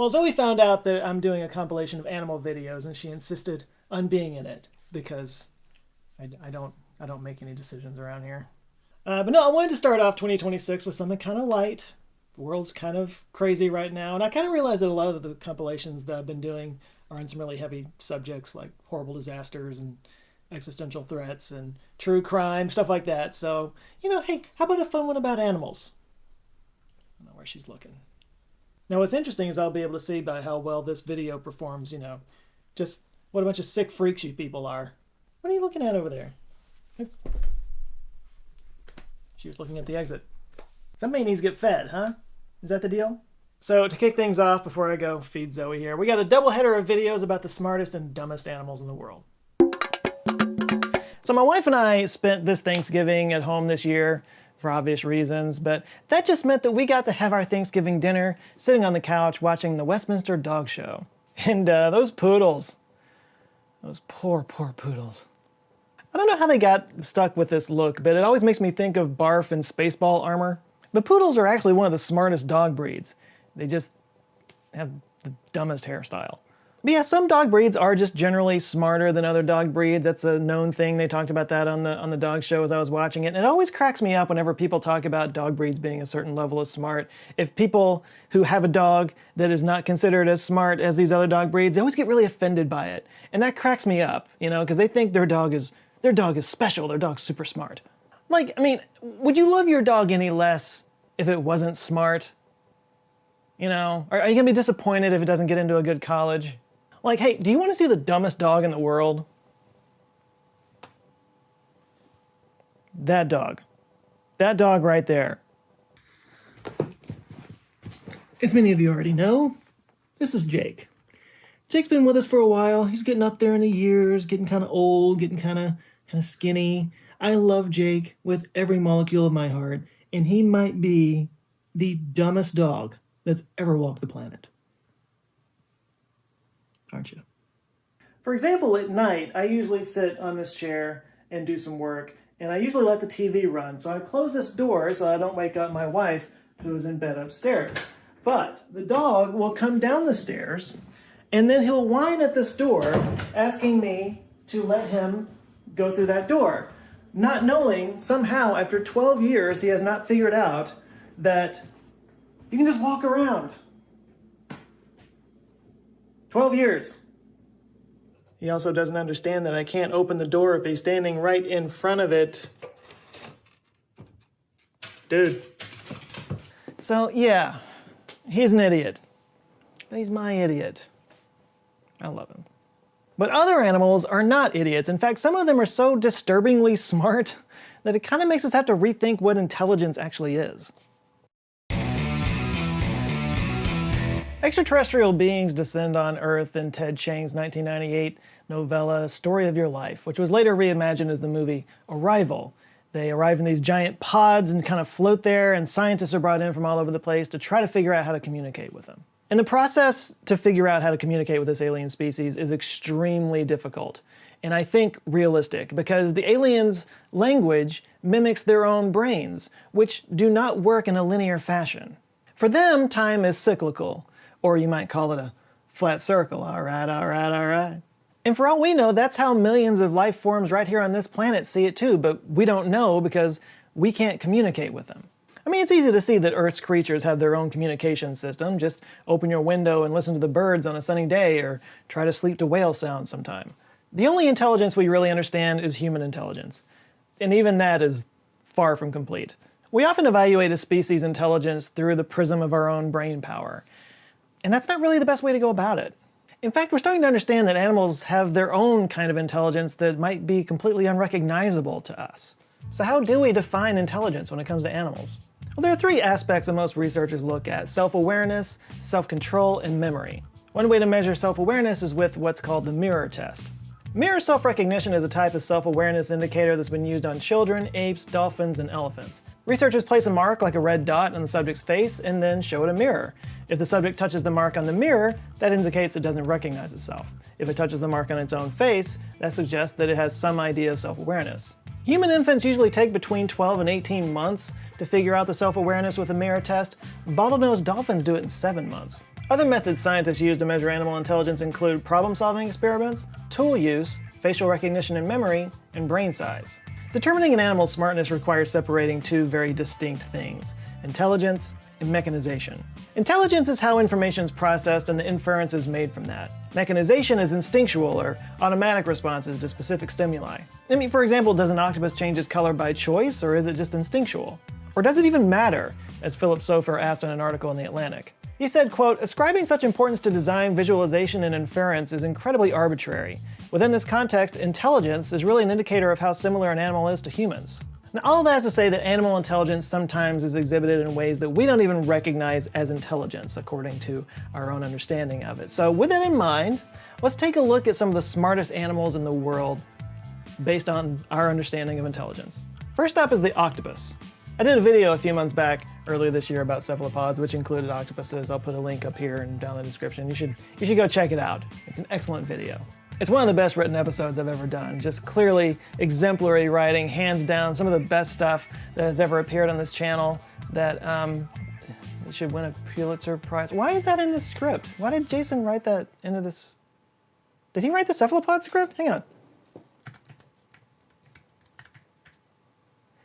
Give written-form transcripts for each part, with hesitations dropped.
Well, Zoe found out that I'm doing a compilation of animal videos, and she insisted on being in it because I don't make any decisions around here. But no, I wanted to start off 2026 with something kind of light. The world's kind of crazy right now, and I kind of realized that a lot of the compilations that I've been doing are on some really heavy subjects like horrible disasters and existential threats and true crime, stuff like that. So, hey, how about a fun one about animals? I don't know where she's looking. Now, what's interesting is I'll be able to see by how well this video performs, just what a bunch of sick freaks you people are. What are you looking at over there? She was looking at the exit. Somebody needs to get fed, huh? Is that the deal? So to kick things off before I go feed Zoe here, we got a double header of videos about the smartest and dumbest animals in the world. So my wife and I spent this Thanksgiving at home this year for obvious reasons, but that just meant that we got to have our Thanksgiving dinner sitting on the couch watching the Westminster Dog Show. And those poodles, those poor poodles. I don't know how they got stuck with this look, but it always makes me think of Barf in Spaceball armor. But poodles are actually one of the smartest dog breeds. They just have the dumbest hairstyle. But yeah, some dog breeds are just generally smarter than other dog breeds. That's a known thing. They talked about that on the dog show as I was watching it. And it always cracks me up whenever people talk about dog breeds being a certain level of smart. If people who have a dog that is not considered as smart as these other dog breeds, they always get really offended by it. And that cracks me up, because they think their dog is special, their dog's super smart. Like, would you love your dog any less if it wasn't smart? Are you gonna be disappointed if it doesn't get into a good college? Like, hey, do you want to see the dumbest dog in the world? That dog. That dog right there. As many of you already know, this is Jake. Jake's been with us for a while. He's getting up there in the years, getting kind of old, getting kind of skinny. I love Jake with every molecule of my heart, and he might be the dumbest dog that's ever walked the planet. Aren't you? For example, at night, I usually sit on this chair and do some work, and I usually let the TV run. So I close this door so I don't wake up my wife, who is in bed upstairs. But the dog will come down the stairs, and then he'll whine at this door, asking me to let him go through that door. Not knowing, somehow, after 12 years, he has not figured out that you can just walk around. 12 years. He also doesn't understand that I can't open the door if he's standing right in front of it. Dude. So, yeah, he's an idiot. But he's my idiot. I love him. But other animals are not idiots. In fact, some of them are so disturbingly smart that it kind of makes us have to rethink what intelligence actually is. Extraterrestrial beings descend on Earth in Ted Chiang's 1998 novella Story of Your Life, which was later reimagined as the movie Arrival. They arrive in these giant pods and kind of float there, and scientists are brought in from all over the place to try to figure out how to communicate with them. And the process to figure out how to communicate with this alien species is extremely difficult, and I think realistic, because the aliens' language mimics their own brains, which do not work in a linear fashion. For them, time is cyclical, or you might call it a flat circle. All right. And for all we know, that's how millions of life forms right here on this planet see it too, but we don't know because we can't communicate with them. It's easy to see that Earth's creatures have their own communication system. Just open your window and listen to the birds on a sunny day, or try to sleep to whale sounds sometime. The only intelligence we really understand is human intelligence, and even that is far from complete. We often evaluate a species' intelligence through the prism of our own brain power, and that's not really the best way to go about it. In fact, we're starting to understand that animals have their own kind of intelligence that might be completely unrecognizable to us. So how do we define intelligence when it comes to animals? Well, there are three aspects that most researchers look at: self-awareness, self-control, and memory. One way to measure self-awareness is with what's called the mirror test. Mirror self-recognition is a type of self-awareness indicator that's been used on children, apes, dolphins, and elephants. Researchers place a mark like a red dot on the subject's face and then show it a mirror. If the subject touches the mark on the mirror, that indicates it doesn't recognize itself. If it touches the mark on its own face, that suggests that it has some idea of self-awareness. Human infants usually take between 12 and 18 months to figure out the self-awareness with a mirror test. Bottlenose dolphins do it in 7 months. Other methods scientists use to measure animal intelligence include problem-solving experiments, tool use, facial recognition and memory, and brain size. Determining an animal's smartness requires separating two very distinct things: intelligence and mechanization. Intelligence is how information is processed and the inference is made from that. Mechanization is instinctual or automatic responses to specific stimuli. I mean, for example, does an octopus change its color by choice, or is it just instinctual? Or does it even matter, as Philip Sofer asked in an article in The Atlantic? He said, quote, "Ascribing such importance to design, visualization, and inference is incredibly arbitrary. Within this context, intelligence is really an indicator of how similar an animal is to humans." Now, all of that is to say that animal intelligence sometimes is exhibited in ways that we don't even recognize as intelligence, according to our own understanding of it. So with that in mind, let's take a look at some of the smartest animals in the world based on our understanding of intelligence. First up is the octopus. I did a video a few months back, earlier this year, about cephalopods, which included octopuses. I'll put a link up here and down in the description. You should go check it out. It's an excellent video. It's one of the best written episodes I've ever done. Just clearly exemplary writing, hands down, some of the best stuff that has ever appeared on this channel that should win a Pulitzer Prize. Why is that in the script? Why did Jason write that into this? Did he write the cephalopod script? Hang on.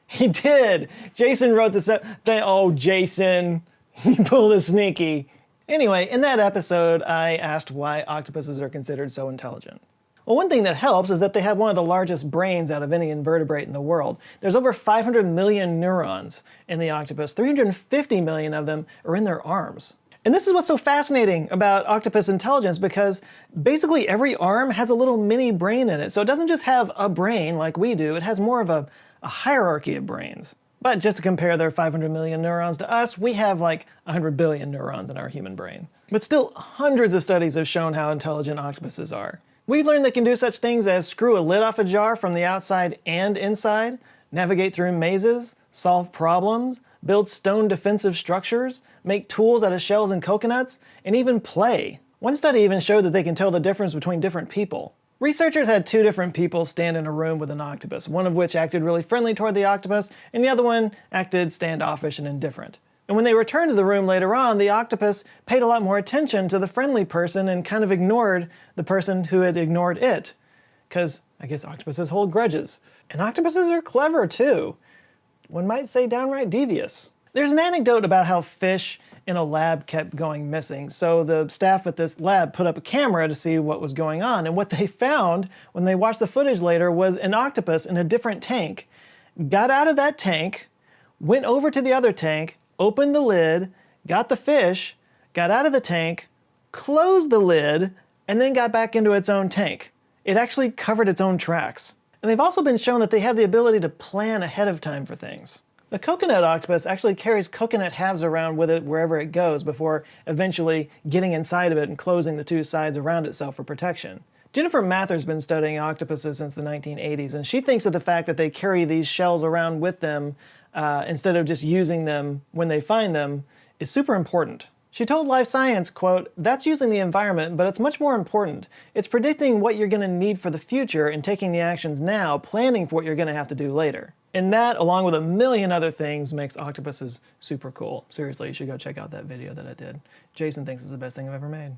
He did! Jason wrote the oh, Jason, you pulled a sneaky. Anyway, in that episode, I asked why octopuses are considered so intelligent. Well, one thing that helps is that they have one of the largest brains out of any invertebrate in the world. There's over 500 million neurons in the octopus. 350 million of them are in their arms. And this is what's so fascinating about octopus intelligence, because basically every arm has a little mini brain in it. So it doesn't just have a brain like we do, it has more of a hierarchy of brains. But just to compare their 500 million neurons to us, we have like 100 billion neurons in our human brain. But still, hundreds of studies have shown how intelligent octopuses are. We learned they can do such things as screw a lid off a jar from the outside and inside, navigate through mazes, solve problems, build stone defensive structures, make tools out of shells and coconuts, and even play. One study even showed that they can tell the difference between different people. Researchers had two different people stand in a room with an octopus, one of which acted really friendly toward the octopus, and the other one acted standoffish and indifferent. And when they returned to the room later on, the octopus paid a lot more attention to the friendly person and kind of ignored the person who had ignored it. Because I guess octopuses hold grudges. And octopuses are clever too. One might say downright devious. There's an anecdote about how fish in a lab kept going missing. So the staff at this lab put up a camera to see what was going on. And what they found when they watched the footage later was an octopus in a different tank got out of that tank, went over to the other tank, opened the lid, got the fish, got out of the tank, closed the lid, and then got back into its own tank. It actually covered its own tracks. And they've also been shown that they have the ability to plan ahead of time for things. The coconut octopus actually carries coconut halves around with it wherever it goes before eventually getting inside of it and closing the two sides around itself for protection. Jennifer Mather's been studying octopuses since the 1980s, and she thinks that the fact that they carry these shells around with them instead of just using them when they find them is super important. She told Life Science, quote, "That's using the environment, but it's much more important. It's predicting what you're going to need for the future and taking the actions now, planning for what you're going to have to do later." And that, along with a million other things, makes octopuses super cool. Seriously, you should go check out that video that I did. Jason thinks it's the best thing I've ever made.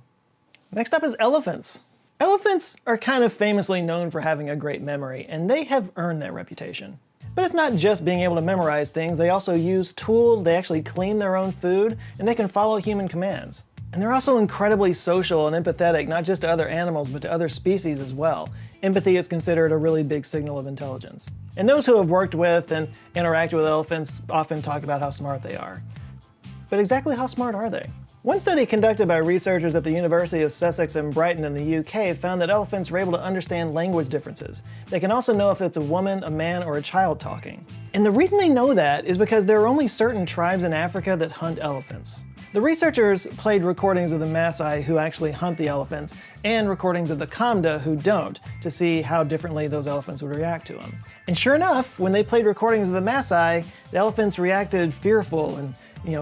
Next up is elephants. Elephants are kind of famously known for having a great memory, and they have earned that reputation. But it's not just being able to memorize things, they also use tools, they actually clean their own food, and they can follow human commands. And they're also incredibly social and empathetic, not just to other animals, but to other species as well. Empathy is considered a really big signal of intelligence. And those who have worked with and interacted with elephants often talk about how smart they are. But exactly how smart are they? One study conducted by researchers at the University of Sussex and Brighton in the UK found that elephants were able to understand language differences. They can also know if it's a woman, a man, or a child talking. And the reason they know that is because there are only certain tribes in Africa that hunt elephants. The researchers played recordings of the Maasai who actually hunt the elephants and recordings of the Kamda who don't to see how differently those elephants would react to them. And sure enough, when they played recordings of the Maasai, the elephants reacted fearful and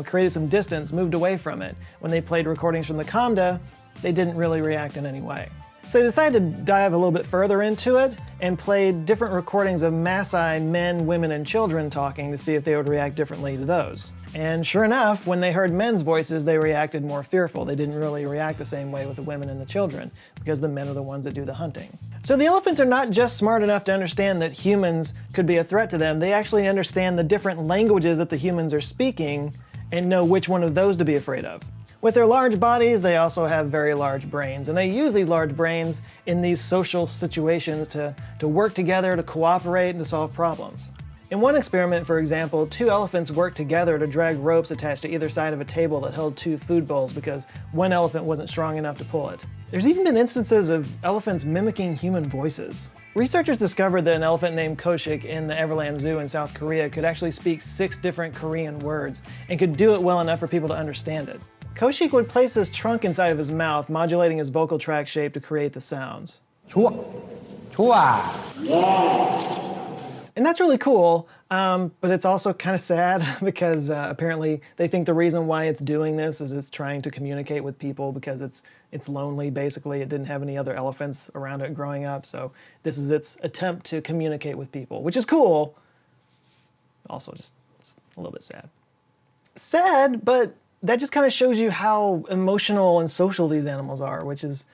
created some distance, moved away from it. When they played recordings from the Kamda, they didn't really react in any way. So they decided to dive a little bit further into it and played different recordings of Maasai men, women, and children talking to see if they would react differently to those. And sure enough, when they heard men's voices, they reacted more fearful. They didn't really react the same way with the women and the children, because the men are the ones that do the hunting. So the elephants are not just smart enough to understand that humans could be a threat to them, they actually understand the different languages that the humans are speaking and know which one of those to be afraid of. With their large bodies, they also have very large brains, and they use these large brains in these social situations to work together, to cooperate, and to solve problems. In one experiment, for example, 2 elephants worked together to drag ropes attached to either side of a table that held 2 food bowls because one elephant wasn't strong enough to pull it. There's even been instances of elephants mimicking human voices. Researchers discovered that an elephant named Koshik in the Everland Zoo in South Korea could actually speak 6 different Korean words and could do it well enough for people to understand it. Koshik would place his trunk inside of his mouth, modulating his vocal tract shape to create the sounds. 좋아. 좋아. And that's really cool, but it's also kind of sad because apparently they think the reason why it's doing this is it's trying to communicate with people because it's lonely, basically. It didn't have any other elephants around it growing up, so this is its attempt to communicate with people, which is cool. Also just a little bit sad. Sad, but that just kind of shows you how emotional and social these animals are, which is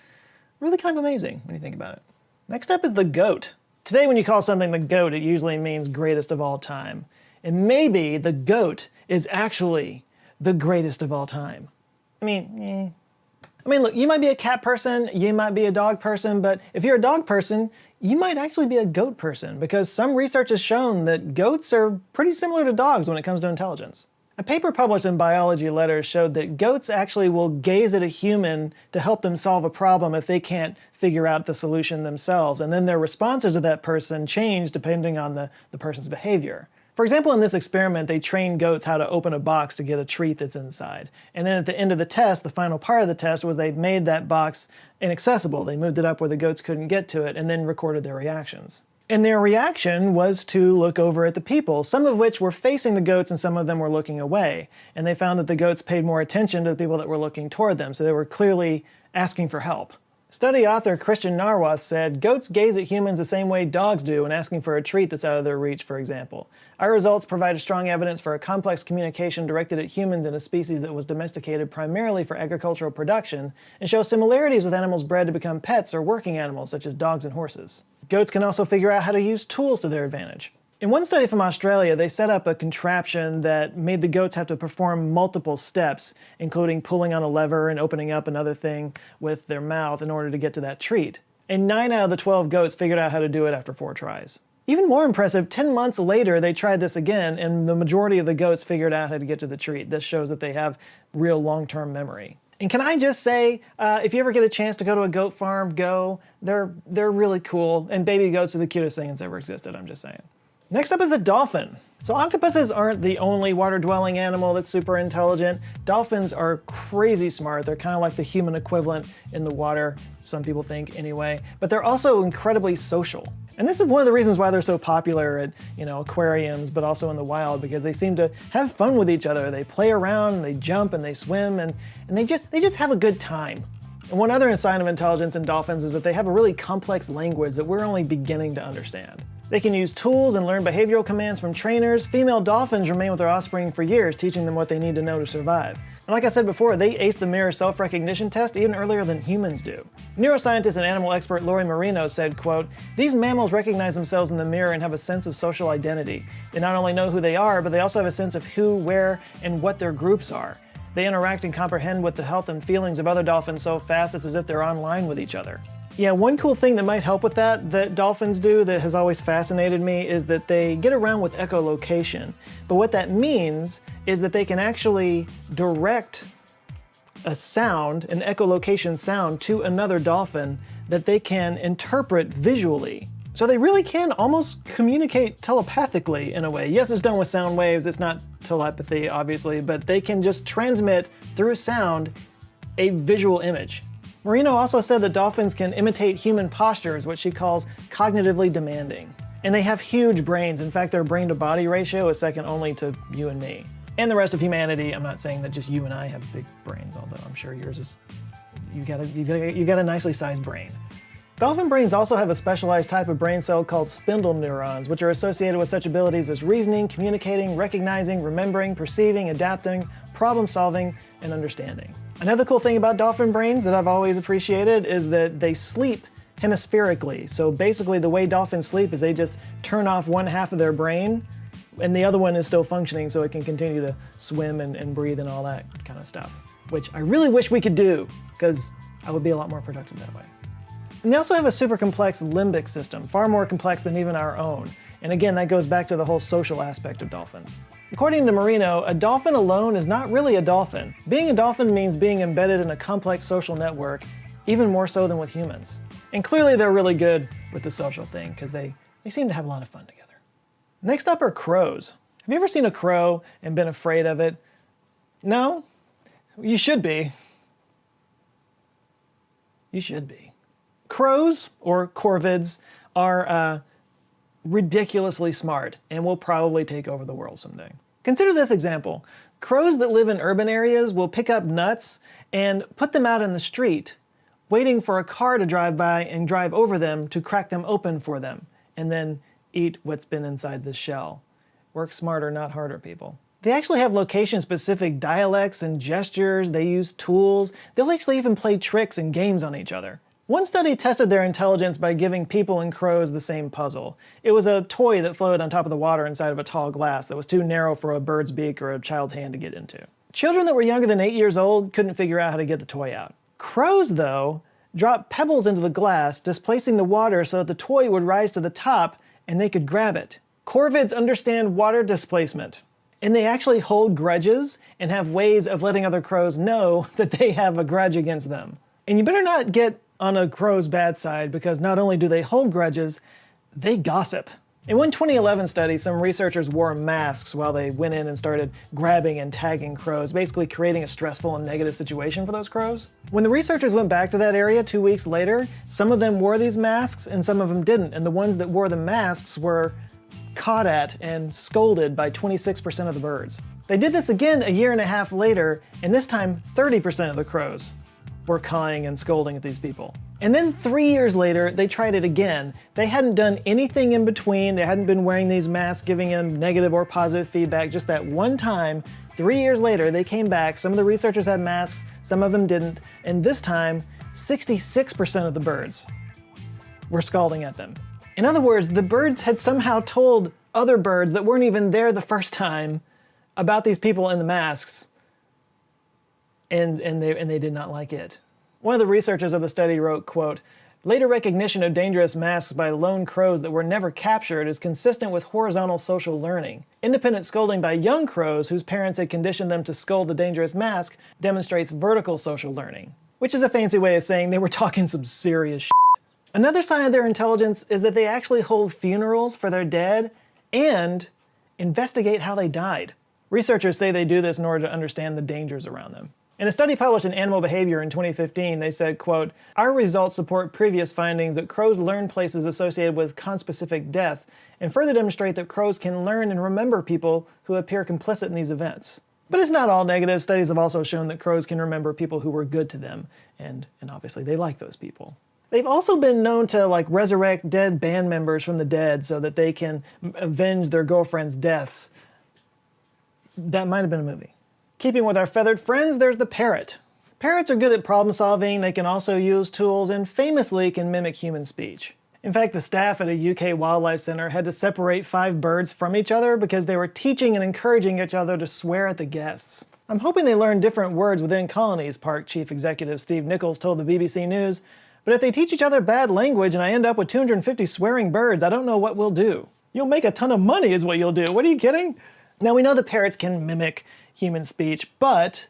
really kind of amazing when you think about it. Next up is the goat. Today when you call something the goat, it usually means greatest of all time. And maybe the goat is actually the greatest of all time. I mean, look, you might be a cat person, you might be a dog person, but if you're a dog person, you might actually be a goat person because some research has shown that goats are pretty similar to dogs when it comes to intelligence. A paper published in Biology Letters showed that goats actually will gaze at a human to help them solve a problem if they can't figure out the solution themselves, and then their responses to that person change depending on the person's behavior. For example, in this experiment, they trained goats how to open a box to get a treat that's inside. And then at the end of the test, the final part of the test was they made that box inaccessible. They moved it up where the goats couldn't get to it and then recorded their reactions. And their reaction was to look over at the people, some of which were facing the goats and some of them were looking away. And they found that the goats paid more attention to the people that were looking toward them, so they were clearly asking for help. Study author Christian Narwath said, "Goats gaze at humans the same way dogs do when asking for a treat that's out of their reach, for example. Our results provide strong evidence for a complex communication directed at humans in a species that was domesticated primarily for agricultural production and show similarities with animals bred to become pets or working animals such as dogs and horses." Goats can also figure out how to use tools to their advantage. In one study from Australia, they set up a contraption that made the goats have to perform multiple steps, including pulling on a lever and opening up another thing with their mouth in order to get to that treat. And 9 out of the 12 goats figured out how to do it after 4 tries. Even more impressive, 10 months later, they tried this again, and the majority of the goats figured out how to get to the treat. This shows that they have real long-term memory. And can I just say, if you ever get a chance to go to a goat farm, go. They're really cool, and baby goats are the cutest thing that's ever existed, I'm just saying. Next up is the dolphin. So octopuses aren't the only water-dwelling animal that's super intelligent. Dolphins are crazy smart. They're kind of like the human equivalent in the water, some people think anyway, but they're also incredibly social. And this is one of the reasons why they're so popular at, aquariums, but also in the wild, because they seem to have fun with each other. They play around, and they jump, and they swim, and they just have a good time. And one other sign of intelligence in dolphins is that they have a really complex language that we're only beginning to understand. They can use tools and learn behavioral commands from trainers. Female dolphins remain with their offspring for years, teaching them what they need to know to survive. And like I said before, they ace the mirror self-recognition test even earlier than humans do. Neuroscientist and animal expert Lori Marino said, quote, "These mammals recognize themselves in the mirror and have a sense of social identity. They not only know who they are, but they also have a sense of who, where, and what their groups are. They interact and comprehend with the health and feelings of other dolphins so fast it's as if they're online with each other." Yeah, one cool thing that might help with that dolphins do that has always fascinated me is that they get around with echolocation. But what that means is that they can actually direct a sound, an echolocation sound, to another dolphin that they can interpret visually. So they really can almost communicate telepathically in a way. Yes, it's done with sound waves, it's not telepathy, obviously, but they can just transmit through sound a visual image. Marino also said that dolphins can imitate human postures, which she calls cognitively demanding. And they have huge brains. In fact, their brain-to-body ratio is second only to you and me. And the rest of humanity. I'm not saying that just you and I have big brains, although I'm sure yours is, you got a nicely sized brain. Dolphin brains also have a specialized type of brain cell called spindle neurons, which are associated with such abilities as reasoning, communicating, recognizing, remembering, perceiving, adapting, problem solving, and understanding. Another cool thing about dolphin brains that I've always appreciated is that they sleep hemispherically. So basically the way dolphins sleep is they just turn off one half of their brain and the other one is still functioning so it can continue to swim and breathe and all that kind of stuff, which I really wish we could do because I would be a lot more productive that way. And they also have a super complex limbic system, far more complex than even our own. And again, that goes back to the whole social aspect of dolphins. According to Marino, a dolphin alone is not really a dolphin. Being a dolphin means being embedded in a complex social network, even more so than with humans. And clearly they're really good with the social thing because they seem to have a lot of fun together. Next up are crows. Have you ever seen a crow and been afraid of it? No? You should be. You should be. Crows, or corvids, are ridiculously smart and will probably take over the world someday. Consider this example. Crows that live in urban areas will pick up nuts and put them out in the street, waiting for a car to drive by and drive over them to crack them open for them, and then eat what's been inside the shell. Work smarter, not harder, people. They actually have location-specific dialects and gestures. They use tools. They'll actually even play tricks and games on each other. One study tested their intelligence by giving people and crows the same puzzle. It was a toy that floated on top of the water inside of a tall glass that was too narrow for a bird's beak or a child's hand to get into. Children that were younger than 8 years old couldn't figure out how to get the toy out. Crows, though, dropped pebbles into the glass, displacing the water so that the toy would rise to the top and they could grab it. Corvids understand water displacement, and they actually hold grudges and have ways of letting other crows know that they have a grudge against them. And you better not get on a crow's bad side because not only do they hold grudges, they gossip. In one 2011 study, some researchers wore masks while they went in and started grabbing and tagging crows, basically creating a stressful and negative situation for those crows. When the researchers went back to that area 2 weeks later, some of them wore these masks and some of them didn't, and the ones that wore the masks were caught at and scolded by 26% of the birds. They did this again a year and a half later, and this time 30% of the crows were cawing and scolding at these people. And then 3 years later, they tried it again. They hadn't done anything in between. They hadn't been wearing these masks, giving them negative or positive feedback. Just that one time, 3 years later, they came back. Some of the researchers had masks, some of them didn't. And this time, 66% of the birds were scalding at them. In other words, the birds had somehow told other birds that weren't even there the first time about these people in the masks. And they did not like it. One of the researchers of the study wrote, quote, "Later recognition of dangerous masks by lone crows that were never captured is consistent with horizontal social learning. Independent scolding by young crows whose parents had conditioned them to scold the dangerous mask demonstrates vertical social learning," which is a fancy way of saying they were talking some serious shit. Another sign of their intelligence is that they actually hold funerals for their dead and investigate how they died. Researchers say they do this in order to understand the dangers around them. In a study published in Animal Behavior in 2015, they said, quote, "Our results support previous findings that crows learn places associated with conspecific death and further demonstrate that crows can learn and remember people who appear complicit in these events." But it's not all negative. Studies have also shown that crows can remember people who were good to them, and obviously they like those people. They've also been known to resurrect dead band members from the dead so that they can avenge their girlfriend's deaths. That might have been a movie. Keeping with our feathered friends, there's the parrot. Parrots are good at problem solving. They can also use tools and famously can mimic human speech. In fact, the staff at a UK wildlife center had to separate 5 birds from each other because they were teaching and encouraging each other to swear at the guests. I'm hoping they learn different words within colonies, Park Chief Executive Steve Nichols told the BBC News. But if they teach each other bad language and I end up with 250 swearing birds, I don't know what we'll do. You'll make a ton of money is what you'll do. What are you kidding? Now we know that parrots can mimic human speech, but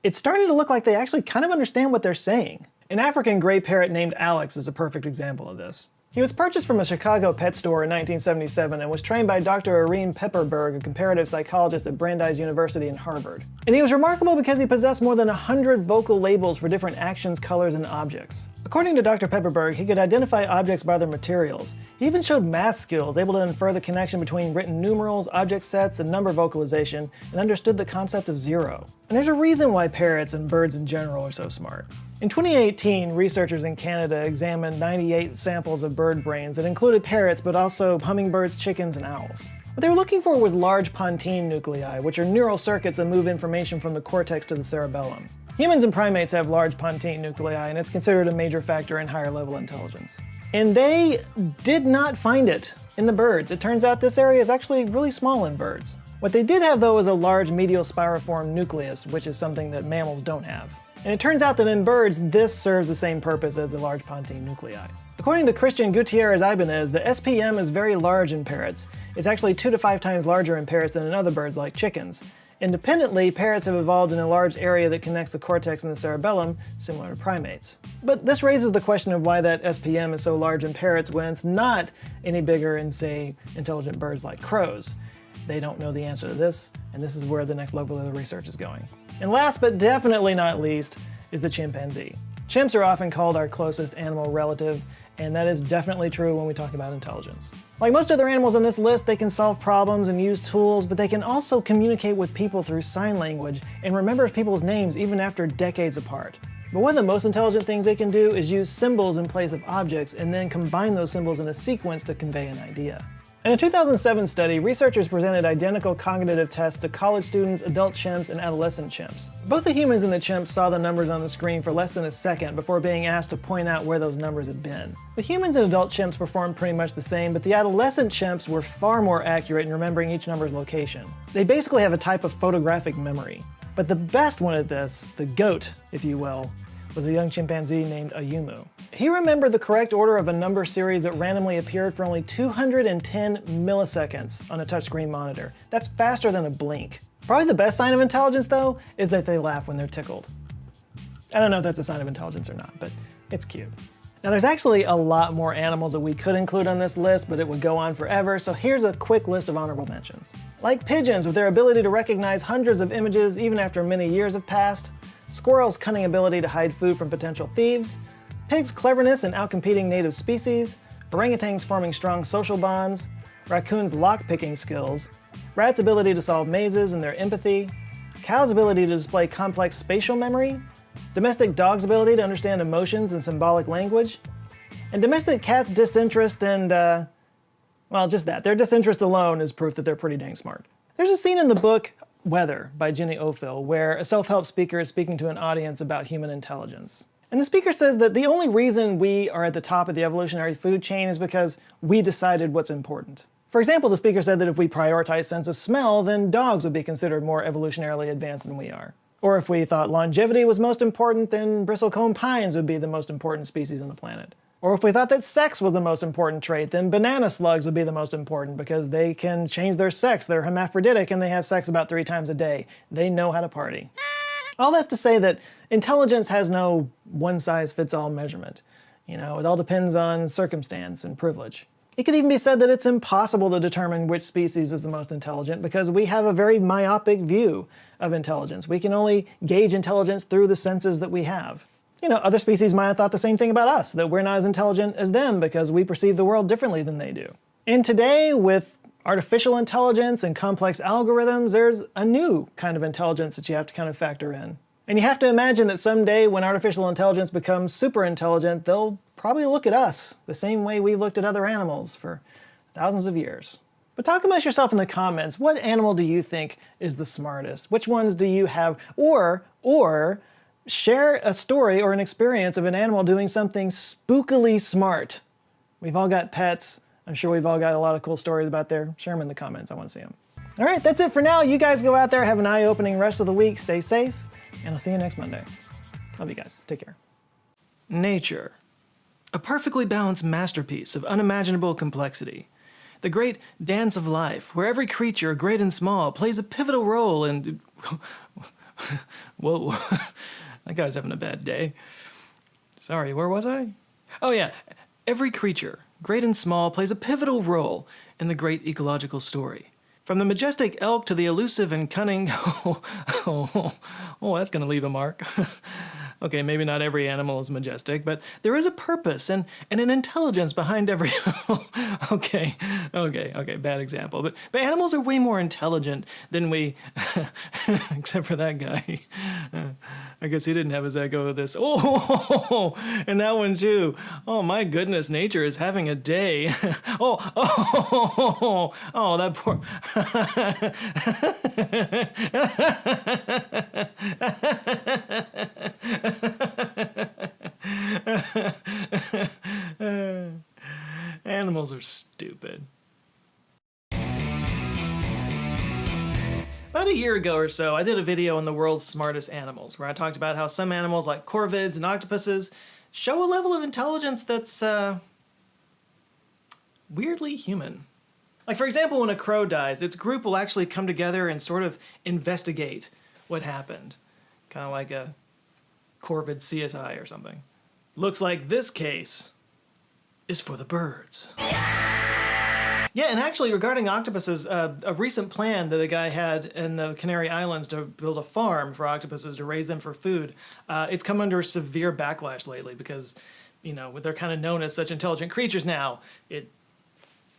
it's starting to look like they actually kind of understand what they're saying. An African gray parrot named Alex is a perfect example of this. He was purchased from a Chicago pet store in 1977 and was trained by Dr. Irene Pepperberg, a comparative psychologist at Brandeis University in Harvard. And he was remarkable because he possessed more than 100 vocal labels for different actions, colors, and objects. According to Dr. Pepperberg, he could identify objects by their materials. He even showed math skills, able to infer the connection between written numerals, object sets, and number vocalization, and understood the concept of zero. And there's a reason why parrots and birds in general are so smart. In 2018, researchers in Canada examined 98 samples of bird brains that included parrots, but also hummingbirds, chickens, and owls. What they were looking for was large pontine nuclei, which are neural circuits that move information from the cortex to the cerebellum. Humans and primates have large pontine nuclei, and it's considered a major factor in higher level intelligence. And they did not find it in the birds. It turns out this area is actually really small in birds. What they did have, though, is a large medial spiriform nucleus, which is something that mammals don't have. And it turns out that in birds, this serves the same purpose as the large pontine nuclei. According to Christian Gutierrez Ibanez, the SPM is very large in parrots. It's actually 2 to 5 times larger in parrots than in other birds like chickens. Independently, parrots have evolved in a large area that connects the cortex and the cerebellum, similar to primates. But this raises the question of why that SPM is so large in parrots when it's not any bigger in, say, intelligent birds like crows. They don't know the answer to this, and this is where the next level of the research is going. And last but definitely not least is the chimpanzee. Chimps are often called our closest animal relative, and that is definitely true when we talk about intelligence. Like most other animals on this list, they can solve problems and use tools, but they can also communicate with people through sign language and remember people's names even after decades apart. But one of the most intelligent things they can do is use symbols in place of objects and then combine those symbols in a sequence to convey an idea. In a 2007 study, researchers presented identical cognitive tests to college students, adult chimps, and adolescent chimps. Both the humans and the chimps saw the numbers on the screen for less than a second before being asked to point out where those numbers had been. The humans and adult chimps performed pretty much the same, but the adolescent chimps were far more accurate in remembering each number's location. They basically have a type of photographic memory. But the best one at this, the GOAT, if you will, was a young chimpanzee named Ayumu. He remembered the correct order of a number series that randomly appeared for only 210 milliseconds on a touchscreen monitor. That's faster than a blink. Probably the best sign of intelligence, though, is that they laugh when they're tickled. I don't know if that's a sign of intelligence or not, but it's cute. Now there's actually a lot more animals that we could include on this list, but it would go on forever, so here's a quick list of honorable mentions. Like pigeons, with their ability to recognize hundreds of images even after many years have passed, squirrels' cunning ability to hide food from potential thieves, pigs' cleverness in outcompeting native species, orangutans forming strong social bonds, raccoons' lock-picking skills, rats' ability to solve mazes and their empathy, cows' ability to display complex spatial memory, domestic dogs' ability to understand emotions and symbolic language, and domestic cats' disinterest and, well, just that. Their disinterest alone is proof that they're pretty dang smart. There's a scene in the book Weather by Jenny Ophil, where a self-help speaker is speaking to an audience about human intelligence. And the speaker says that the only reason we are at the top of the evolutionary food chain is because we decided what's important. For example, the speaker said that if we prioritize sense of smell, then dogs would be considered more evolutionarily advanced than we are. Or if we thought longevity was most important, then bristlecone pines would be the most important species on the planet. Or if we thought that sex was the most important trait, then banana slugs would be the most important because they can change their sex. They're hermaphroditic and they have sex about 3 times a day. They know how to party. All that's to say that intelligence has no one-size-fits-all measurement. You know, it all depends on circumstance and privilege. It could even be said that it's impossible to determine which species is the most intelligent because we have a very myopic view of intelligence. We can only gauge intelligence through the senses that we have. You know, other species might have thought the same thing about us, that we're not as intelligent as them because we perceive the world differently than they do. And today, with artificial intelligence and complex algorithms, there's a new kind of intelligence that you have to kind of factor in. And you have to imagine that someday when artificial intelligence becomes super intelligent, they'll probably look at us the same way we've looked at other animals for thousands of years. But talk amongst yourself in the comments. What animal do you think is the smartest? Which ones do you have? Or share a story or an experience of an animal doing something spookily smart. We've all got pets. I'm sure we've all got a lot of cool stories about there. Share them in the comments. I want to see them. All right, that's it for now. You guys go out there, have an eye-opening rest of the week. Stay safe, and I'll see you next Monday. Love you guys. Take care. Nature. A perfectly balanced masterpiece of unimaginable complexity. The great dance of life, where every creature, great and small, plays a pivotal role in... Whoa. That guy's having a bad day. Sorry, where was I? Oh yeah, every creature, great and small, plays a pivotal role in the great ecological story. From the majestic elk to the elusive and cunning... Oh, that's gonna leave a mark. Okay, maybe not every animal is majestic, but there is a purpose and an intelligence behind every... Okay, bad example. But animals are way more intelligent than we... Except for that guy. I guess he didn't have his echo of this. Oh, and that one too. Oh my goodness, nature is having a day. That poor... Animals are stupid. About a year ago or so, I did a video on the world's smartest animals, where I talked about how some animals like corvids and octopuses show a level of intelligence that's weirdly human. Like, for example, when a crow dies, its group will actually come together and sort of investigate what happened. Kind of like a corvid CSI or something. Looks like this case is for the birds. Yeah, and actually regarding octopuses, a recent plan that a guy had in the Canary Islands to build a farm for octopuses to raise them for food, it's come under severe backlash lately because, you know, they're kind of known as such intelligent creatures now. It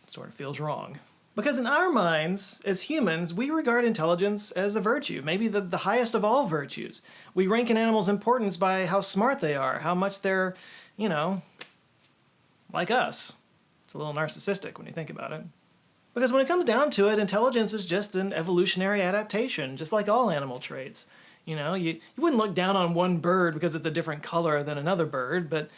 sort of feels wrong. Because in our minds, as humans, we regard intelligence as a virtue, maybe the highest of all virtues. We rank an animal's importance by how smart they are, how much they're, you know, like us. It's a little narcissistic when you think about it. Because when it comes down to it, intelligence is just an evolutionary adaptation, just like all animal traits. You know, you wouldn't look down on one bird because it's a different color than another bird, but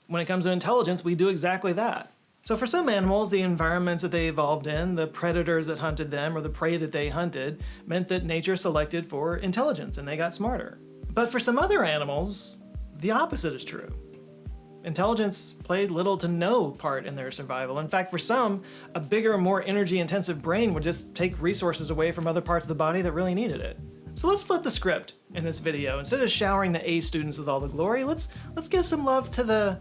when it comes to intelligence, we do exactly that. So for some animals, the environments that they evolved in, the predators that hunted them, or the prey that they hunted, meant that nature selected for intelligence and they got smarter. But for some other animals, the opposite is true. Intelligence played little to no part in their survival. In fact, for some, a bigger, more energy-intensive brain would just take resources away from other parts of the body that really needed it. So let's flip the script in this video. Instead of showering the A students with all the glory, let's give some love to the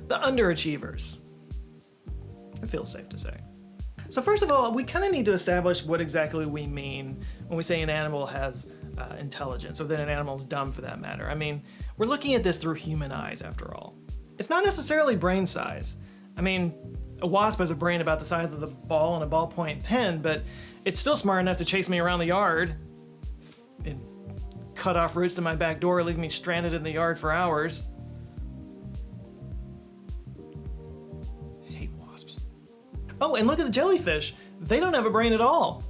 underachievers. It feels safe to say. So first of all, we kind of need to establish what exactly we mean when we say an animal has intelligence, or that an animal is dumb for that matter. I mean, we're looking at this through human eyes after all. It's not necessarily brain size. I mean, a wasp has a brain about the size of the ball in a ballpoint pen, but it's still smart enough to chase me around the yard and cut off routes to my back door, leaving me stranded in the yard for hours. Oh, and look at the jellyfish. They don't have a brain at all.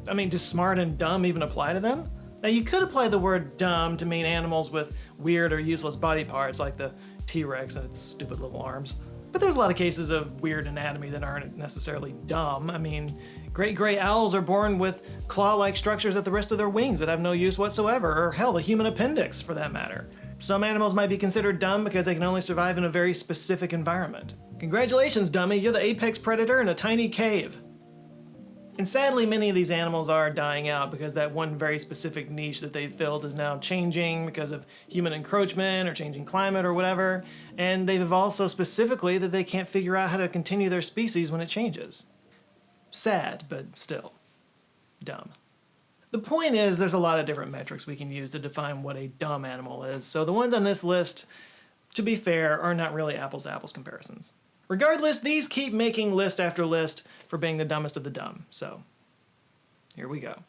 I mean, does smart and dumb even apply to them? Now, you could apply the word dumb to mean animals with weird or useless body parts, like the T-Rex and its stupid little arms. But there's a lot of cases of weird anatomy that aren't necessarily dumb. I mean, great gray owls are born with claw-like structures at the rest of their wings that have no use whatsoever, or hell, the human appendix, for that matter. Some animals might be considered dumb because they can only survive in a very specific environment. Congratulations, dummy, you're the apex predator in a tiny cave. And sadly, many of these animals are dying out because that one very specific niche that they've filled is now changing because of human encroachment or changing climate or whatever. And they've evolved so specifically that they can't figure out how to continue their species when it changes. Sad, but still dumb. The point is, there's a lot of different metrics we can use to define what a dumb animal is. So the ones on this list, to be fair, are not really apples to apples comparisons. Regardless, these keep making list after list for being the dumbest of the dumb. So here we go.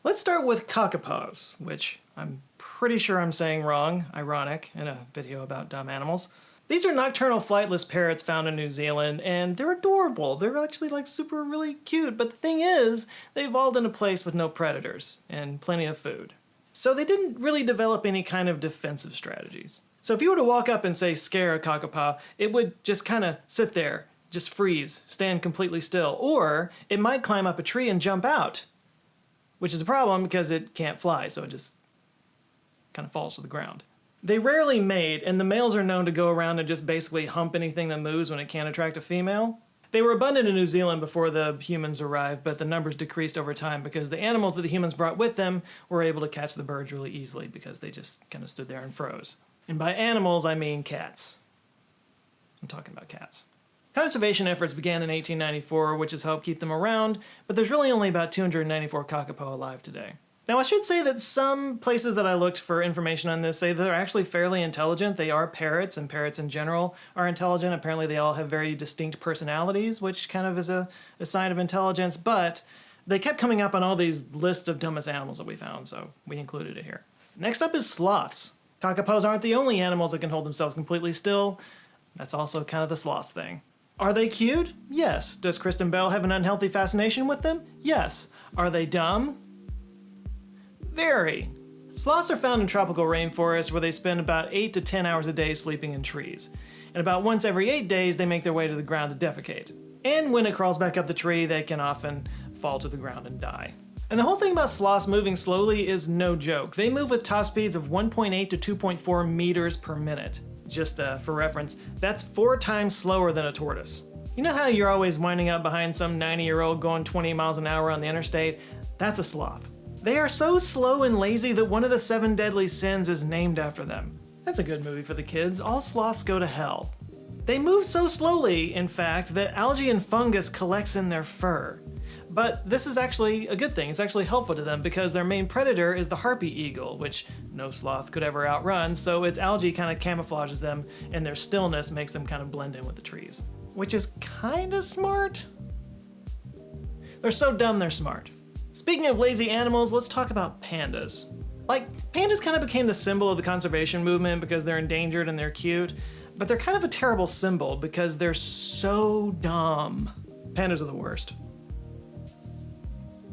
Let's start with kakapo's, which I'm pretty sure I'm saying wrong, ironic, in a video about dumb animals. These are nocturnal flightless parrots found in New Zealand, and they're adorable. They're actually like super really cute, but the thing is, they evolved in a place with no predators and plenty of food. So they didn't really develop any kind of defensive strategies. So if you were to walk up and say scare a kakapo, it would just kind of sit there, just freeze, stand completely still, or it might climb up a tree and jump out, which is a problem because it can't fly, so it just kind of falls to the ground. They rarely mate, and the males are known to go around and just basically hump anything that moves when it can't attract a female. They were abundant in New Zealand before the humans arrived, but the numbers decreased over time because the animals that the humans brought with them were able to catch the birds really easily because they just kind of stood there and froze. And by animals, I mean cats. I'm talking about cats. Conservation efforts began in 1894, which has helped keep them around, but there's really only about 294 kakapo alive today. Now, I should say that some places that I looked for information on this say they're actually fairly intelligent. They are parrots, and parrots in general are intelligent. Apparently, they all have very distinct personalities, which kind of is a sign of intelligence, but they kept coming up on all these lists of dumbest animals that we found, so we included it here. Next up is sloths. Kakapo's aren't the only animals that can hold themselves completely still. That's also kind of the sloth thing. Are they cute? Yes. Does Kristen Bell have an unhealthy fascination with them? Yes. Are they dumb? Very. Sloths are found in tropical rainforests where they spend about 8 to 10 hours a day sleeping in trees. And about once every 8 days, they make their way to the ground to defecate. And when it crawls back up the tree, they can often fall to the ground and die. And the whole thing about sloths moving slowly is no joke. They move with top speeds of 1.8 to 2.4 meters per minute. Just for reference, that's 4 times slower than a tortoise. You know how you're always winding up behind some 90-year-old going 20 miles an hour on the interstate? That's a sloth. They are so slow and lazy that one of the 7 deadly sins is named after them. That's a good movie for the kids. All sloths go to hell. They move so slowly, in fact, that algae and fungus collects in their fur. But this is actually a good thing. It's actually helpful to them because their main predator is the harpy eagle, which no sloth could ever outrun, so its algae kind of camouflages them and their stillness makes them kind of blend in with the trees. Which is kind of smart. They're so dumb they're smart. Speaking of lazy animals, let's talk about pandas. Like, pandas kind of became the symbol of the conservation movement because they're endangered and they're cute, but they're kind of a terrible symbol because they're so dumb. Pandas are the worst.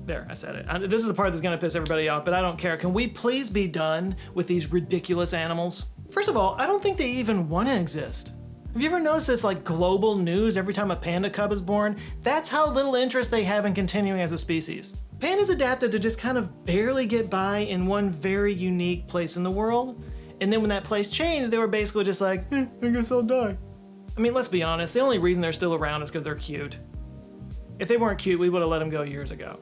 There, I said it. This is the part that's gonna piss everybody off, but I don't care. Can we please be done with these ridiculous animals? First of all, I don't think they even wanna exist. Have you ever noticed it's like global news every time a panda cub is born? That's how little interest they have in continuing as a species. Pandas adapted to just kind of barely get by in one very unique place in the world, and then when that place changed, they were basically just like, I guess I'll die. I mean, let's be honest, the only reason they're still around is because they're cute. If they weren't cute, we would have let them go years ago.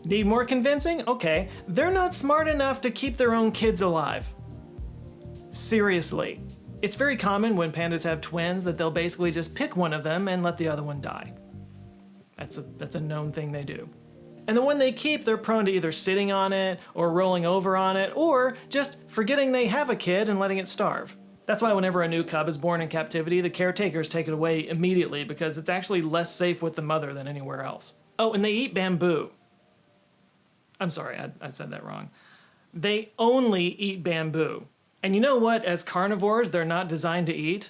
Need more convincing? Okay, they're not smart enough to keep their own kids alive. Seriously. It's very common when pandas have twins that they'll basically just pick one of them and let the other one die. That's a known thing they do. And the one they keep, they're prone to either sitting on it or rolling over on it or just forgetting they have a kid and letting it starve. That's why whenever a new cub is born in captivity, the caretakers take it away immediately because it's actually less safe with the mother than anywhere else. Oh, and they eat bamboo. I'm sorry, I said that wrong. They only eat bamboo. And you know what, as carnivores, they're not designed to eat?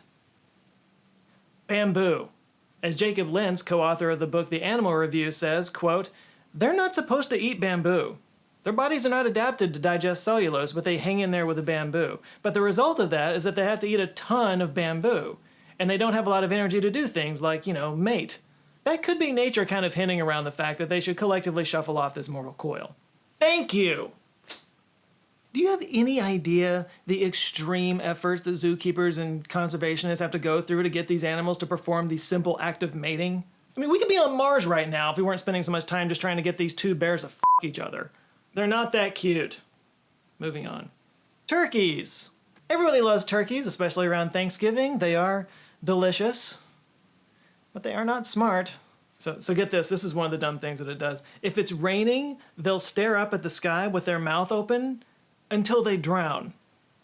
Bamboo. As Jacob Lentz, co-author of the book The Animal Review, says, quote, they're not supposed to eat bamboo. Their bodies are not adapted to digest cellulose, but they hang in there with the bamboo. But the result of that is that they have to eat a ton of bamboo. And they don't have a lot of energy to do things like, mate. That could be nature kind of hinting around the fact that they should collectively shuffle off this mortal coil. Thank you! Do you have any idea the extreme efforts that zookeepers and conservationists have to go through to get these animals to perform the simple act of mating? I mean, we could be on Mars right now if we weren't spending so much time just trying to get these 2 bears to f*** each other. They're not that cute. Moving on. Turkeys. Everybody loves turkeys, especially around Thanksgiving. They are delicious, but they are not smart. So get this is one of the dumb things that it does. If it's raining, they'll stare up at the sky with their mouth open until they drown.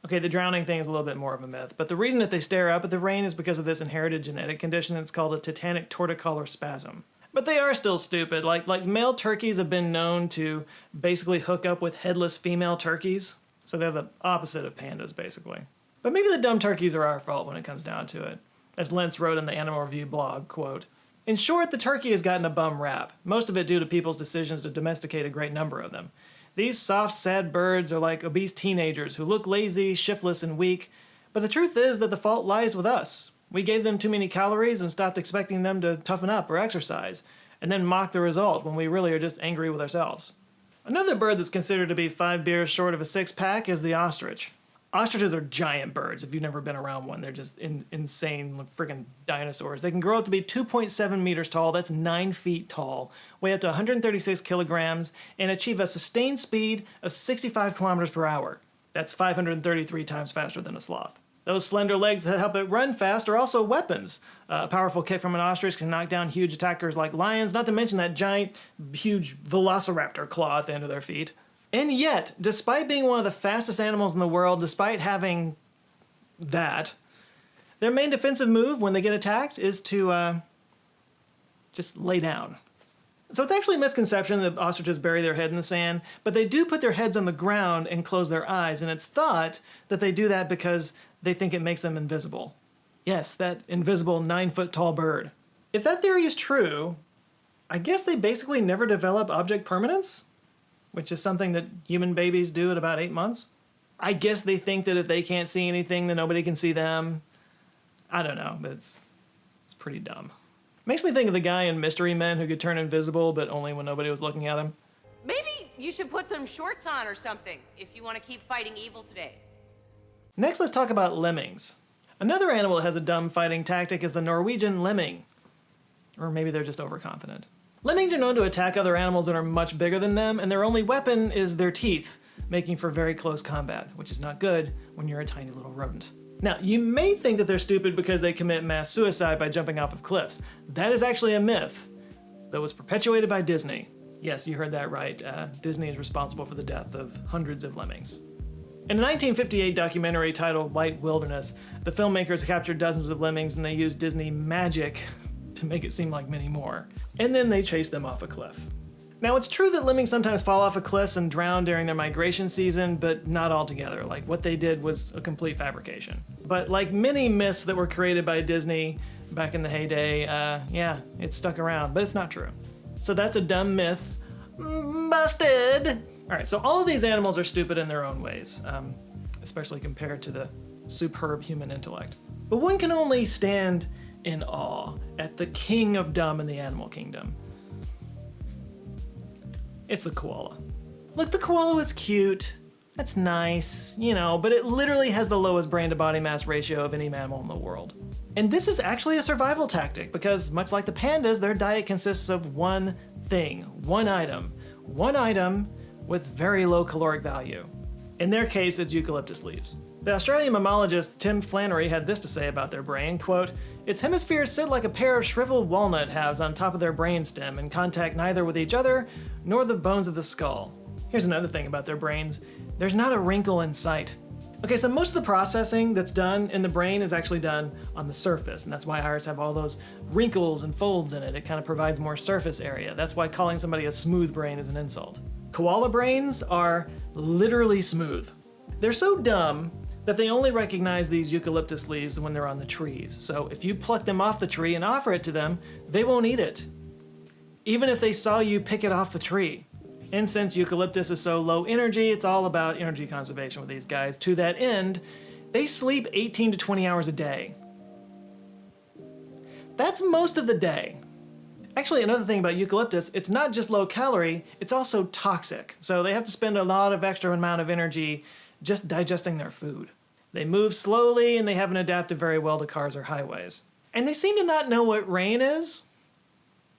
Okay, the drowning thing is a little bit more of a myth, but the reason that they stare up at the rain is because of this inherited genetic condition that's called a tetanic torticolor spasm. But they are still stupid. Like male turkeys have been known to basically hook up with headless female turkeys. So they're the opposite of pandas, basically. But maybe the dumb turkeys are our fault when it comes down to it. As Lentz wrote in the Animal Review blog, quote, in short, the turkey has gotten a bum rap, most of it due to people's decisions to domesticate a great number of them. These soft, sad birds are like obese teenagers who look lazy, shiftless, and weak, but the truth is that the fault lies with us. We gave them too many calories and stopped expecting them to toughen up or exercise, and then mock the result when we really are just angry with ourselves. Another bird that's considered to be 5 beers short of a 6-pack is the ostrich. Ostriches are giant birds, if you've never been around one. They're just insane freaking dinosaurs. They can grow up to be 2.7 meters tall, that's 9 feet tall, weigh up to 136 kilograms, and achieve a sustained speed of 65 kilometers per hour. That's 533 times faster than a sloth. Those slender legs that help it run fast are also weapons. A powerful kick from an ostrich can knock down huge attackers like lions, not to mention that giant, huge velociraptor claw at the end of their feet. And yet, despite being one of the fastest animals in the world, despite having that, their main defensive move when they get attacked is to just lay down. So it's actually a misconception that ostriches bury their head in the sand, but they do put their heads on the ground and close their eyes, and it's thought that they do that because they think it makes them invisible. Yes, that invisible 9-foot-tall bird. If that theory is true, I guess they basically never develop object permanence, which is something that human babies do at about 8 months. I guess they think that if they can't see anything, then nobody can see them. I don't know, but it's pretty dumb. Makes me think of the guy in Mystery Men who could turn invisible, but only when nobody was looking at him. Maybe you should put some shorts on or something if you want to keep fighting evil today. Next, let's talk about lemmings. Another animal that has a dumb fighting tactic is the Norwegian lemming. Or maybe they're just overconfident. Lemmings are known to attack other animals that are much bigger than them, and their only weapon is their teeth, making for very close combat, which is not good when you're a tiny little rodent. Now, you may think that they're stupid because they commit mass suicide by jumping off of cliffs. That is actually a myth that was perpetuated by Disney. Yes, you heard that right. Disney is responsible for the death of hundreds of lemmings. In a 1958 documentary titled White Wilderness, the filmmakers captured dozens of lemmings and they used Disney magic to make it seem like many more. And then they chased them off a cliff. Now, it's true that lemmings sometimes fall off of cliffs and drown during their migration season, but not altogether. Like, what they did was a complete fabrication. But like many myths that were created by Disney back in the heyday, yeah, it stuck around, but it's not true. So that's a dumb myth. Busted! All right, so all of these animals are stupid in their own ways, especially compared to the superb human intellect. But one can only stand in awe at the king of dumb in the animal kingdom. It's the koala. Look, the koala is cute. That's nice, you know, but it literally has the lowest brain to body mass ratio of any mammal in the world. And this is actually a survival tactic because much like the pandas, their diet consists of one thing, one item with very low caloric value. In their case, it's eucalyptus leaves. The Australian mammologist Tim Flannery had this to say about their brain, quote, "Its hemispheres sit like a pair of shriveled walnut halves on top of their brainstem in contact neither with each other nor the bones of the skull." Here's another thing about their brains. There's not a wrinkle in sight. Okay, so most of the processing that's done in the brain is actually done on the surface, and that's why ours have all those wrinkles and folds in it. It kind of provides more surface area. That's why calling somebody a smooth brain is an insult. Koala brains are literally smooth. They're so dumb that they only recognize these eucalyptus leaves when they're on the trees. So if you pluck them off the tree and offer it to them, they won't eat it, even if they saw you pick it off the tree. And since eucalyptus is so low energy, it's all about energy conservation with these guys. To that end, they sleep 18 to 20 hours a day. That's most of the day. Actually, another thing about eucalyptus, it's not just low calorie, it's also toxic. So they have to spend a lot of extra amount of energy just digesting their food. They move slowly and they haven't adapted very well to cars or highways. And they seem to not know what rain is.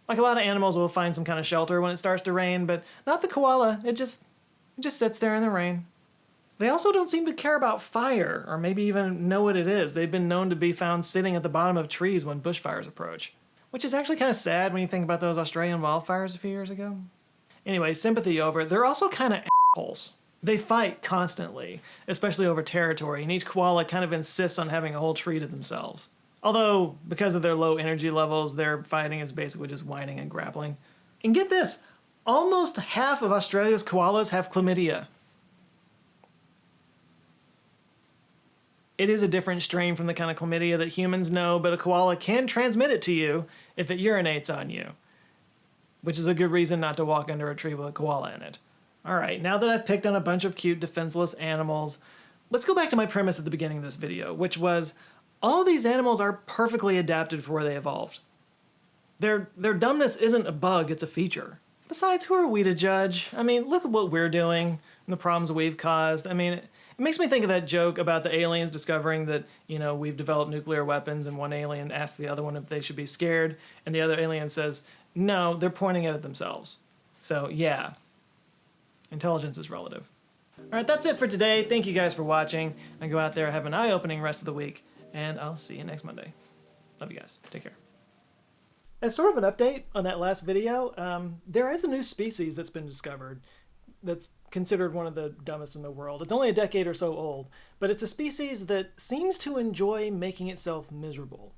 Like a lot of animals will find some kind of shelter when it starts to rain, but not the koala. It just sits there in the rain. They also don't seem to care about fire, or maybe even know what it is. They've been known to be found sitting at the bottom of trees when bushfires approach, which is actually kind of sad when you think about those Australian wildfires a few years ago. Anyway, sympathy over. They're also kind of assholes. They fight constantly, especially over territory, and each koala kind of insists on having a whole tree to themselves. Although, because of their low energy levels, their fighting is basically just whining and grappling. And get this, almost half of Australia's koalas have chlamydia. It is a different strain from the kind of chlamydia that humans know, but a koala can transmit it to you if it urinates on you, which is a good reason not to walk under a tree with a koala in it. All right, now that I've picked on a bunch of cute, defenseless animals, let's go back to my premise at the beginning of this video, which was all these animals are perfectly adapted for where they evolved. Their dumbness isn't a bug, it's a feature. Besides, who are we to judge? I mean, look at what we're doing and the problems we've caused. I mean, it makes me think of that joke about the aliens discovering that, you know, we've developed nuclear weapons and one alien asks the other one if they should be scared, and the other alien says, no, they're pointing it at themselves. So, yeah. Intelligence is relative. All right, that's it for today. Thank you guys for watching. And go out there, have an eye-opening rest of the week, and I'll see you next Monday. Love you guys. Take care. As sort of an update on that last video, there is a new species that's been discovered that's considered one of the dumbest in the world. It's only a decade or so old, but it's a species that seems to enjoy making itself miserable.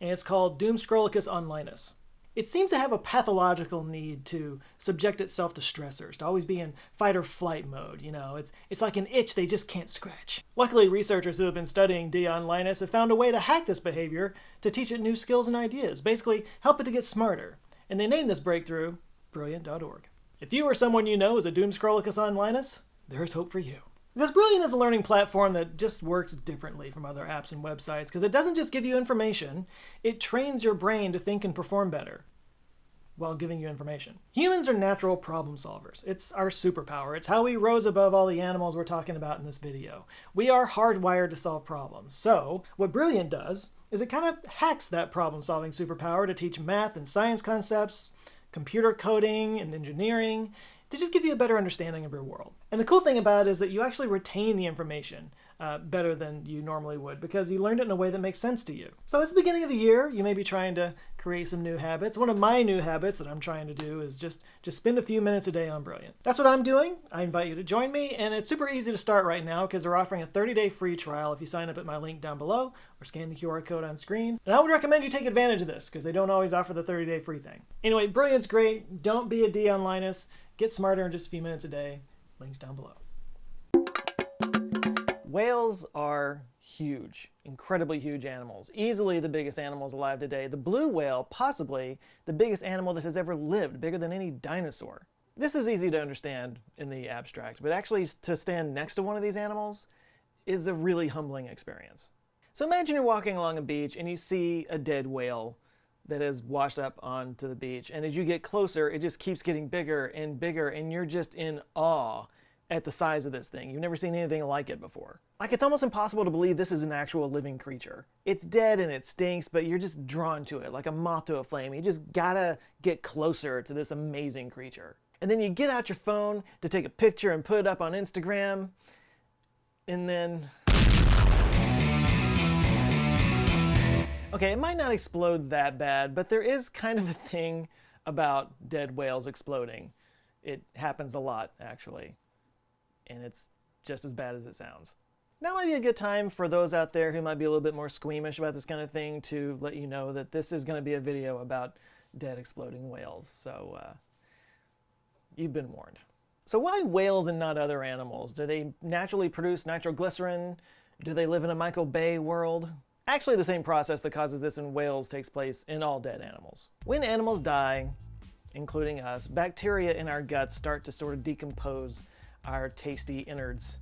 And it's called Doomscrolicus onlinus. It seems to have a pathological need to subject itself to stressors, to always be in fight or flight mode. You know, it's like an itch they just can't scratch. Luckily, researchers who have been studying D. onlinus have found a way to hack this behavior to teach it new skills and ideas, basically help it to get smarter. And they named this breakthrough Brilliant.org. If you or someone you know is a Doomscrolicus onlinus, there's hope for you. Because Brilliant is a learning platform that just works differently from other apps and websites, because it doesn't just give you information, it trains your brain to think and perform better while giving you information. Humans are natural problem solvers. It's our superpower. It's how we rose above all the animals we're talking about in this video. We are hardwired to solve problems. So what Brilliant does is it kind of hacks that problem-solving superpower to teach math and science concepts, computer coding and engineering, to just give you a better understanding of your world. And the cool thing about it is that you actually retain the information better than you normally would, because you learned it in a way that makes sense to you. So it's the beginning of the year. You may be trying to create some new habits. One of my new habits that I'm trying to do is just spend a few minutes a day on Brilliant. That's what I'm doing. I invite you to join me, and it's super easy to start right now because they're offering a 30-day free trial if you sign up at my link down below or scan the QR code on screen. And I would recommend you take advantage of this because they don't always offer the 30-day free thing. Anyway, Brilliant's great. Don't be a D. onlinus. Get smarter in just a few minutes a day. Links down below. Whales are huge, incredibly huge animals, easily the biggest animals alive today. The blue whale, possibly the biggest animal that has ever lived, bigger than any dinosaur. This is easy to understand in the abstract, but actually to stand next to one of these animals is a really humbling experience. So imagine you're walking along a beach and you see a dead whale that has washed up onto the beach, and as you get closer, it just keeps getting bigger, and you're just in awe at the size of this thing. You've never seen anything like it before. Like, it's almost impossible to believe this is an actual living creature. It's dead and it stinks, but you're just drawn to it like a moth to a flame. You just gotta get closer to this amazing creature. And then you get out your phone to take a picture and put it up on Instagram, and then... Okay, it might not explode that bad, but there is kind of a thing about dead whales exploding. It happens a lot, actually. And it's just as bad as it sounds. Now might be a good time for those out there who might be a little bit more squeamish about this kind of thing to let you know that this is going to be a video about dead exploding whales. So you've been warned. So why whales and not other animals? Do they naturally produce nitroglycerin? Do they live in a Michael Bay world? Actually, the same process that causes this in whales takes place in all dead animals. When animals die, including us, bacteria in our guts start to sort of decompose our tasty innards.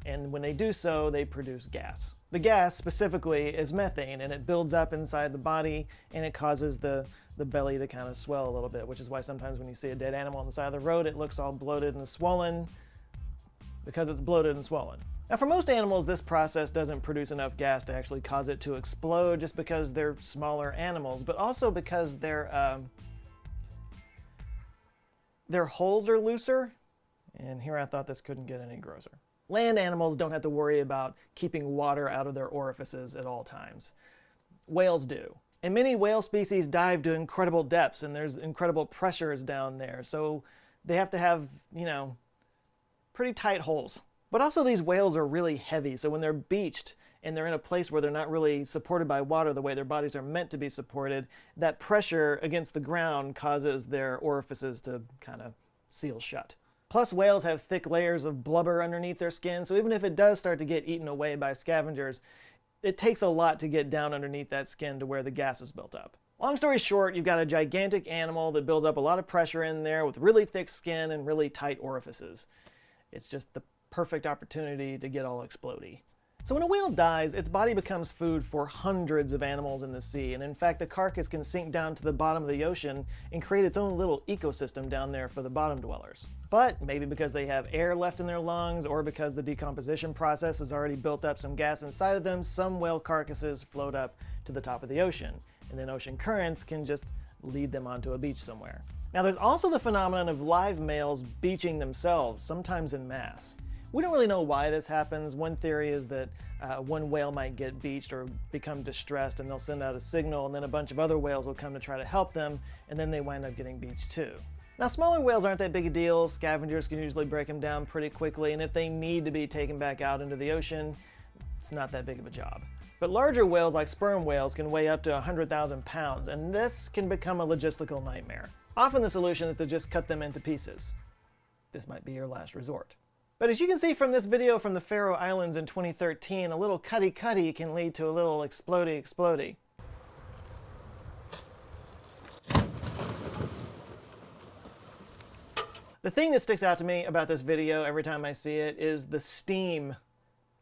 And when they do so, they produce gas. The gas specifically is methane, and it builds up inside the body, and it causes the belly to kind of swell a little bit, which is why sometimes when you see a dead animal on the side of the road, it looks all bloated and swollen, because it's bloated and swollen. Now, for most animals, this process doesn't produce enough gas to actually cause it to explode, just because they're smaller animals, but also because their holes are looser. And here I thought this couldn't get any grosser. Land animals don't have to worry about keeping water out of their orifices at all times. Whales do. And many whale species dive to incredible depths, and there's incredible pressures down there. So they have to have, pretty tight holes. But also these whales are really heavy, so when they're beached and they're in a place where they're not really supported by water the way their bodies are meant to be supported, that pressure against the ground causes their orifices to kind of seal shut. Plus, whales have thick layers of blubber underneath their skin, so even if it does start to get eaten away by scavengers, it takes a lot to get down underneath that skin to where the gas is built up. Long story short, you've got a gigantic animal that builds up a lot of pressure in there with really thick skin and really tight orifices. It's just the perfect opportunity to get all explodey. So when a whale dies, its body becomes food for hundreds of animals in the sea, and in fact the carcass can sink down to the bottom of the ocean and create its own little ecosystem down there for the bottom dwellers. But maybe because they have air left in their lungs, or because the decomposition process has already built up some gas inside of them, some whale carcasses float up to the top of the ocean, and then ocean currents can just lead them onto a beach somewhere. Now there's also the phenomenon of live males beaching themselves, sometimes in mass. We don't really know why this happens. One theory is that one whale might get beached or become distressed, and they'll send out a signal, and then a bunch of other whales will come to try to help them, and then they wind up getting beached too. Now, smaller whales aren't that big a deal. Scavengers can usually break them down pretty quickly, and if they need to be taken back out into the ocean, it's not that big of a job. But larger whales like sperm whales can weigh up to 100,000 pounds, and this can become a logistical nightmare. Often the solution is to just cut them into pieces. This might be your last resort. But as you can see from this video from the Faroe Islands in 2013, a little cutty-cutty can lead to a little explodey-explodey. The thing that sticks out to me about this video every time I see it is the steam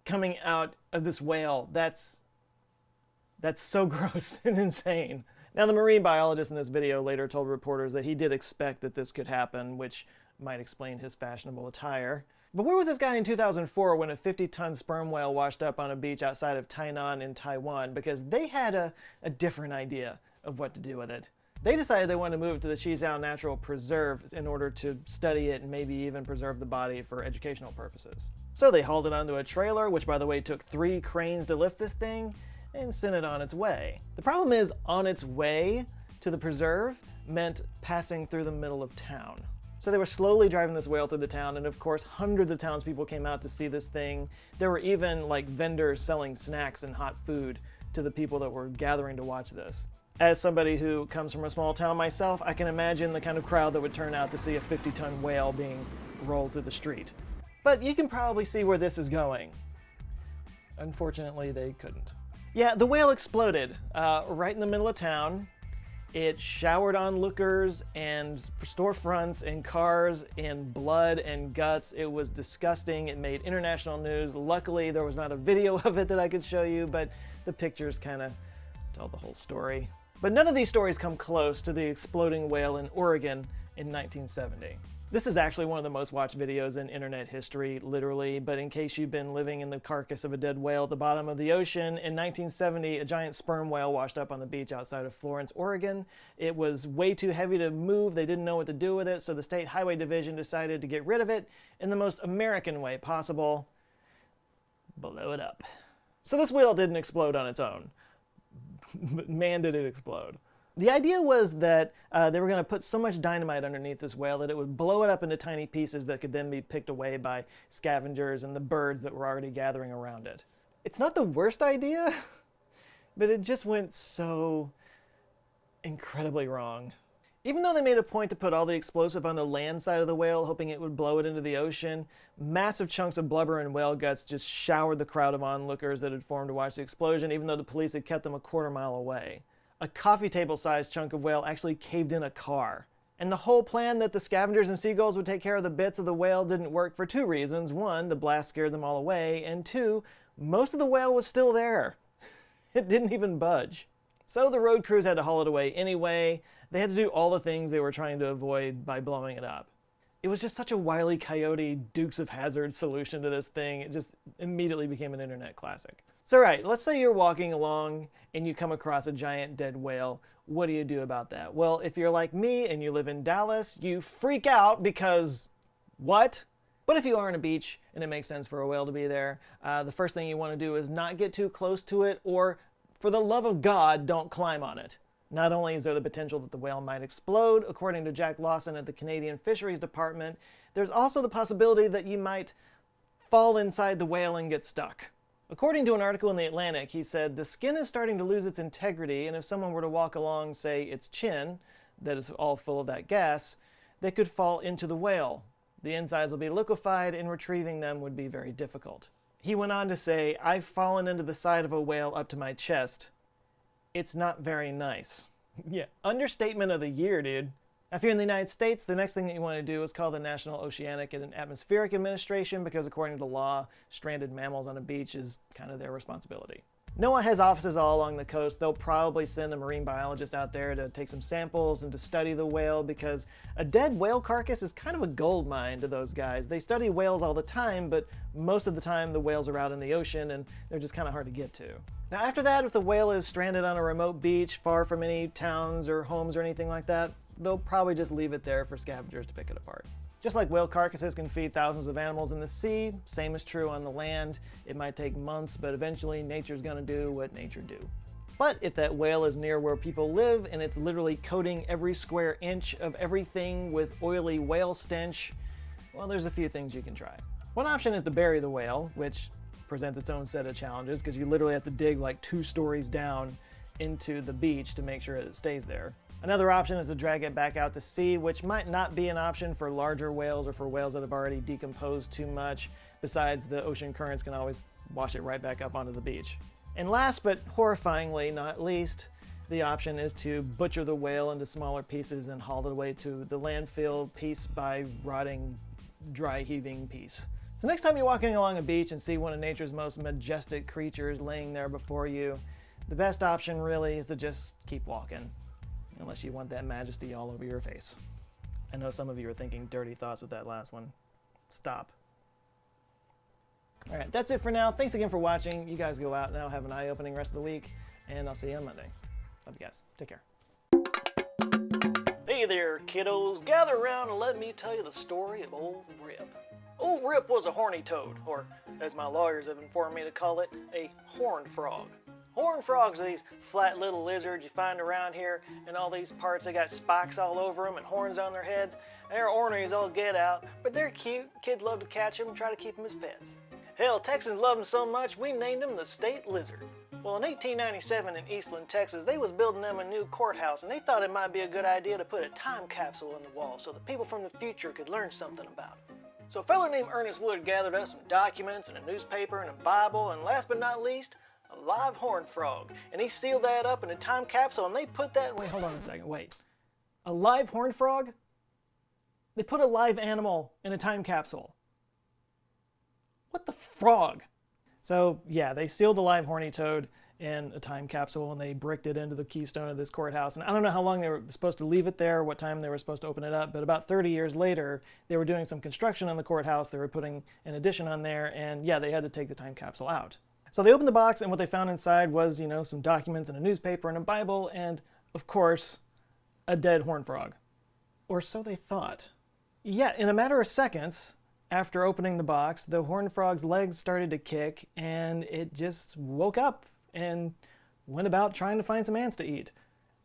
coming out of this whale. That's so gross and insane. Now, the marine biologist in this video later told reporters that he did expect that this could happen, which might explain his fashionable attire. But where was this guy in 2004 when a 50-ton sperm whale washed up on a beach outside of Tainan in Taiwan? Because they had a different idea of what to do with it. They decided they wanted to move it to the Shizhou Natural Preserve in order to study it and maybe even preserve the body for educational purposes. So they hauled it onto a trailer, which by the way took 3 cranes to lift this thing, and sent it on its way. The problem is, on its way to the preserve meant passing through the middle of town. So they were slowly driving this whale through the town, and of course hundreds of townspeople came out to see this thing. There were even like vendors selling snacks and hot food to the people that were gathering to watch this. As somebody who comes from a small town myself, I can imagine the kind of crowd that would turn out to see a 50-ton whale being rolled through the street. But you can probably see where this is going. Unfortunately, they couldn't. Yeah, the whale exploded right in the middle of town. It showered onlookers and storefronts and cars in blood and guts. It was disgusting. It made international news. Luckily, there was not a video of it that I could show you, but the pictures kind of tell the whole story. But none of these stories come close to the exploding whale in Oregon in 1970. This is actually one of the most watched videos in internet history, literally, but in case you've been living in the carcass of a dead whale at the bottom of the ocean, in 1970, a giant sperm whale washed up on the beach outside of Florence, Oregon. It was way too heavy to move. They didn't know what to do with it, so the State Highway Division decided to get rid of it in the most American way possible: blow it up. So this whale didn't explode on its own. But man, did it explode. The idea was that they were going to put so much dynamite underneath this whale that it would blow it up into tiny pieces that could then be picked away by scavengers and the birds that were already gathering around it. It's not the worst idea, but it just went so incredibly wrong. Even though they made a point to put all the explosive on the land side of the whale, hoping it would blow it into the ocean, massive chunks of blubber and whale guts just showered the crowd of onlookers that had formed to watch the explosion, even though the police had kept them a quarter-mile away. A coffee table-sized chunk of whale actually caved in a car. And the whole plan that the scavengers and seagulls would take care of the bits of the whale didn't work for 2 reasons. 1, the blast scared them all away, and 2, most of the whale was still there. It didn't even budge. So the road crews had to haul it away anyway. They had to do all the things they were trying to avoid by blowing it up. It was just such a Wile E. Coyote Dukes of Hazzard solution to this thing. It just immediately became an internet classic. So right, let's say you're walking along and you come across a giant dead whale. What do you do about that? Well, if you're like me and you live in Dallas, you freak out because what? But if you are on a beach and it makes sense for a whale to be there, the first thing you want to do is not get too close to it, or for the love of God, don't climb on it. Not only is there the potential that the whale might explode, according to Jack Lawson at the Canadian Fisheries Department, there's also the possibility that you might fall inside the whale and get stuck. According to an article in The Atlantic, he said, the skin is starting to lose its integrity, and if someone were to walk along, say, its chin, that is all full of that gas, they could fall into the whale. The insides will be liquefied, and retrieving them would be very difficult. He went on to say, I've fallen into the side of a whale up to my chest. It's not very nice. Yeah, understatement of the year, dude. Now, if you're in the United States, the next thing that you want to do is call the National Oceanic and Atmospheric Administration, because according to law, stranded mammals on a beach is kind of their responsibility. NOAA has offices all along the coast. They'll probably send a marine biologist out there to take some samples and to study the whale, because a dead whale carcass is kind of a gold mine to those guys. They study whales all the time, but most of the time the whales are out in the ocean and they're just kind of hard to get to. Now after that, if the whale is stranded on a remote beach far from any towns or homes or anything like that, they'll probably just leave it there for scavengers to pick it apart. Just like whale carcasses can feed thousands of animals in the sea, same is true on the land. It might take months, but eventually nature's gonna do what nature do. But if that whale is near where people live and it's literally coating every square inch of everything with oily whale stench, well, there's a few things you can try. One option is to bury the whale, which presents its own set of challenges because you literally have to dig like 2 stories down into the beach to make sure that it stays there. Another option is to drag it back out to sea, which might not be an option for larger whales or for whales that have already decomposed too much. Besides, the ocean currents can always wash it right back up onto the beach. And last but horrifyingly not least, the option is to butcher the whale into smaller pieces and haul it away to the landfill piece by rotting, dry heaving piece. So next time you're walking along a beach and see one of nature's most majestic creatures laying there before you, the best option really is to just keep walking, unless you want that majesty all over your face. I know some of you are thinking dirty thoughts with that last one. Stop. All right, that's it for now. Thanks again for watching. You guys go out now, have an eye-opening rest of the week, and I'll see you on Monday. Love you guys. Take care. Hey there, kiddos. Gather around and let me tell you the story of Old Rip. Old Rip was a horny toad, or as my lawyers have informed me to call it, a horned frog. Horned frogs are these flat little lizards you find around here. In all these parts, they got spikes all over them and horns on their heads. They're ornery as all get out, but they're cute. Kids love to catch them and try to keep them as pets. Hell, Texans love them so much, we named them the state lizard. Well, in 1897 in Eastland, Texas, they was building them a new courthouse, and they thought it might be a good idea to put a time capsule in the wall so that people from the future could learn something about it. So a feller named Ernest Wood gathered us some documents and a newspaper and a Bible, and last but not least, a live horned frog. And he sealed that up in a time capsule, and they put that... Wait, hold on a second, wait. A live horned frog? They put a live animal in a time capsule. What the frog? So yeah, they sealed the live horny toad in a time capsule and they bricked it into the keystone of this courthouse. And I don't know how long they were supposed to leave it there, what time they were supposed to open it up, but about 30 years later, they were doing some construction on the courthouse. They were putting an addition on there, and yeah, they had to take the time capsule out. So they opened the box, and what they found inside was, some documents and a newspaper and a Bible, and of course, a dead horned frog. Or so they thought. Yeah, in a matter of seconds, after opening the box, the horned frog's legs started to kick, and it just woke up and went about trying to find some ants to eat.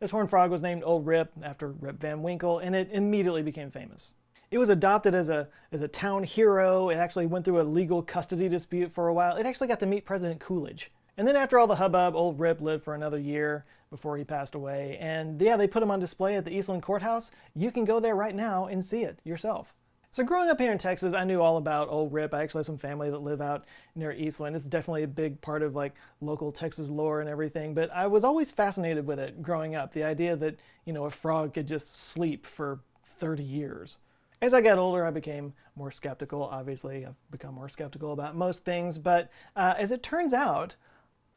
This horned frog was named Old Rip after Rip Van Winkle, and it immediately became famous. It was adopted as a town hero. It actually went through a legal custody dispute for a while. It actually got to meet President Coolidge. And then after all the hubbub, Old Rip lived for another year before he passed away. And yeah, they put him on display at the Eastland Courthouse. You can go there right now and see it yourself. So growing up here in Texas, I knew all about Old Rip. I actually have some family that live out near Eastland. It's definitely a big part of local Texas lore and everything, but I was always fascinated with it growing up. The idea that, a frog could just sleep for 30 years. As I got older, I became more skeptical. Obviously, I've become more skeptical about most things, but as it turns out,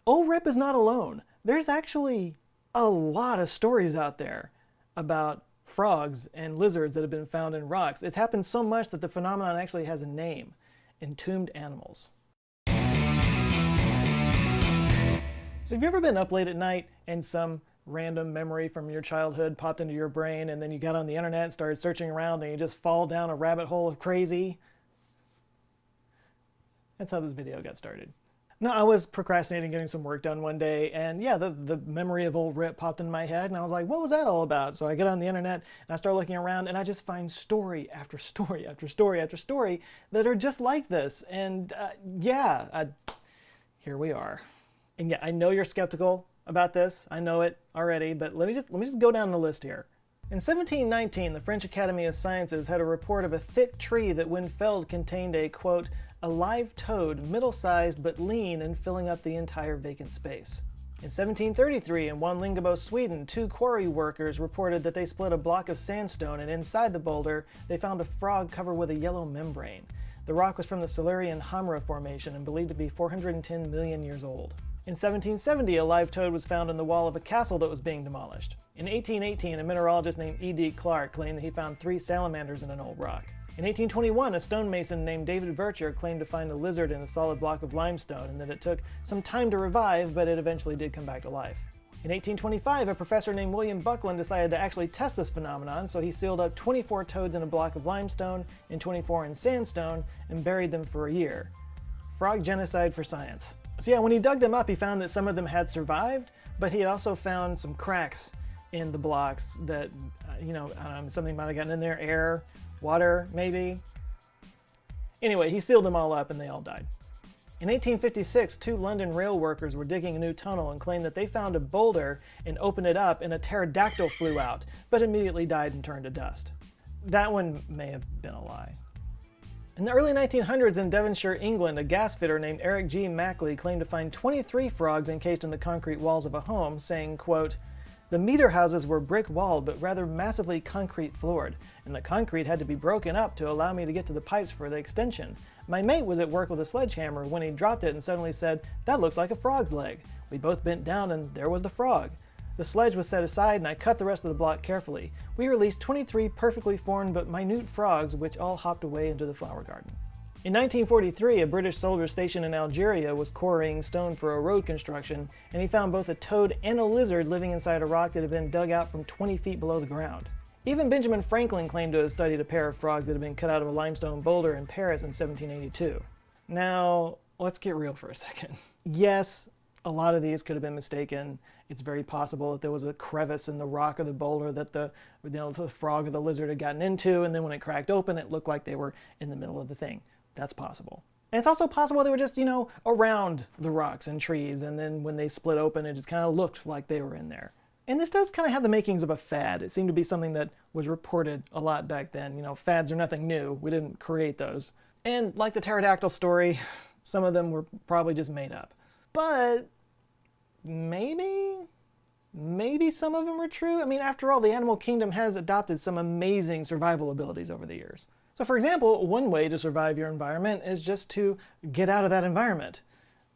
Old Rip is not alone. There's actually a lot of stories out there about frogs and lizards that have been found in rocks. It's happened so much that the phenomenon actually has a name: entombed animals. So have you ever been up late at night and some random memory from your childhood popped into your brain, and then you got on the internet and started searching around and you just fall down a rabbit hole of crazy? That's how this video got started. No, I was procrastinating getting some work done one day, and yeah, the memory of Old Rip popped in my head, and I was like, what was that all about? So I get on the internet and I start looking around, and I just find story after story after story after story that are just like this. And here we are. And yeah, I know you're skeptical about this. I know it already, but let me just go down the list here. In 1719, the French Academy of Sciences had a report of a thick tree that when felled contained a, quote, a live toad, middle-sized but lean and filling up the entire vacant space. In 1733, in Wanlingabo, Sweden, 2 quarry workers reported that they split a block of sandstone, and inside the boulder, they found a frog covered with a yellow membrane. The rock was from the Silurian Hamra Formation and believed to be 410 million years old. In 1770, a live toad was found in the wall of a castle that was being demolished. In 1818, a mineralogist named E.D. Clark claimed that he found 3 salamanders in an old rock. In 1821, a stonemason named David Vercher claimed to find a lizard in a solid block of limestone, and that it took some time to revive, but it eventually did come back to life. In 1825, a professor named William Buckland decided to actually test this phenomenon, so he sealed up 24 toads in a block of limestone and 24 in sandstone and buried them for a year. Frog genocide for science. So yeah, when he dug them up, he found that some of them had survived, but he had also found some cracks in the blocks that, something might have gotten in there, air, water, maybe. Anyway, he sealed them all up and they all died. In 1856, 2 London rail workers were digging a new tunnel and claimed that they found a boulder and opened it up and a pterodactyl flew out, but immediately died and turned to dust. That one may have been a lie. In the early 1900s in Devonshire, England, a gas fitter named Eric G. Mackley claimed to find 23 frogs encased in the concrete walls of a home, saying, quote, "The meter houses were brick-walled but rather massively concrete-floored, and the concrete had to be broken up to allow me to get to the pipes for the extension. My mate was at work with a sledgehammer when he dropped it and suddenly said, 'That looks like a frog's leg.' We both bent down and there was the frog. The sledge was set aside and I cut the rest of the block carefully. We released 23 perfectly formed but minute frogs which all hopped away into the flower garden." In 1943, a British soldier stationed in Algeria was quarrying stone for a road construction, and he found both a toad and a lizard living inside a rock that had been dug out from 20 feet below the ground. Even Benjamin Franklin claimed to have studied a pair of frogs that had been cut out of a limestone boulder in Paris in 1782. Now, let's get real for a second. Yes, a lot of these could have been mistaken. It's very possible that there was a crevice in the rock or the boulder that the frog or the lizard had gotten into, and then when it cracked open, it looked like they were in the middle of the thing. That's possible. And it's also possible they were just, around the rocks and trees, and then when they split open, it just kind of looked like they were in there. And this does kind of have the makings of a fad. It seemed to be something that was reported a lot back then. Fads are nothing new. We didn't create those. And like the pterodactyl story, some of them were probably just made up. But maybe some of them are true. I mean, after all, the animal kingdom has adopted some amazing survival abilities over the years. So for example, one way to survive your environment is just to get out of that environment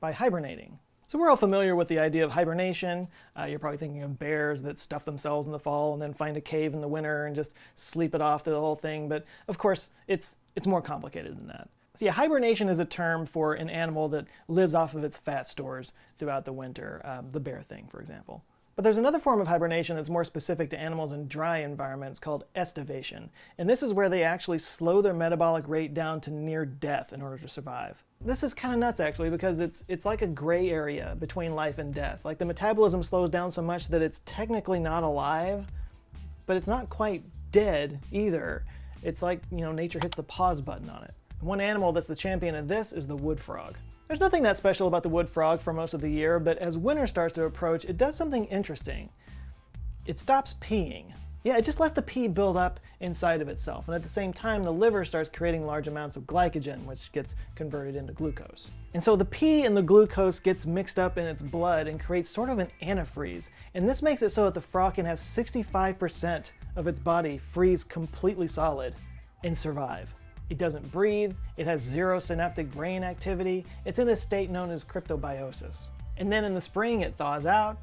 by hibernating. So we're all familiar with the idea of hibernation. You're probably thinking of bears that stuff themselves in the fall and then find a cave in the winter and just sleep it off to the whole thing. But of course, it's more complicated than that. So yeah, hibernation is a term for an animal that lives off of its fat stores throughout the winter, the bear thing, for example. But there's another form of hibernation that's more specific to animals in dry environments called estivation. And this is where they actually slow their metabolic rate down to near death in order to survive. This is kind of nuts actually, because it's like a gray area between life and death. Like the metabolism slows down so much that it's technically not alive, but it's not quite dead either. It's like, nature hits the pause button on it. And one animal that's the champion of this is the wood frog. There's nothing that special about the wood frog for most of the year, but as winter starts to approach, it does something interesting. It stops peeing. Yeah, it just lets the pee build up inside of itself, and at the same time, the liver starts creating large amounts of glycogen, which gets converted into glucose. And so the pee and the glucose gets mixed up in its blood and creates sort of an antifreeze, and this makes it so that the frog can have 65% of its body freeze completely solid and survive. It doesn't breathe, it has zero synaptic brain activity, it's in a state known as cryptobiosis. And then in the spring it thaws out,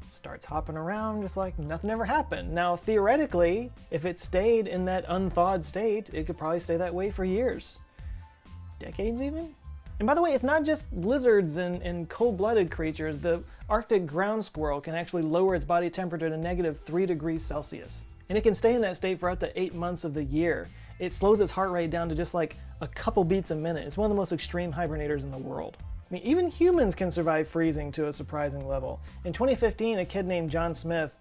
starts hopping around just like nothing ever happened. Now theoretically, if it stayed in that unthawed state, it could probably stay that way for years. Decades even? And by the way, it's not just lizards and cold-blooded creatures. The Arctic ground squirrel can actually lower its body temperature to -3 degrees Celsius. And it can stay in that state for up to 8 months of the year. It slows its heart rate down to just like a couple beats a minute. It's one of the most extreme hibernators in the world. I mean, even humans can survive freezing to a surprising level. In 2015, a kid named John Smith,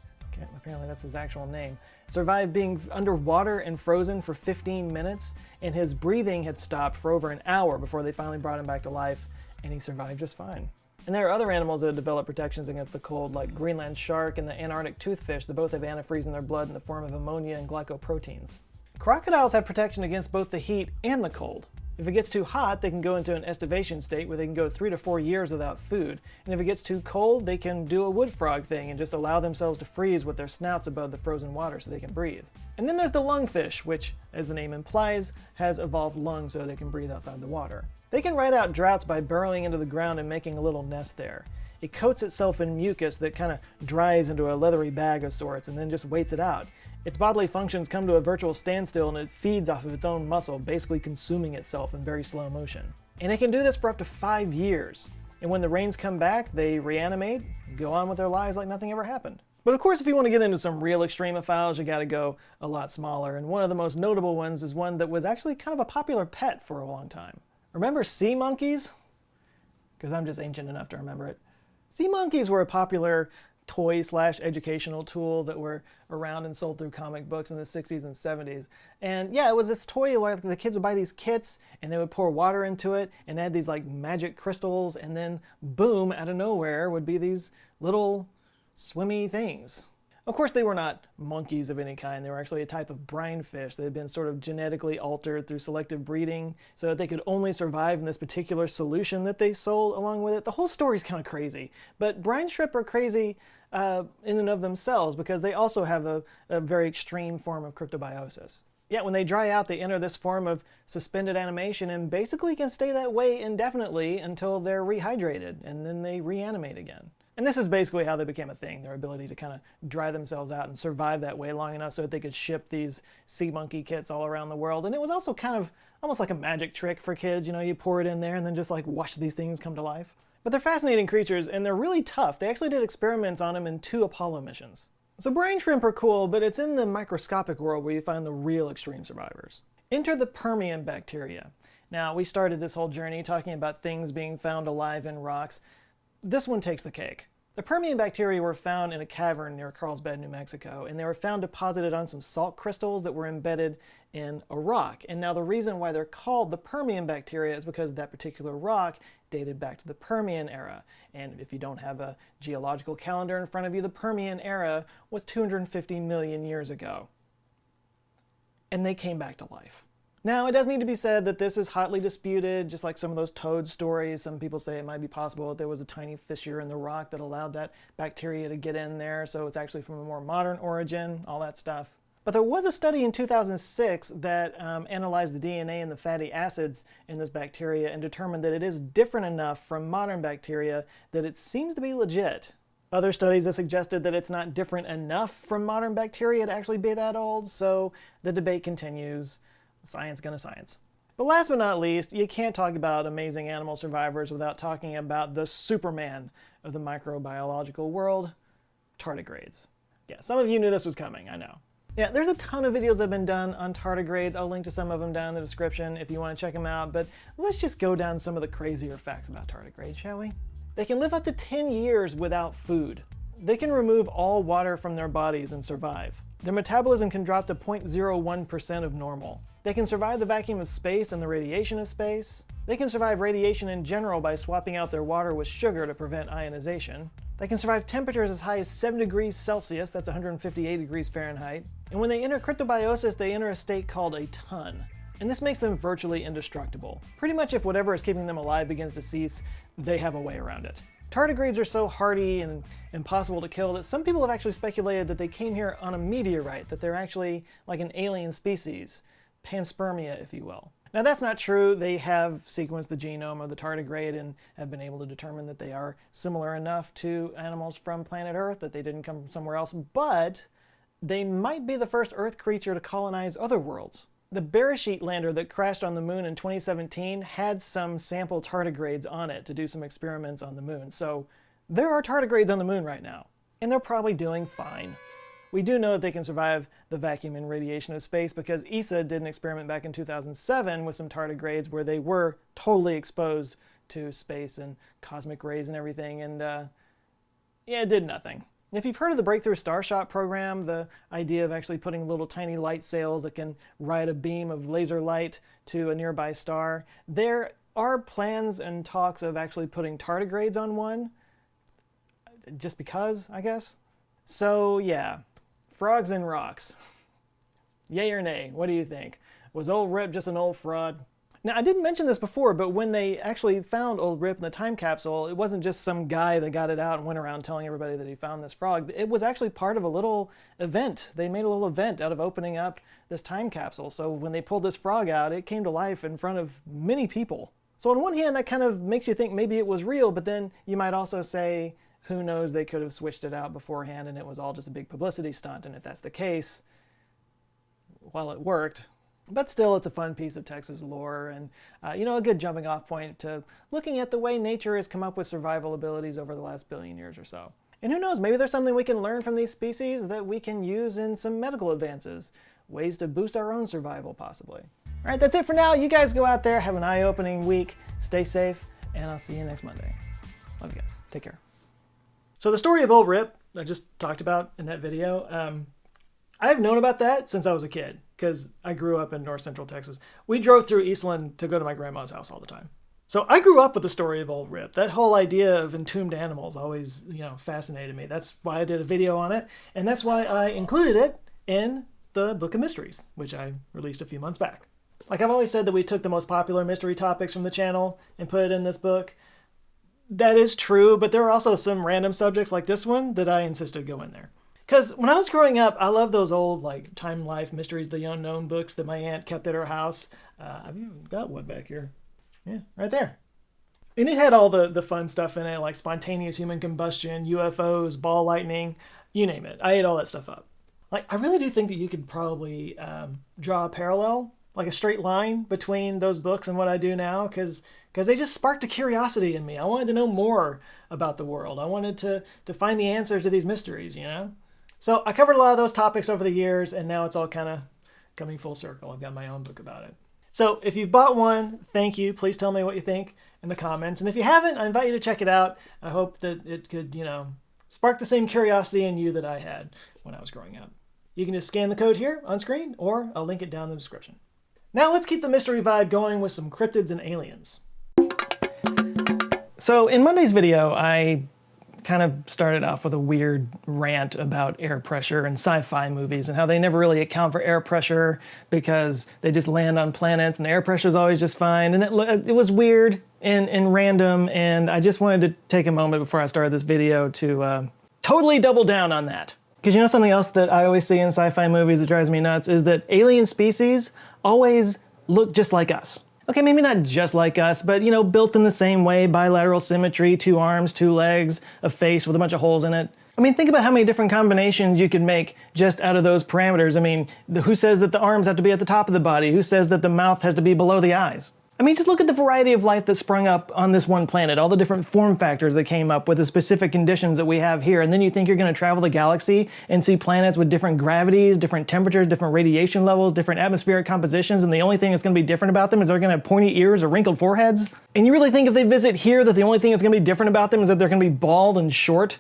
apparently that's his actual name, survived being underwater and frozen for 15 minutes, and his breathing had stopped for over an hour before they finally brought him back to life, and he survived just fine. And there are other animals that have developed protections against the cold, like Greenland shark and the Antarctic toothfish that both have antifreeze in their blood in the form of ammonia and glycoproteins. Crocodiles have protection against both the heat and the cold. If it gets too hot, they can go into an estivation state where they can go 3 to 4 years without food. And if it gets too cold, they can do a wood frog thing and just allow themselves to freeze with their snouts above the frozen water so they can breathe. And then there's the lungfish, which, as the name implies, has evolved lungs so they can breathe outside the water. They can ride out droughts by burrowing into the ground and making a little nest there. It coats itself in mucus that kind of dries into a leathery bag of sorts and then just waits it out. Its bodily functions come to a virtual standstill and it feeds off of its own muscle, basically consuming itself in very slow motion. And it can do this for up to 5 years. And when the rains come back, they reanimate, go on with their lives like nothing ever happened. But of course, if you want to get into some real extremophiles, you gotta go a lot smaller. And one of the most notable ones is one that was actually kind of a popular pet for a long time. Remember sea monkeys? Because I'm just ancient enough to remember it. Sea monkeys were a popular toy slash educational tool that were around and sold through comic books in the 60s and 70s. And yeah, it was this toy where the kids would buy these kits and they would pour water into it and add these like magic crystals, and then boom, out of nowhere would be these little swimmy things. Of course, they were not monkeys of any kind. They were actually a type of brine fish that had been sort of genetically altered through selective breeding so that they could only survive in this particular solution that they sold along with it. The whole story's kind of crazy, but brine shrimp are crazy in and of themselves because they also have a very extreme form of cryptobiosis. Yeah, when they dry out, they enter this form of suspended animation and basically can stay that way indefinitely until they're rehydrated, and then they reanimate again. And this is basically how they became a thing, their ability to kind of dry themselves out and survive that way long enough so that they could ship these sea monkey kits all around the world. And it was also kind of almost like a magic trick for kids. You know, you pour it in there and then just like watch these things come to life. But they're fascinating creatures and they're really tough. They actually did experiments on them in 2 Apollo missions. So brine shrimp are cool, but it's in the microscopic world where you find the real extreme survivors. Enter the Permian bacteria. Now, we started this whole journey talking about things being found alive in rocks. This one takes the cake. The Permian bacteria were found in a cavern near Carlsbad, New Mexico, and they were found deposited on some salt crystals that were embedded in a rock. And now the reason why they're called the Permian bacteria is because that particular rock dated back to the Permian era. And if you don't have a geological calendar in front of you, the Permian era was 250 million years ago. And they came back to life. Now, it does need to be said that this is hotly disputed, just like some of those toad stories. Some people say it might be possible that there was a tiny fissure in the rock that allowed that bacteria to get in there, so it's actually from a more modern origin, all that stuff. But there was a study in 2006 that analyzed the DNA and the fatty acids in this bacteria and determined that it is different enough from modern bacteria that it seems to be legit. Other studies have suggested that it's not different enough from modern bacteria to actually be that old, so the debate continues. Science gonna science. But last but not least, you can't talk about amazing animal survivors without talking about the Superman of the microbiological world, tardigrades. Yeah, some of you knew this was coming, I know. Yeah, there's a ton of videos that have been done on tardigrades. I'll link to some of them down in the description if you want to check them out, but let's just go down some of the crazier facts about tardigrades, shall we? They can live up to 10 years without food. They can remove all water from their bodies and survive. Their metabolism can drop to 0.01% of normal. They can survive the vacuum of space and the radiation of space. They can survive radiation in general by swapping out their water with sugar to prevent ionization. They can survive temperatures as high as 7 degrees Celsius, that's 158 degrees Fahrenheit. And when they enter cryptobiosis, they enter a state called a ton. And this makes them virtually indestructible. Pretty much if whatever is keeping them alive begins to cease, they have a way around it. Tardigrades are so hardy and impossible to kill that some people have actually speculated that they came here on a meteorite, that they're actually like an alien species, panspermia, if you will. Now that's not true. They have sequenced the genome of the tardigrade and have been able to determine that they are similar enough to animals from planet Earth, that they didn't come from somewhere else, but they might be the first Earth creature to colonize other worlds. The Beresheet lander that crashed on the moon in 2017 had some sample tardigrades on it to do some experiments on the moon. So there are tardigrades on the moon right now, and they're probably doing fine. We do know that they can survive the vacuum and radiation of space because ESA did an experiment back in 2007 with some tardigrades where they were totally exposed to space and cosmic rays and everything, and yeah, it did nothing. If you've heard of the Breakthrough Starshot program, the idea of actually putting little tiny light sails that can ride a beam of laser light to a nearby star, there are plans and talks of actually putting tardigrades on one, just because, I guess. So yeah, frogs and rocks. Yay or nay, what do you think? Was old Rip just an old fraud? Now, I didn't mention this before, but when they actually found old Rip in the time capsule, it wasn't just some guy that got it out and went around telling everybody that he found this frog. It was actually part of a little event. They made a little event out of opening up this time capsule. So when they pulled this frog out, it came to life in front of many people. So on one hand, that kind of makes you think maybe it was real, but then you might also say, who knows, they could have switched it out beforehand and it was all just a big publicity stunt. And if that's the case, well, it worked. But still, it's a fun piece of Texas lore and, you know, a good jumping off point to looking at the way nature has come up with survival abilities over the last billion years or so. And who knows, maybe there's something we can learn from these species that we can use in some medical advances, ways to boost our own survival, possibly. All right, that's it for now. You guys go out there, have an eye-opening week, stay safe, and I'll see you next Monday. Love you guys. Take care. So the story of Old Rip, I just talked about in that video, I've known about that since I was a kid, because I grew up in north central Texas. We drove through Eastland to go to my grandma's house all the time. So I grew up with the story of Old Rip. That whole idea of entombed animals always, fascinated me. That's why I did a video on it, and that's why I included it in the Book of Mysteries, which I released a few months back. Like I've always said that we took the most popular mystery topics from the channel and put it in this book. That is true, but there are also some random subjects like this one that I insisted go in there. Because when I was growing up, I loved those old like Time Life Mysteries of the Unknown books that my aunt kept at her house. I've even got one back here. Yeah, right there. And it had all the fun stuff in it, like spontaneous human combustion, UFOs, ball lightning, you name it. I ate all that stuff up. Like, I really do think that you could probably draw a parallel, like a straight line between those books and what I do now, because they just sparked a curiosity in me. I wanted to know more about the world. I wanted to find the answers to these mysteries, So I covered a lot of those topics over the years, and now it's all kind of coming full circle. I've got my own book about it. So if you've bought one, thank you. Please tell me what you think in the comments. And if you haven't, I invite you to check it out. I hope that it could, spark the same curiosity in you that I had when I was growing up. You can just scan the code here on screen, or I'll link it down in the description. Now let's keep the mystery vibe going with some cryptids and aliens. So in Monday's video, I kind of started off with a weird rant about air pressure and sci-fi movies and how they never really account for air pressure because they just land on planets and the air pressure is always just fine. And it was weird and random, and I just wanted to take a moment before I started this video to totally double down on that. Because something else that I always see in sci-fi movies that drives me nuts is that alien species always look just like us. Okay, maybe not just like us, but built in the same way, bilateral symmetry, 2 arms, 2 legs, a face with a bunch of holes in it. I mean, think about how many different combinations you could make just out of those parameters. I mean, who says that the arms have to be at the top of the body? Who says that the mouth has to be below the eyes? I mean, just look at the variety of life that sprung up on this one planet, all the different form factors that came up with the specific conditions that we have here, and then you think you're going to travel the galaxy and see planets with different gravities, different temperatures, different radiation levels, different atmospheric compositions, and the only thing that's going to be different about them is they're going to have pointy ears or wrinkled foreheads? And you really think if they visit here that the only thing that's going to be different about them is that they're going to be bald and short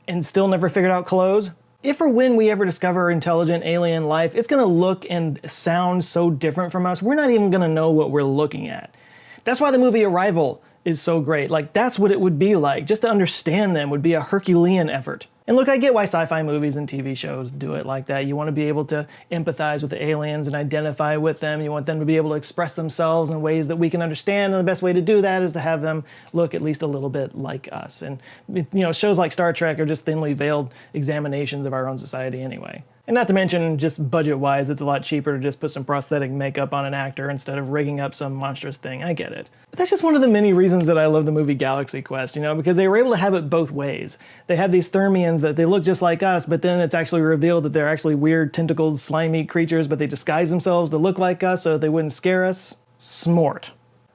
and still never figured out clothes? If or when we ever discover intelligent alien life, it's going to look and sound so different from us, we're not even going to know what we're looking at. That's why the movie Arrival is so great. Like, that's what it would be like. Just to understand them would be a Herculean effort. And look, I get why sci-fi movies and TV shows do it like that. You want to be able to empathize with the aliens and identify with them. You want them to be able to express themselves in ways that we can understand, and the best way to do that is to have them look at least a little bit like us. And shows like Star Trek are just thinly veiled examinations of our own society anyway. And not to mention, just budget-wise, it's a lot cheaper to just put some prosthetic makeup on an actor instead of rigging up some monstrous thing. I get it. But that's just one of the many reasons that I love the movie Galaxy Quest, because they were able to have it both ways. They have these Thermians that they look just like us, but then it's actually revealed that they're actually weird, tentacled, slimy creatures, but they disguise themselves to look like us so that they wouldn't scare us. Smart.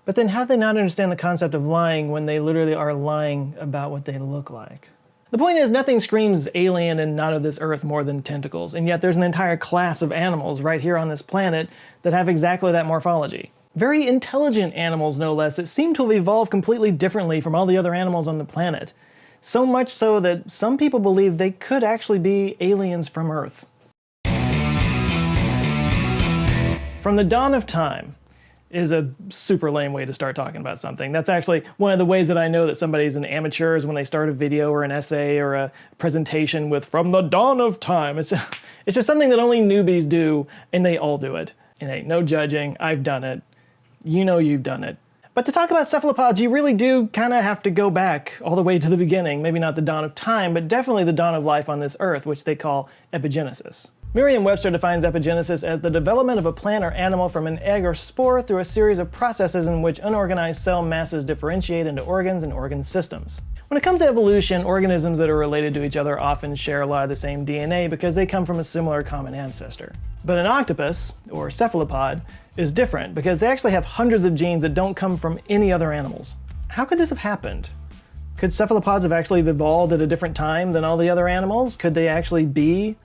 But then how do they not understand the concept of lying when they literally are lying about what they look like? The point is, nothing screams alien and not of this earth more than tentacles, and yet there's an entire class of animals right here on this planet that have exactly that morphology. Very intelligent animals, no less, that seem to have evolved completely differently from all the other animals on the planet. So much so that some people believe they could actually be aliens from Earth. From the dawn of time is a super lame way to start talking about something. That's actually one of the ways that I know that somebody's an amateur is when they start a video or an essay or a presentation with "from the dawn of time." It's just something that only newbies do, and they all do it. And hey, no judging, I've done it. You've done it. But to talk about cephalopods, you really do kind of have to go back all the way to the beginning. Maybe not the dawn of time, but definitely the dawn of life on this earth, which they call epigenesis. Merriam-Webster defines epigenesis as the development of a plant or animal from an egg or spore through a series of processes in which unorganized cell masses differentiate into organs and organ systems. When it comes to evolution, organisms that are related to each other often share a lot of the same DNA because they come from a similar common ancestor. But an octopus, or cephalopod, is different because they actually have hundreds of genes that don't come from any other animals. How could this have happened? Could cephalopods have actually evolved at a different time than all the other animals? Could they actually be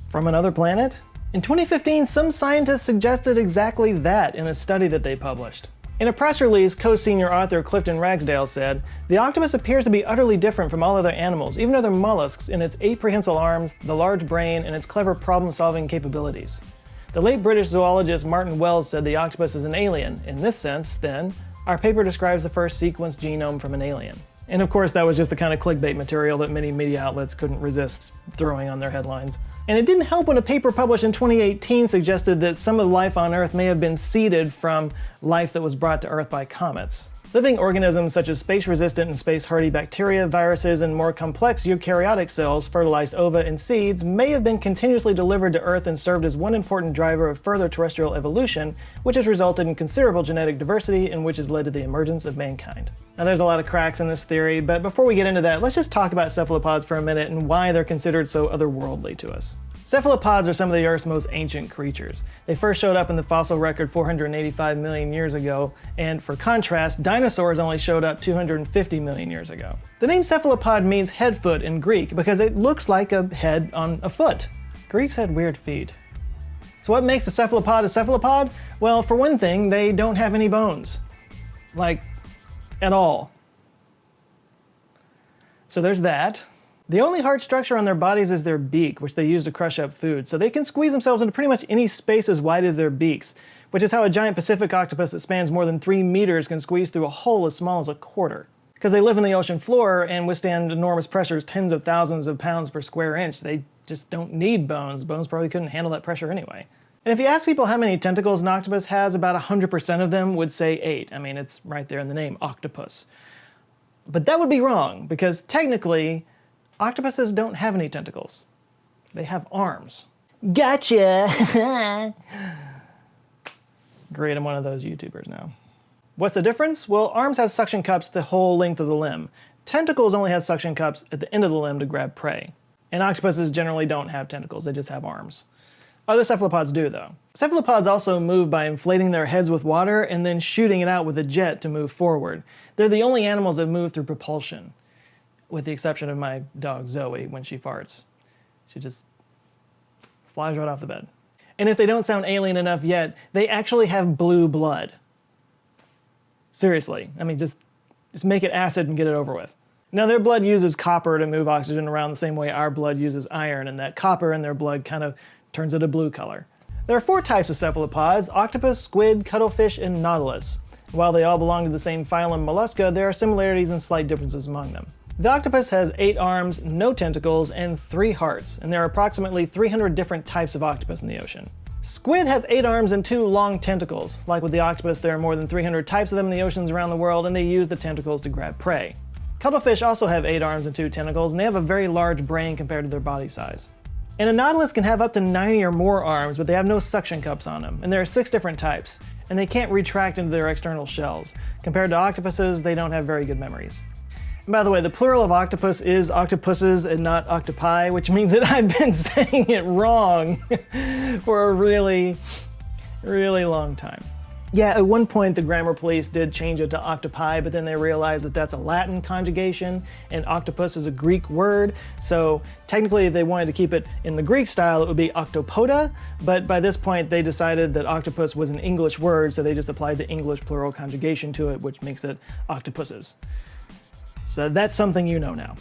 from another planet? In 2015, some scientists suggested exactly that in a study that they published. In a press release, co-senior author Clifton Ragsdale said, "The octopus appears to be utterly different from all other animals, even other mollusks, in its apprehensile arms, the large brain, and its clever problem-solving capabilities." The late British zoologist Martin Wells said the octopus is an alien. In this sense, then, our paper describes the first sequenced genome from an alien. And of course, that was just the kind of clickbait material that many media outlets couldn't resist throwing on their headlines. And it didn't help when a paper published in 2018 suggested that some of the life on Earth may have been seeded from life that was brought to Earth by comets. Living organisms such as space-resistant and space-hardy bacteria, viruses, and more complex eukaryotic cells, fertilized ova, and seeds may have been continuously delivered to Earth and served as one important driver of further terrestrial evolution, which has resulted in considerable genetic diversity and which has led to the emergence of mankind. Now there's a lot of cracks in this theory, but before we get into that, let's just talk about cephalopods for a minute and why they're considered so otherworldly to us. Cephalopods are some of the Earth's most ancient creatures. They first showed up in the fossil record 485 million years ago, and for contrast, dinosaurs only showed up 250 million years ago. The name cephalopod means head foot in Greek because it looks like a head on a foot. Greeks had weird feet. So what makes a cephalopod? Well, for one thing, they don't have any bones. Like, at all. So there's that. The only hard structure on their bodies is their beak, which they use to crush up food, so they can squeeze themselves into pretty much any space as wide as their beaks, which is how a giant Pacific octopus that spans more than 3 meters can squeeze through a hole as small as a quarter. Because they live in the ocean floor and withstand enormous pressures, tens of thousands of pounds per square inch, they just don't need bones. Bones probably couldn't handle that pressure anyway. And if you ask people how many tentacles an octopus has, about 100% of them would say 8. I mean, it's right there in the name, octopus. But that would be wrong, because technically, octopuses don't have any tentacles. They have arms. Gotcha! Great, I'm one of those YouTubers now. What's the difference? Well, arms have suction cups the whole length of the limb. Tentacles only have suction cups at the end of the limb to grab prey. And octopuses generally don't have tentacles, they just have arms. Other cephalopods do, though. Cephalopods also move by inflating their heads with water and then shooting it out with a jet to move forward. They're the only animals that move through propulsion, with the exception of my dog Zoe when she farts. She just flies right off the bed. And if they don't sound alien enough yet, they actually have blue blood. Seriously, I mean, just make it acid and get it over with. Now, their blood uses copper to move oxygen around the same way our blood uses iron, and that copper in their blood kind of turns it a blue color. There are 4 types of cephalopods: octopus, squid, cuttlefish, and nautilus. While they all belong to the same phylum Mollusca, there are similarities and slight differences among them. The octopus has 8 arms, no tentacles, and 3 hearts, and there are approximately 300 different types of octopus in the ocean. Squid have 8 arms and 2 long tentacles. Like with the octopus, there are more than 300 types of them in the oceans around the world, and they use the tentacles to grab prey. Cuttlefish also have 8 arms and 2 tentacles, and they have a very large brain compared to their body size. And a nautilus can have up to 90 or more arms, but they have no suction cups on them, and there are 6 different types, and they can't retract into their external shells. Compared to octopuses, they don't have very good memories. And by the way, the plural of octopus is octopuses and not octopi, which means that I've been saying it wrong for a really, really long time. Yeah, at one point the grammar police did change it to octopi, but then they realized that that's a Latin conjugation, and octopus is a Greek word, so technically if they wanted to keep it in the Greek style, it would be octopoda, but by this point they decided that octopus was an English word, so they just applied the English plural conjugation to it, which makes it octopuses. So that's something you know now.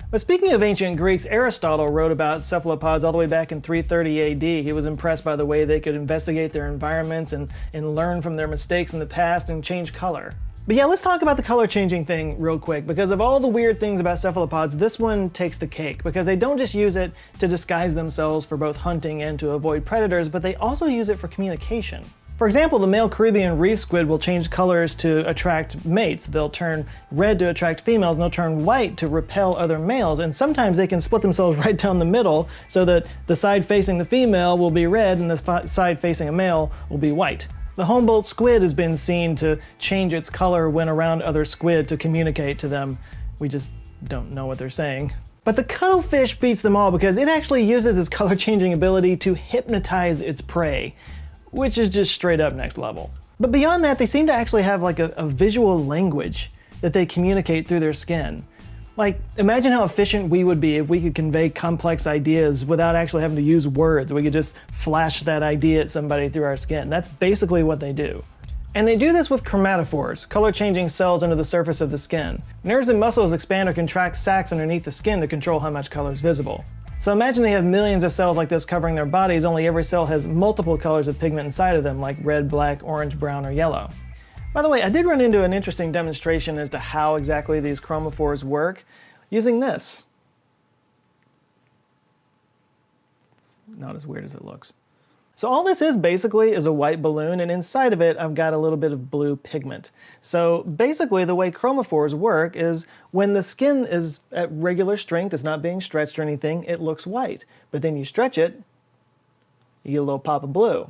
But speaking of ancient Greeks, Aristotle wrote about cephalopods all the way back in 330 AD. He was impressed by the way they could investigate their environments and learn from their mistakes in the past and change color. But yeah, let's talk about the color changing thing real quick, because of all the weird things about cephalopods, this one takes the cake, because they don't just use it to disguise themselves for both hunting and to avoid predators, but they also use it for communication. For example, the male Caribbean reef squid will change colors to attract mates. They'll turn red to attract females, and they'll turn white to repel other males. And sometimes they can split themselves right down the middle so that the side facing the female will be red and the side facing a male will be white. The Humboldt squid has been seen to change its color when around other squid to communicate to them. We just don't know what they're saying. But the cuttlefish beats them all because it actually uses its color changing ability to hypnotize its prey, which is just straight up next level. But beyond that, they seem to actually have like a visual language that they communicate through their skin. Like, imagine how efficient we would be if we could convey complex ideas without actually having to use words. We could just flash that idea at somebody through our skin. That's basically what they do. And they do this with chromatophores, color-changing cells under the surface of the skin. Nerves and muscles expand or contract sacs underneath the skin to control how much color is visible. So imagine they have millions of cells like this covering their bodies, only every cell has multiple colors of pigment inside of them, like red, black, orange, brown, or yellow. By the way, I did run into an interesting demonstration as to how exactly these chromophores work using this. It's not as weird as it looks. So all this is basically is a white balloon, and inside of it I've got a little bit of blue pigment. So basically the way chromophores work is when the skin is at regular strength, it's not being stretched or anything, it looks white. But then you stretch it, you get a little pop of blue.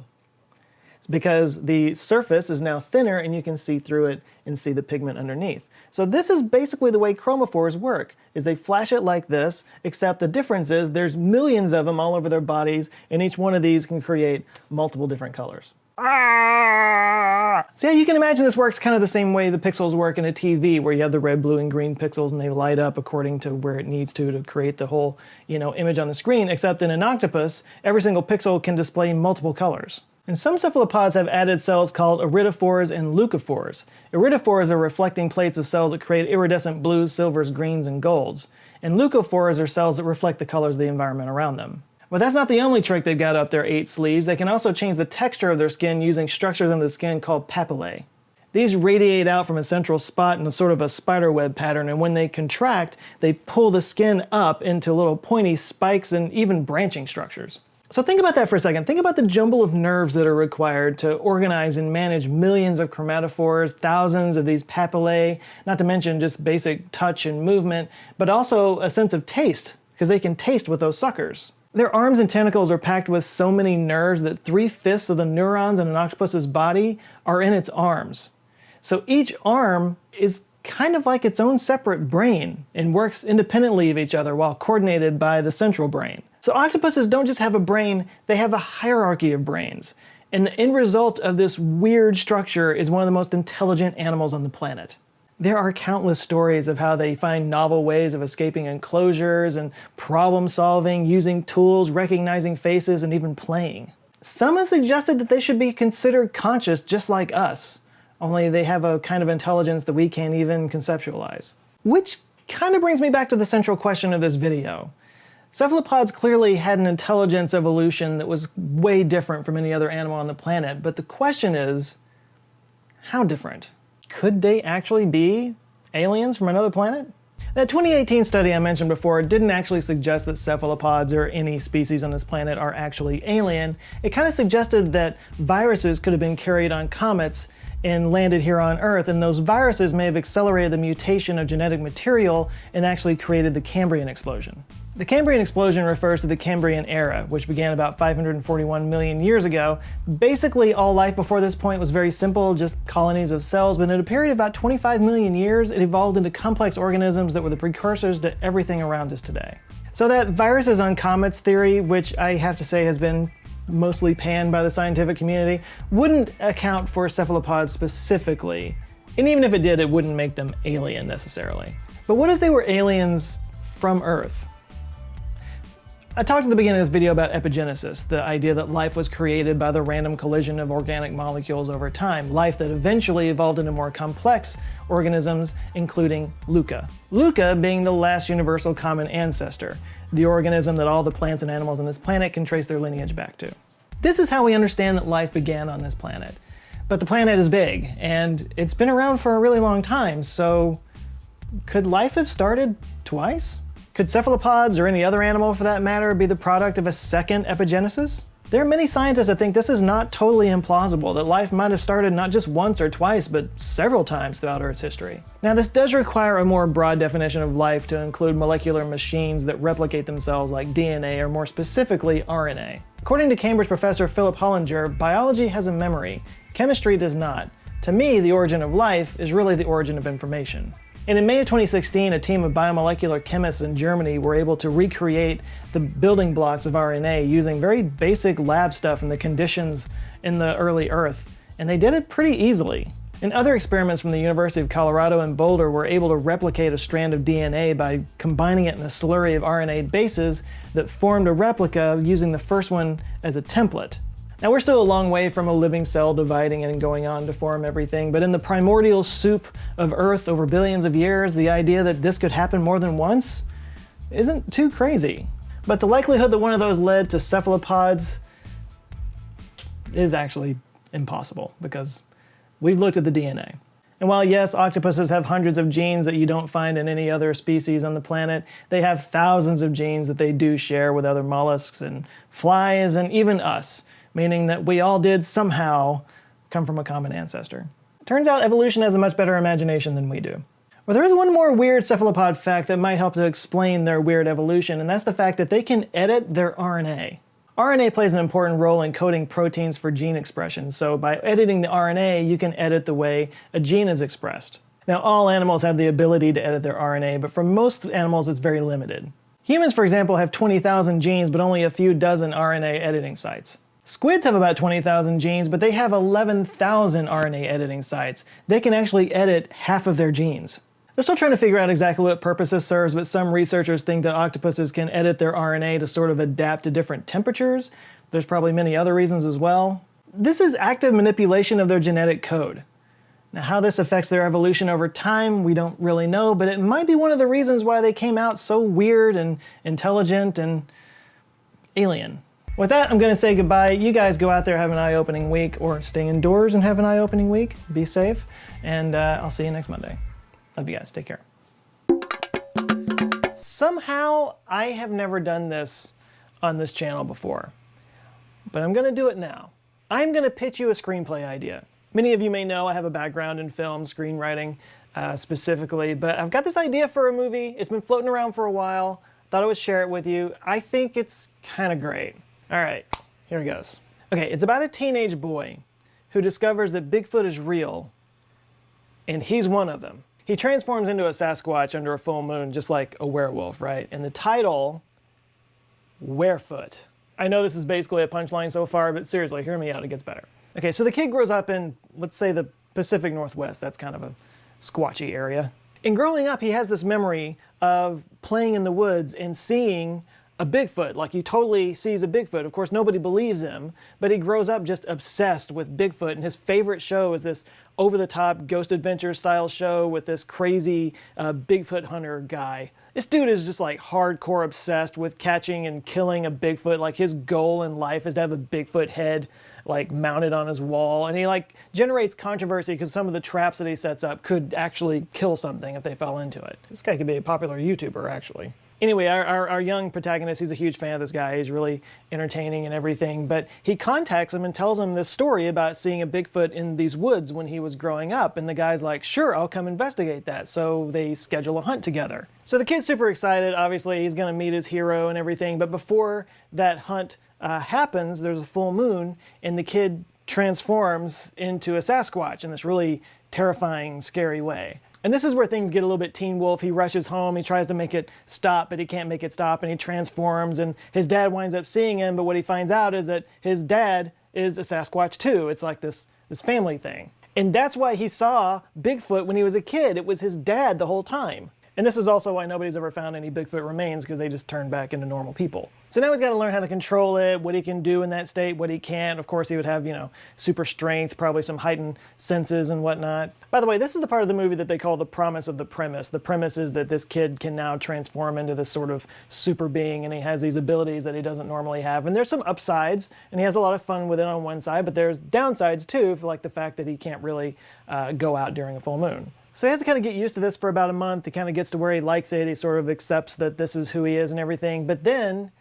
It's because the surface is now thinner and you can see through it and see the pigment underneath. So this is basically the way chromophores work, is they flash it like this, except the difference is there's millions of them all over their bodies, and each one of these can create multiple different colors. So yeah, you can imagine this works kind of the same way the pixels work in a TV, where you have the red, blue, and green pixels and they light up according to where it needs to create the whole, image on the screen, except in an octopus, every single pixel can display multiple colors. And some cephalopods have added cells called iridophores and leucophores. Iridophores are reflecting plates of cells that create iridescent blues, silvers, greens, and golds. And leucophores are cells that reflect the colors of the environment around them. But that's not the only trick they've got up their 8 sleeves. They can also change the texture of their skin using structures in the skin called papillae. These radiate out from a central spot in a sort of a spiderweb pattern, and when they contract, they pull the skin up into little pointy spikes and even branching structures. So think about that for a second. Think about the jumble of nerves that are required to organize and manage millions of chromatophores, thousands of these papillae, not to mention just basic touch and movement, but also a sense of taste, because they can taste with those suckers. Their arms and tentacles are packed with so many nerves that 3/5 of the neurons in an octopus's body are in its arms. So each arm is kind of like its own separate brain and works independently of each other while coordinated by the central brain. So octopuses don't just have a brain, they have a hierarchy of brains. And the end result of this weird structure is one of the most intelligent animals on the planet. There are countless stories of how they find novel ways of escaping enclosures and problem solving, using tools, recognizing faces, and even playing. Some have suggested that they should be considered conscious just like us, only they have a kind of intelligence that we can't even conceptualize. Which kind of brings me back to the central question of this video. Cephalopods clearly had an intelligence evolution that was way different from any other animal on the planet, but the question is, how different? Could they actually be aliens from another planet? That 2018 study I mentioned before didn't actually suggest that cephalopods or any species on this planet are actually alien. It kind of suggested that viruses could have been carried on comets and landed here on Earth, and those viruses may have accelerated the mutation of genetic material and actually created the Cambrian explosion. The Cambrian explosion refers to the Cambrian era, which began about 541 million years ago. Basically, all life before this point was very simple, just colonies of cells, but in a period of about 25 million years, it evolved into complex organisms that were the precursors to everything around us today. So that viruses on comets theory, which I have to say has been mostly panned by the scientific community, wouldn't account for cephalopods specifically. And even if it did, it wouldn't make them alien necessarily. But what if they were aliens from Earth? I talked at the beginning of this video about epigenesis, the idea that life was created by the random collision of organic molecules over time, life that eventually evolved into more complex organisms, including Luca. Luca being the last universal common ancestor, the organism that all the plants and animals on this planet can trace their lineage back to. This is how we understand that life began on this planet. But the planet is big, and it's been around for a really long time, so could life have started twice? Could cephalopods, or any other animal for that matter, be the product of a second epigenesis? There are many scientists that think this is not totally implausible, that life might have started not just once or twice, but several times throughout Earth's history. Now, this does require a more broad definition of life to include molecular machines that replicate themselves like DNA, or more specifically, RNA. According to Cambridge professor Philip Hollinger, biology has a memory, chemistry does not. To me, the origin of life is really the origin of information. And in May of 2016, a team of biomolecular chemists in Germany were able to recreate the building blocks of RNA using very basic lab stuff and the conditions in the early Earth. And they did it pretty easily. And other experiments from the University of Colorado in Boulder were able to replicate a strand of DNA by combining it in a slurry of RNA bases that formed a replica using the first one as a template. Now, we're still a long way from a living cell dividing and going on to form everything, but in the primordial soup of Earth over billions of years, the idea that this could happen more than once isn't too crazy. But the likelihood that one of those led to cephalopods is actually impossible, because we've looked at the DNA. And while yes, octopuses have hundreds of genes that you don't find in any other species on the planet, they have thousands of genes that they do share with other mollusks and flies and even us, meaning that we all did somehow come from a common ancestor. Turns out evolution has a much better imagination than we do. Well, there is one more weird cephalopod fact that might help to explain their weird evolution, and that's the fact that they can edit their RNA. RNA plays an important role in coding proteins for gene expression, so by editing the RNA, you can edit the way a gene is expressed. Now, all animals have the ability to edit their RNA, but for most animals it's very limited. Humans, for example, have 20,000 genes, but only a few dozen RNA editing sites. Squids have about 20,000 genes, but they have 11,000 RNA editing sites. They can actually edit half of their genes. They're still trying to figure out exactly what purpose this serves, but some researchers think that octopuses can edit their RNA to sort of adapt to different temperatures. There's probably many other reasons as well. This is active manipulation of their genetic code. Now, how this affects their evolution over time, we don't really know, but it might be one of the reasons why they came out so weird and intelligent and alien. With that, I'm going to say goodbye. You guys go out there, have an eye-opening week, or stay indoors and have an eye-opening week. Be safe, and I'll see you next Monday. Love you guys. Take care. Somehow, I have never done this on this channel before, but I'm going to do it now. I'm going to pitch you a screenplay idea. Many of you may know I have a background in film, screenwriting specifically, but I've got this idea for a movie. It's been floating around for a while. Thought I would share it with you. I think it's kind of great. All right, here it goes. Okay, it's about a teenage boy who discovers that Bigfoot is real, and he's one of them. He transforms into a Sasquatch under a full moon, just like a werewolf, right? And the title, Werefoot. I know this is basically a punchline so far, but seriously, hear me out, it gets better. Okay, so the kid grows up in, let's say, the Pacific Northwest. That's kind of a squatchy area. And growing up, he has this memory of playing in the woods and seeing a Bigfoot. Like, he totally sees a Bigfoot. Of course, nobody believes him, but he grows up just obsessed with Bigfoot, and his favorite show is this over-the-top Ghost Adventure style show with this crazy Bigfoot hunter guy. This dude is just like hardcore obsessed with catching and killing a Bigfoot. Like, his goal in life is to have a Bigfoot head like mounted on his wall, and he like generates controversy because some of the traps that he sets up could actually kill something if they fell into it. This guy could be a popular YouTuber, actually. Anyway, our young protagonist, he's a huge fan of this guy. He's really entertaining and everything, but he contacts him and tells him this story about seeing a Bigfoot in these woods when he was growing up, and the guy's like, sure, I'll come investigate that. So they schedule a hunt together. So the kid's super excited. Obviously, he's gonna meet his hero and everything, but before that hunt happens, there's a full moon, and the kid transforms into a Sasquatch in this really terrifying, scary way. And this is where things get a little bit Teen Wolf. He rushes home, he tries to make it stop, but he can't make it stop, and he transforms, and his dad winds up seeing him, but what he finds out is that his dad is a Sasquatch too. It's like this family thing. And that's why he saw Bigfoot when he was a kid. It was his dad the whole time. And this is also why nobody's ever found any Bigfoot remains, because they just turned back into normal people. So now he's got to learn how to control it, what he can do in that state, what he can't. Of course, he would have, you know, super strength, probably some heightened senses and whatnot. By the way, this is the part of the movie that they call the promise of the premise. The premise is that this kid can now transform into this sort of super being, and he has these abilities that he doesn't normally have. And there's some upsides, and he has a lot of fun with it on one side, but there's downsides too, for like the fact that he can't really go out during a full moon. So he has to kind of get used to this for about a month. He kind of gets to where he likes it. He sort of accepts that this is who he is and everything. But then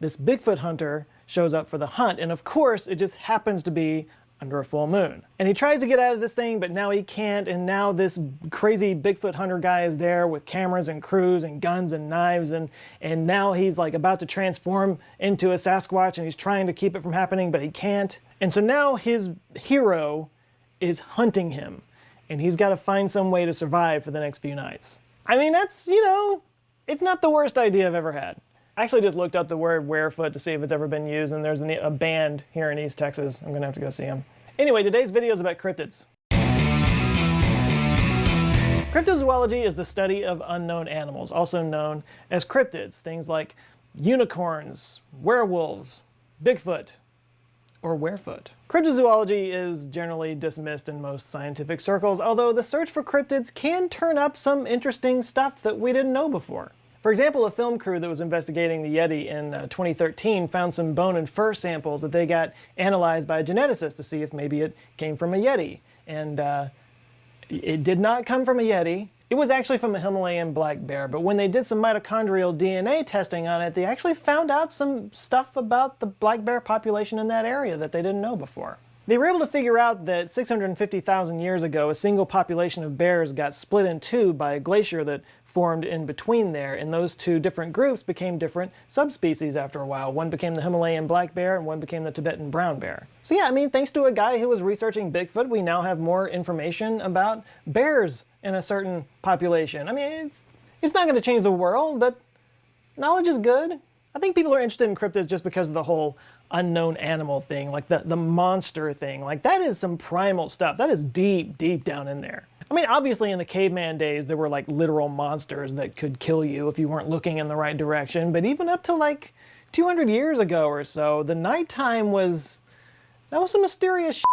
this Bigfoot hunter shows up for the hunt. And of course, it just happens to be under a full moon. And he tries to get out of this thing, but now he can't. And now this crazy Bigfoot hunter guy is there with cameras and crews and guns and knives. And now he's like about to transform into a Sasquatch, and he's trying to keep it from happening, but he can't. And so now his hero is hunting him, and he's got to find some way to survive for the next few nights. I mean, that's, you know, it's not the worst idea I've ever had. I actually just looked up the word werefoot to see if it's ever been used, and there's a band here in East Texas. I'm gonna have to go see them. Anyway, today's video is about cryptids. Cryptozoology is the study of unknown animals, also known as cryptids. Things like unicorns, werewolves, Bigfoot, or werefoot. Cryptozoology is generally dismissed in most scientific circles, although the search for cryptids can turn up some interesting stuff that we didn't know before. For example, a film crew that was investigating the Yeti in 2013 found some bone and fur samples that they got analyzed by a geneticist to see if maybe it came from a Yeti. And it did not come from a Yeti. It was actually from a Himalayan black bear, but when they did some mitochondrial DNA testing on it, they actually found out some stuff about the black bear population in that area that they didn't know before. They were able to figure out that 650,000 years ago, a single population of bears got split in two by a glacier that formed in between there, and those two different groups became different subspecies after a while. One became the Himalayan black bear and one became the Tibetan brown bear. So yeah, I mean, thanks to a guy who was researching Bigfoot, we now have more information about bears in a certain population. I mean, it's not going to change the world, but knowledge is good. I think people are interested in cryptids just because of the whole unknown animal thing, like the monster thing. Like, that is some primal stuff. That is deep, deep down in there. I mean, obviously in the caveman days, there were like literal monsters that could kill you if you weren't looking in the right direction. But even up to like 200 years ago or so, the nighttime was some mysterious shit.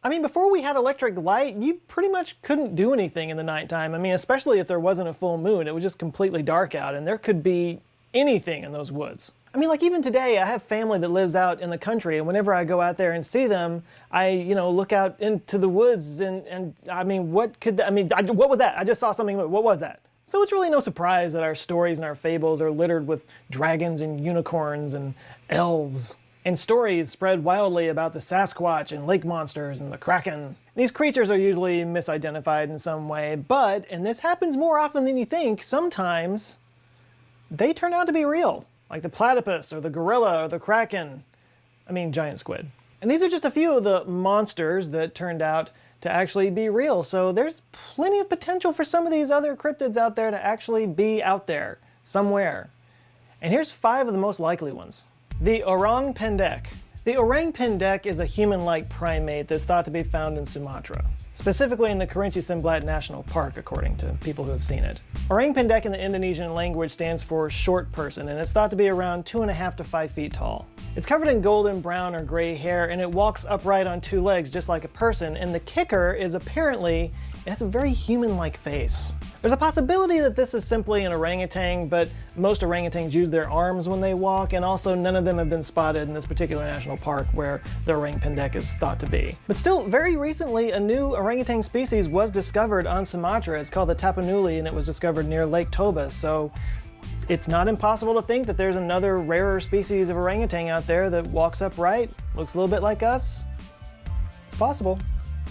I mean, before we had electric light, you pretty much couldn't do anything in the nighttime. I mean, especially if there wasn't a full moon, it was just completely dark out, and there could be anything in those woods. I mean, like even today, I have family that lives out in the country, and whenever I go out there and see them, I, look out into the woods, and I mean, what was that? I just saw something, what was that? So it's really no surprise that our stories and our fables are littered with dragons and unicorns and elves. And stories spread wildly about the Sasquatch and lake monsters and the Kraken. These creatures are usually misidentified in some way, but, and this happens more often than you think, sometimes they turn out to be real. Like the platypus or the gorilla or the kraken. I mean, giant squid. And these are just a few of the monsters that turned out to actually be real. So there's plenty of potential for some of these other cryptids out there to actually be out there somewhere. And here's 5 of the most likely ones. The orang pendek. The orang pendek is a human-like primate that's thought to be found in Sumatra, specifically in the Kerinci Simblat National Park, according to people who have seen it. Orang pendek in the Indonesian language stands for short person, and it's thought to be around 2.5 to 5 feet tall. It's covered in golden brown or gray hair, and it walks upright on 2 legs just like a person, and the kicker is apparently it has a very human-like face. There's a possibility that this is simply an orangutan, but most orangutans use their arms when they walk, and also none of them have been spotted in this particular national park where the orang pendek is thought to be. But still, very recently, a new orangutan species was discovered on Sumatra. It's called the tapanuli, and it was discovered near Lake Toba, so it's not impossible to think that there's another rarer species of orangutan out there that walks upright, looks a little bit like us. It's possible.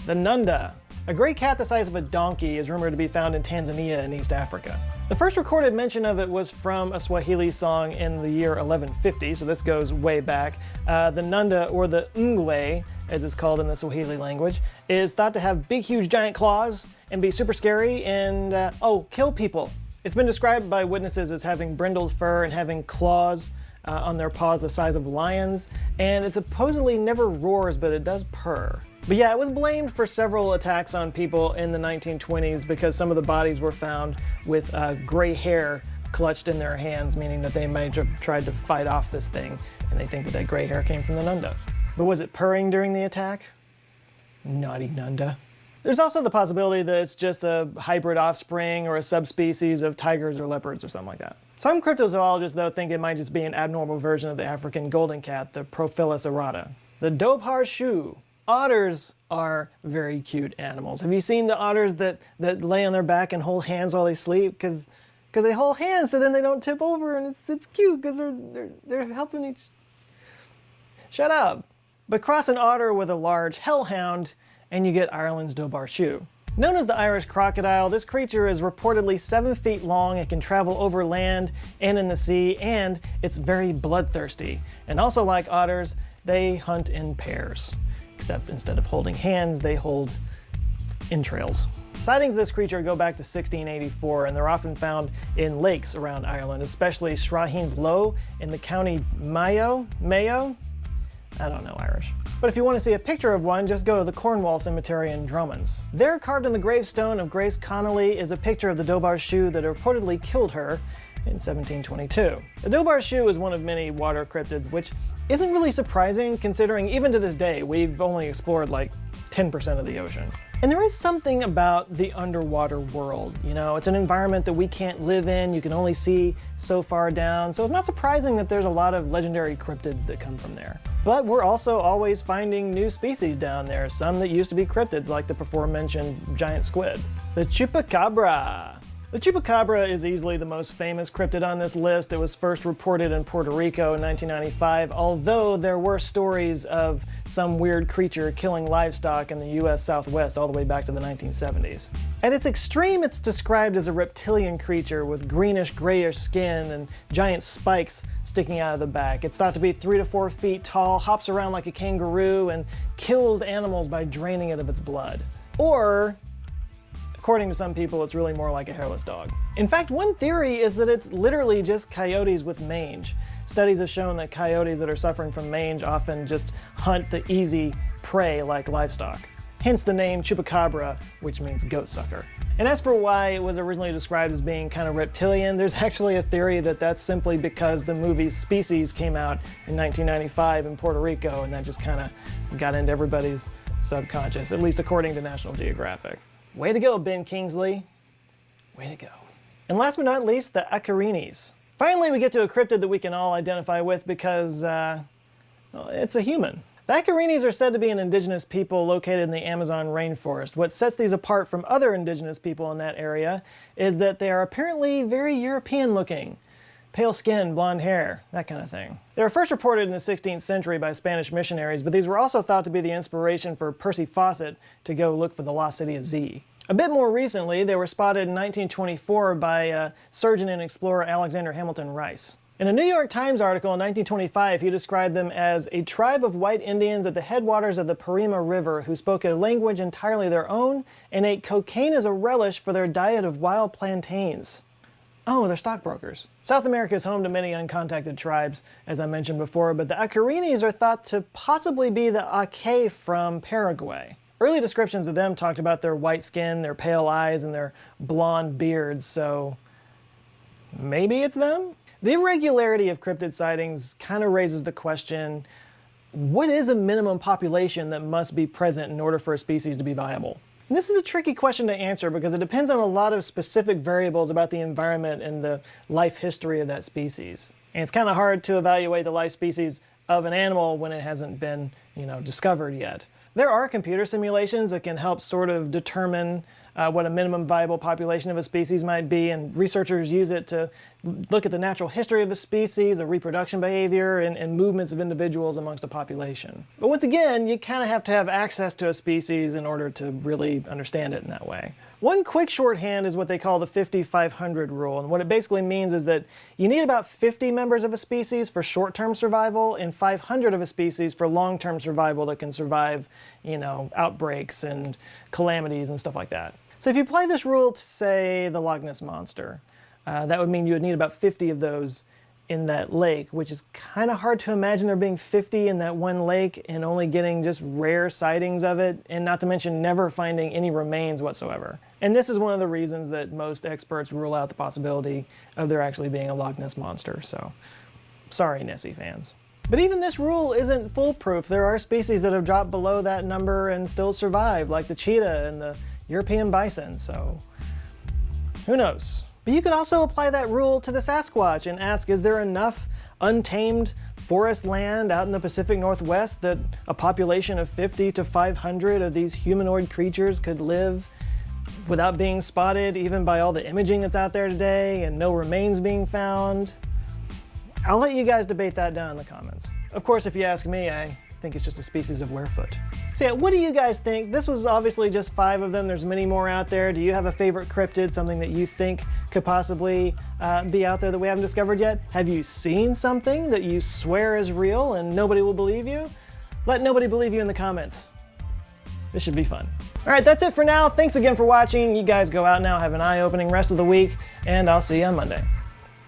The nunda. A gray cat the size of a donkey is rumored to be found in Tanzania in East Africa. The first recorded mention of it was from a Swahili song in the year 1150, so this goes way back. The nunda, or the ngwe, as it's called in the Swahili language, is thought to have big, huge, giant claws and be super scary and, kill people. It's been described by witnesses as having brindled fur and having claws on their paws the size of lions, and it supposedly never roars, but it does purr. But yeah, it was blamed for several attacks on people in the 1920s because some of the bodies were found with gray hair clutched in their hands, meaning that they might have tried to fight off this thing, and they think that gray hair came from the nunda. But was it purring during the attack? Naughty nunda. There's also the possibility that it's just a hybrid offspring or a subspecies of tigers or leopards or something like that. Some cryptozoologists, though, think it might just be an abnormal version of the African golden cat, the Prophyllus aurata. The dobhar shrew. Otters are very cute animals. Have you seen the otters that lay on their back and hold hands while they sleep? Because they hold hands so then they don't tip over, and it's cute because they're helping each... Shut up. But cross an otter with a large hellhound and you get Ireland's dobhar shrew. Known as the Irish crocodile, this creature is reportedly 7 feet long. It can travel over land and in the sea, and it's very bloodthirsty. And also, like otters, they hunt in pairs. Except instead of holding hands, they hold entrails. Sightings of this creature go back to 1684, and they're often found in lakes around Ireland, especially Strahin's Low in the county Mayo? I don't know Irish. But if you want to see a picture of one, just go to the Cornwall Cemetery in Drummond's. There, carved in the gravestone of Grace Connolly, is a picture of the dobhar shrew that reportedly killed her, in 1722. The Dilbar shoe is one of many water cryptids, which isn't really surprising considering even to this day we've only explored like 10% of the ocean. And there is something about the underwater world, you know, it's an environment that we can't live in, you can only see so far down, so it's not surprising that there's a lot of legendary cryptids that come from there. But we're also always finding new species down there, some that used to be cryptids like the before-mentioned giant squid. The chupacabra. The chupacabra is easily the most famous cryptid on this list. It was first reported in Puerto Rico in 1995, although there were stories of some weird creature killing livestock in the US Southwest all the way back to the 1970s. At its extreme, it's described as a reptilian creature with greenish-grayish skin and giant spikes sticking out of the back. It's thought to be 3 to 4 feet tall, hops around like a kangaroo, and kills animals by draining it of its blood. Or, according to some people, it's really more like a hairless dog. In fact, one theory is that it's literally just coyotes with mange. Studies have shown that coyotes that are suffering from mange often just hunt the easy prey like livestock. Hence the name chupacabra, which means goat sucker. And as for why it was originally described as being kind of reptilian, there's actually a theory that that's simply because the movie Species came out in 1995 in Puerto Rico, and that just kind of got into everybody's subconscious, at least according to National Geographic. Way to go, Ben Kingsley. Way to go. And last but not least, the Acarines. Finally, we get to a cryptid that we can all identify with because, well, it's a human. The Acarines are said to be an indigenous people located in the Amazon rainforest. What sets these apart from other indigenous people in that area is that they are apparently very European looking. Pale skin, blonde hair, that kind of thing. They were first reported in the 16th century by Spanish missionaries, but these were also thought to be the inspiration for Percy Fawcett to go look for the lost city of Z. A bit more recently, they were spotted in 1924 by surgeon and explorer Alexander Hamilton Rice. In a New York Times article in 1925, he described them as a tribe of white Indians at the headwaters of the Parima River who spoke a language entirely their own and ate cocaine as a relish for their diet of wild plantains. Oh, they're stockbrokers. South America is home to many uncontacted tribes, as I mentioned before, but the Acarines are thought to possibly be the Ake from Paraguay. Early descriptions of them talked about their white skin, their pale eyes, and their blonde beards, so maybe it's them? The irregularity of cryptid sightings kind of raises the question, what is a minimum population that must be present in order for a species to be viable? And this is a tricky question to answer because it depends on a lot of specific variables about the environment and the life history of that species. And it's kind of hard to evaluate the life species of an animal when it hasn't been, discovered yet. There are computer simulations that can help sort of determine what a minimum viable population of a species might be, and researchers use it to look at the natural history of the species, the reproduction behavior, and movements of individuals amongst a population. But once again, you kind of have to have access to a species in order to really understand it in that way. One quick shorthand is what they call the 50-500 rule, and what it basically means is that you need about 50 members of a species for short-term survival and 500 of a species for long-term survival that can survive, outbreaks and calamities and stuff like that. So if you apply this rule to, say, the Loch Ness Monster, that would mean you would need about 50 of those in that lake, which is kind of hard to imagine there being 50 in that one lake and only getting just rare sightings of it, and not to mention never finding any remains whatsoever. And this is one of the reasons that most experts rule out the possibility of there actually being a Loch Ness Monster, so sorry, Nessie fans. But even this rule isn't foolproof. There are species that have dropped below that number and still survive, like the cheetah and the European bison, so who knows? But you could also apply that rule to the Sasquatch and ask, is there enough untamed forest land out in the Pacific Northwest that a population of 50 to 500 of these humanoid creatures could live without being spotted, even by all the imaging that's out there today and no remains being found? I'll let you guys debate that down in the comments. Of course, if you ask me, I think it's just a species of werefoot. So yeah, what do you guys think? This was obviously just 5 of them. There's many more out there. Do you have a favorite cryptid, something that you think could possibly be out there that we haven't discovered yet? Have you seen something that you swear is real and nobody will believe you? Let nobody believe you in the comments. This should be fun. All right, that's it for now. Thanks again for watching. You guys go out now, have an eye-opening rest of the week, and I'll see you on Monday.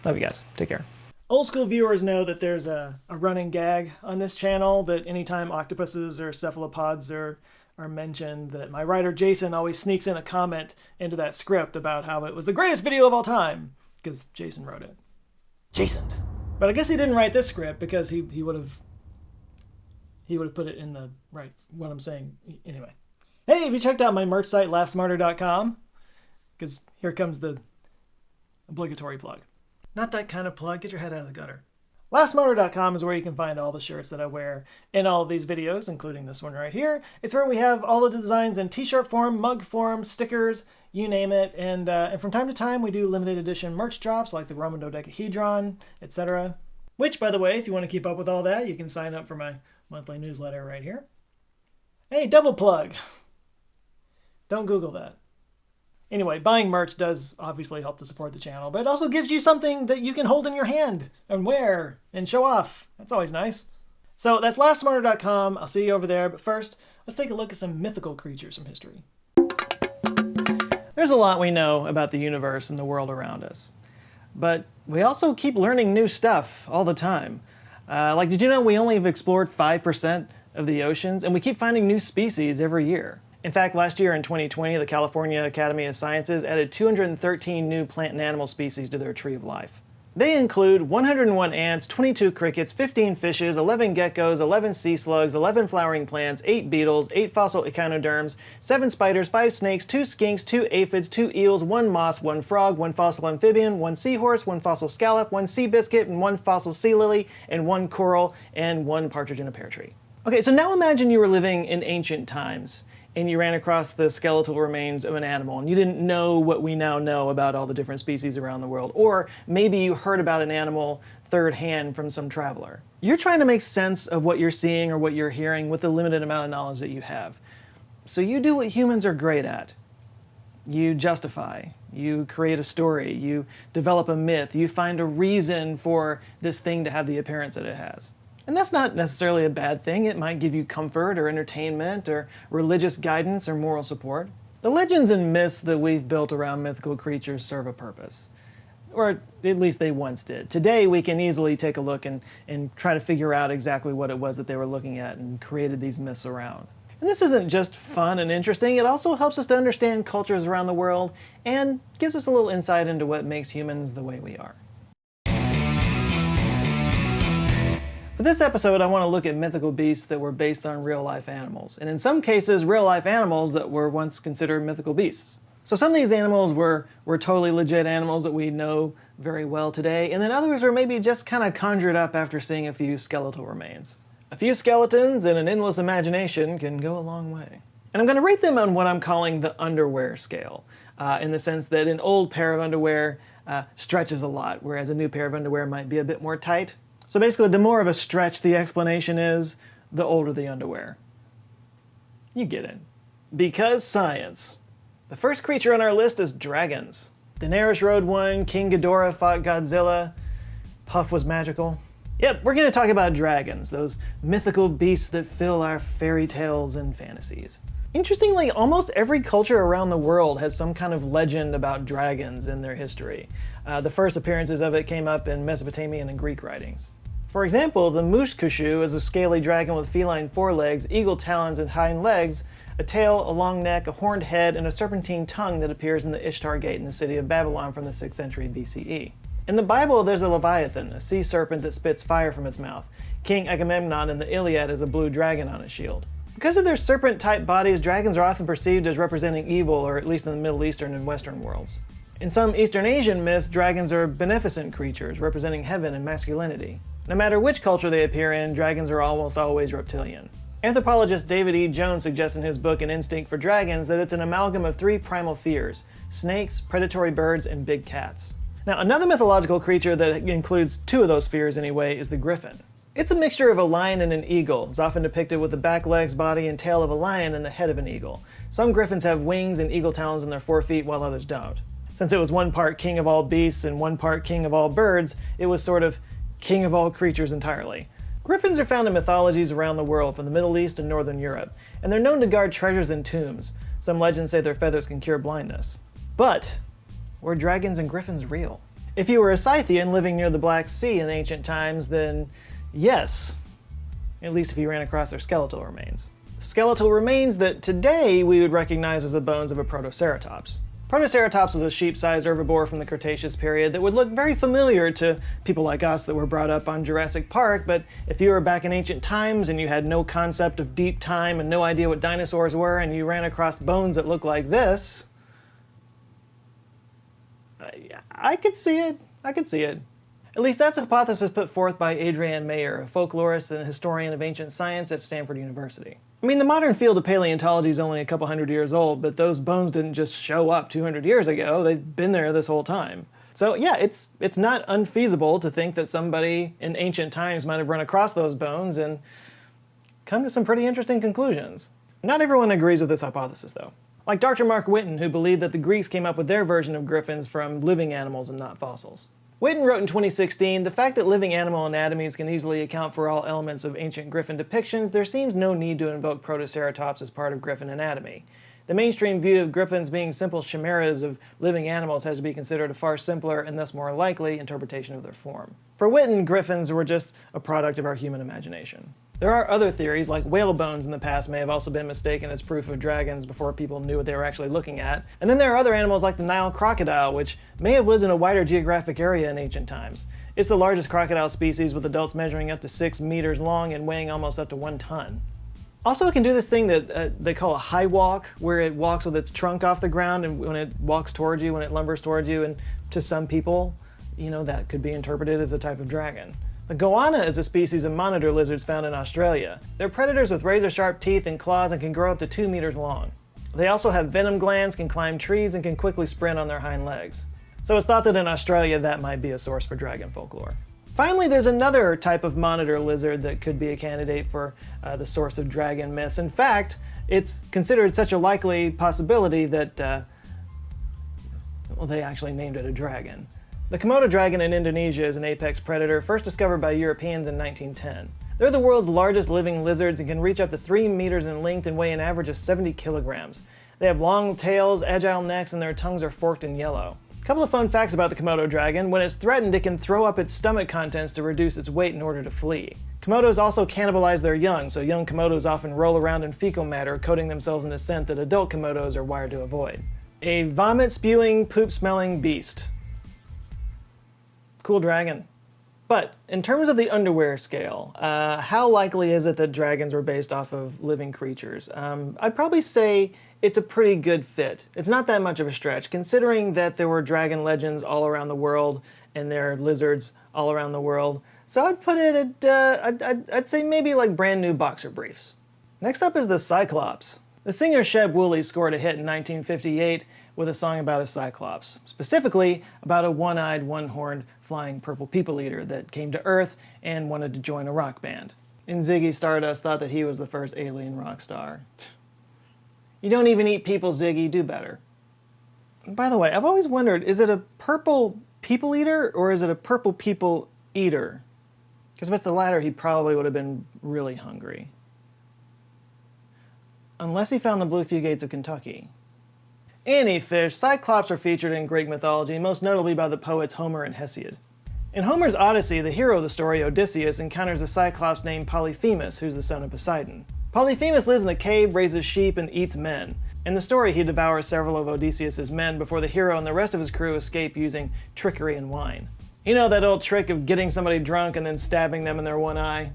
Love you guys. Take care. Old school viewers know that there's a running gag on this channel that anytime octopuses or cephalopods are mentioned, that my writer Jason always sneaks in a comment into that script about how it was the greatest video of all time, because Jason wrote it. Jason. But I guess he didn't write this script because he would have put it in the right, what I'm saying. Anyway. Hey, have you checked out my merch site, laughsmarter.com? Because here comes the obligatory plug. Not that kind of plug. Get your head out of the gutter. LaughSmarter.com is where you can find all the shirts that I wear in all of these videos, including this one right here. It's where we have all the designs in t-shirt form, mug form, stickers, you name it. And from time to time, we do limited edition merch drops like the Roman dodecahedron, etc. Which, by the way, if you want to keep up with all that, you can sign up for my monthly newsletter right here. Hey, double plug. Don't Google that. Anyway, buying merch does obviously help to support the channel, but it also gives you something that you can hold in your hand and wear and show off. That's always nice. So that's laughsmarter.com. I'll see you over there. But first, let's take a look at some mythical creatures from history. There's a lot we know about the universe and the world around us. But we also keep learning new stuff all the time. Like, did you know we only have explored 5% of the oceans? And we keep finding new species every year. In fact, last year in 2020, the California Academy of Sciences added 213 new plant and animal species to their tree of life. They include 101 ants, 22 crickets, 15 fishes, 11 geckos, 11 sea slugs, 11 flowering plants, 8 beetles, 8 fossil echinoderms, 7 spiders, 5 snakes, 2 skinks, 2 aphids, 2 eels, 1 moss, 1 frog, 1 fossil amphibian, 1 seahorse, 1 fossil scallop, 1 sea biscuit, and 1 fossil sea lily, and 1 coral, and 1 partridge in a pear tree. Okay, so now imagine you were living in ancient times, and you ran across the skeletal remains of an animal, and you didn't know what we now know about all the different species around the world. Or maybe you heard about an animal third hand from some traveler. You're trying to make sense of what you're seeing or what you're hearing with the limited amount of knowledge that you have. So you do what humans are great at. You justify, you create a story, you develop a myth, you find a reason for this thing to have the appearance that it has. And that's not necessarily a bad thing. It might give you comfort or entertainment or religious guidance or moral support. The legends and myths that we've built around mythical creatures serve a purpose. Or at least they once did. Today we can easily take a look and try to figure out exactly what it was that they were looking at and created these myths around. And this isn't just fun and interesting, it also helps us to understand cultures around the world and gives us a little insight into what makes humans the way we are. For this episode, I want to look at mythical beasts that were based on real-life animals, and in some cases, real-life animals that were once considered mythical beasts. So some of these animals were totally legit animals that we know very well today, and then others were maybe just kind of conjured up after seeing a few skeletal remains. A few skeletons and an endless imagination can go a long way. And I'm going to rate them on what I'm calling the underwear scale, in the sense that an old pair of underwear stretches a lot, whereas a new pair of underwear might be a bit more tight. So basically, the more of a stretch the explanation is, the older the underwear. You get it. Because science. The first creature on our list is dragons. Daenerys rode one, King Ghidorah fought Godzilla, Puff was magical. Yep, we're going to talk about dragons, those mythical beasts that fill our fairy tales and fantasies. Interestingly, almost every culture around the world has some kind of legend about dragons in their history. The first appearances of it came up in Mesopotamian and Greek writings. For example, the Mushkushu is a scaly dragon with feline forelegs, eagle talons and hind legs, a tail, a long neck, a horned head, and a serpentine tongue that appears in the Ishtar Gate in the city of Babylon from the 6th century BCE. In the Bible, there's a Leviathan, a sea serpent that spits fire from its mouth. King Agamemnon in the Iliad has a blue dragon on his shield. Because of their serpent-type bodies, dragons are often perceived as representing evil, or at least in the Middle Eastern and Western worlds. In some Eastern Asian myths, dragons are beneficent creatures, representing heaven and masculinity. No matter which culture they appear in, dragons are almost always reptilian. Anthropologist David E. Jones suggests in his book An Instinct for Dragons that it's an amalgam of 3 primal fears: snakes, predatory birds, and big cats. Now, another mythological creature that includes 2 of those fears anyway is the griffin. It's a mixture of a lion and an eagle. It's often depicted with the back legs, body, and tail of a lion and the head of an eagle. Some griffins have wings and eagle talons in their forefeet, while others don't. Since it was one part king of all beasts and one part king of all birds, it was sort of king of all creatures entirely. Griffins are found in mythologies around the world, from the Middle East and Northern Europe, and they're known to guard treasures in tombs. Some legends say their feathers can cure blindness. But were dragons and griffins real? If you were a Scythian living near the Black Sea in ancient times, then yes, at least if you ran across their skeletal remains. Skeletal remains that today we would recognize as the bones of a protoceratops. Protoceratops was a sheep-sized herbivore from the Cretaceous period that would look very familiar to people like us that were brought up on Jurassic Park, but if you were back in ancient times and you had no concept of deep time and no idea what dinosaurs were and you ran across bones that looked like this, I could see it. I could see it. At least that's a hypothesis put forth by Adrienne Mayer, a folklorist and historian of ancient science at Stanford University. I mean, the modern field of paleontology is only a couple hundred years old, but those bones didn't just show up 200 years ago. They've been there this whole time. So yeah, it's not unfeasible to think that somebody in ancient times might have run across those bones and come to some pretty interesting conclusions. Not everyone agrees with this hypothesis, though. Like Dr. Mark Whitten, who believed that the Greeks came up with their version of griffins from living animals and not fossils. Whitten wrote in 2016, "The fact that living animal anatomies can easily account for all elements of ancient griffin depictions, there seems no need to invoke Protoceratops as part of griffin anatomy. The mainstream view of griffins being simple chimeras of living animals has to be considered a far simpler and thus more likely interpretation of their form." For Whitten, griffins were just a product of our human imagination. There are other theories, like whale bones in the past may have also been mistaken as proof of dragons before people knew what they were actually looking at. And then there are other animals like the Nile crocodile, which may have lived in a wider geographic area in ancient times. It's the largest crocodile species, with adults measuring up to 6 meters long and weighing almost up to 1 ton. Also, it can do this thing that they call a high walk, where it walks with its trunk off the ground, and when it walks towards you, when it lumbers towards you, and to some people, that could be interpreted as a type of dragon. The goanna is a species of monitor lizards found in Australia. They're predators with razor-sharp teeth and claws and can grow up to 2 meters long. They also have venom glands, can climb trees, and can quickly sprint on their hind legs. So it's thought that in Australia that might be a source for dragon folklore. Finally, there's another type of monitor lizard that could be a candidate for the source of dragon myths. In fact, it's considered such a likely possibility that they actually named it a dragon. The Komodo dragon in Indonesia is an apex predator first discovered by Europeans in 1910. They're the world's largest living lizards and can reach up to 3 meters in length and weigh an average of 70 kilograms. They have long tails, agile necks, and their tongues are forked and yellow. A couple of fun facts about the Komodo dragon. When it's threatened, it can throw up its stomach contents to reduce its weight in order to flee. Komodos also cannibalize their young, so young Komodos often roll around in fecal matter, coating themselves in a scent that adult Komodos are wired to avoid. A vomit-spewing, poop-smelling beast. Cool dragon. But in terms of the underwear scale, how likely is it that dragons were based off of living creatures? I'd probably say it's a pretty good fit. It's not that much of a stretch, considering that there were dragon legends all around the world and there are lizards all around the world. So I'd put it at, I'd say maybe like brand new boxer briefs. Next up is the Cyclops. The singer Sheb Wooley scored a hit in 1958 with a song about a cyclops, specifically about a one-eyed, one-horned, flying purple people eater that came to Earth and wanted to join a rock band. And Ziggy Stardust thought that he was the first alien rock star. You don't even eat people, Ziggy, do better. By the way, I've always wondered, is it a purple people eater or is it a purple people eater? Because if it's the latter, he probably would have been really hungry. Unless he found the blue fugates of Kentucky. Any fish, Cyclops are featured in Greek mythology, most notably by the poets Homer and Hesiod. In Homer's Odyssey, the hero of the story, Odysseus, encounters a Cyclops named Polyphemus, who's the son of Poseidon. Polyphemus lives in a cave, raises sheep, and eats men. In the story, he devours several of Odysseus' men before the hero and the rest of his crew escape using trickery and wine. You know that old trick of getting somebody drunk and then stabbing them in their one eye?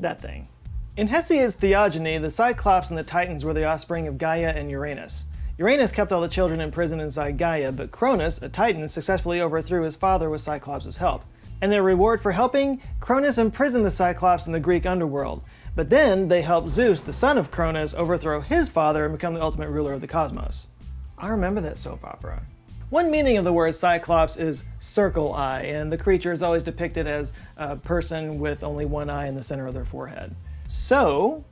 That thing. In Hesiod's Theogony, the Cyclops and the Titans were the offspring of Gaia and Uranus. Uranus kept all the children imprisoned inside Gaia, but Cronus, a Titan, successfully overthrew his father with Cyclops' help. And their reward for helping? Cronus imprisoned the Cyclops in the Greek underworld. But then they helped Zeus, the son of Cronus, overthrow his father and become the ultimate ruler of the cosmos. I remember that soap opera. One meaning of the word Cyclops is circle eye, and the creature is always depicted as a person with only one eye in the center of their forehead. So,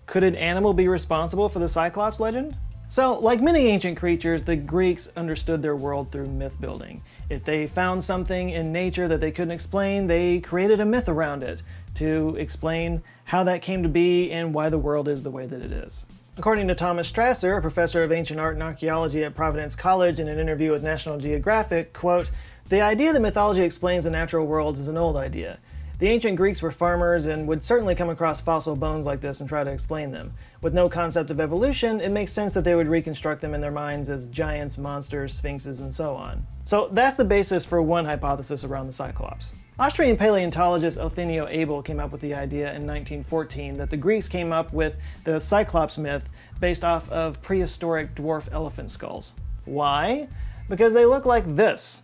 could an animal be responsible for the Cyclops legend? So, like many ancient creatures, the Greeks understood their world through myth building. If they found something in nature that they couldn't explain, they created a myth around it to explain how that came to be and why the world is the way that it is. According to Thomas Strasser, a professor of ancient art and archaeology at Providence College, in an interview with National Geographic, quote, "The idea that mythology explains the natural world is an old idea. The ancient Greeks were farmers and would certainly come across fossil bones like this and try to explain them. With no concept of evolution, it makes sense that they would reconstruct them in their minds as giants, monsters, sphinxes, and so on. So that's the basis for one hypothesis around the Cyclops. Austrian paleontologist Othenio Abel came up with the idea in 1914 that the Greeks came up with the Cyclops myth based off of prehistoric dwarf elephant skulls. Why? Because they look like this.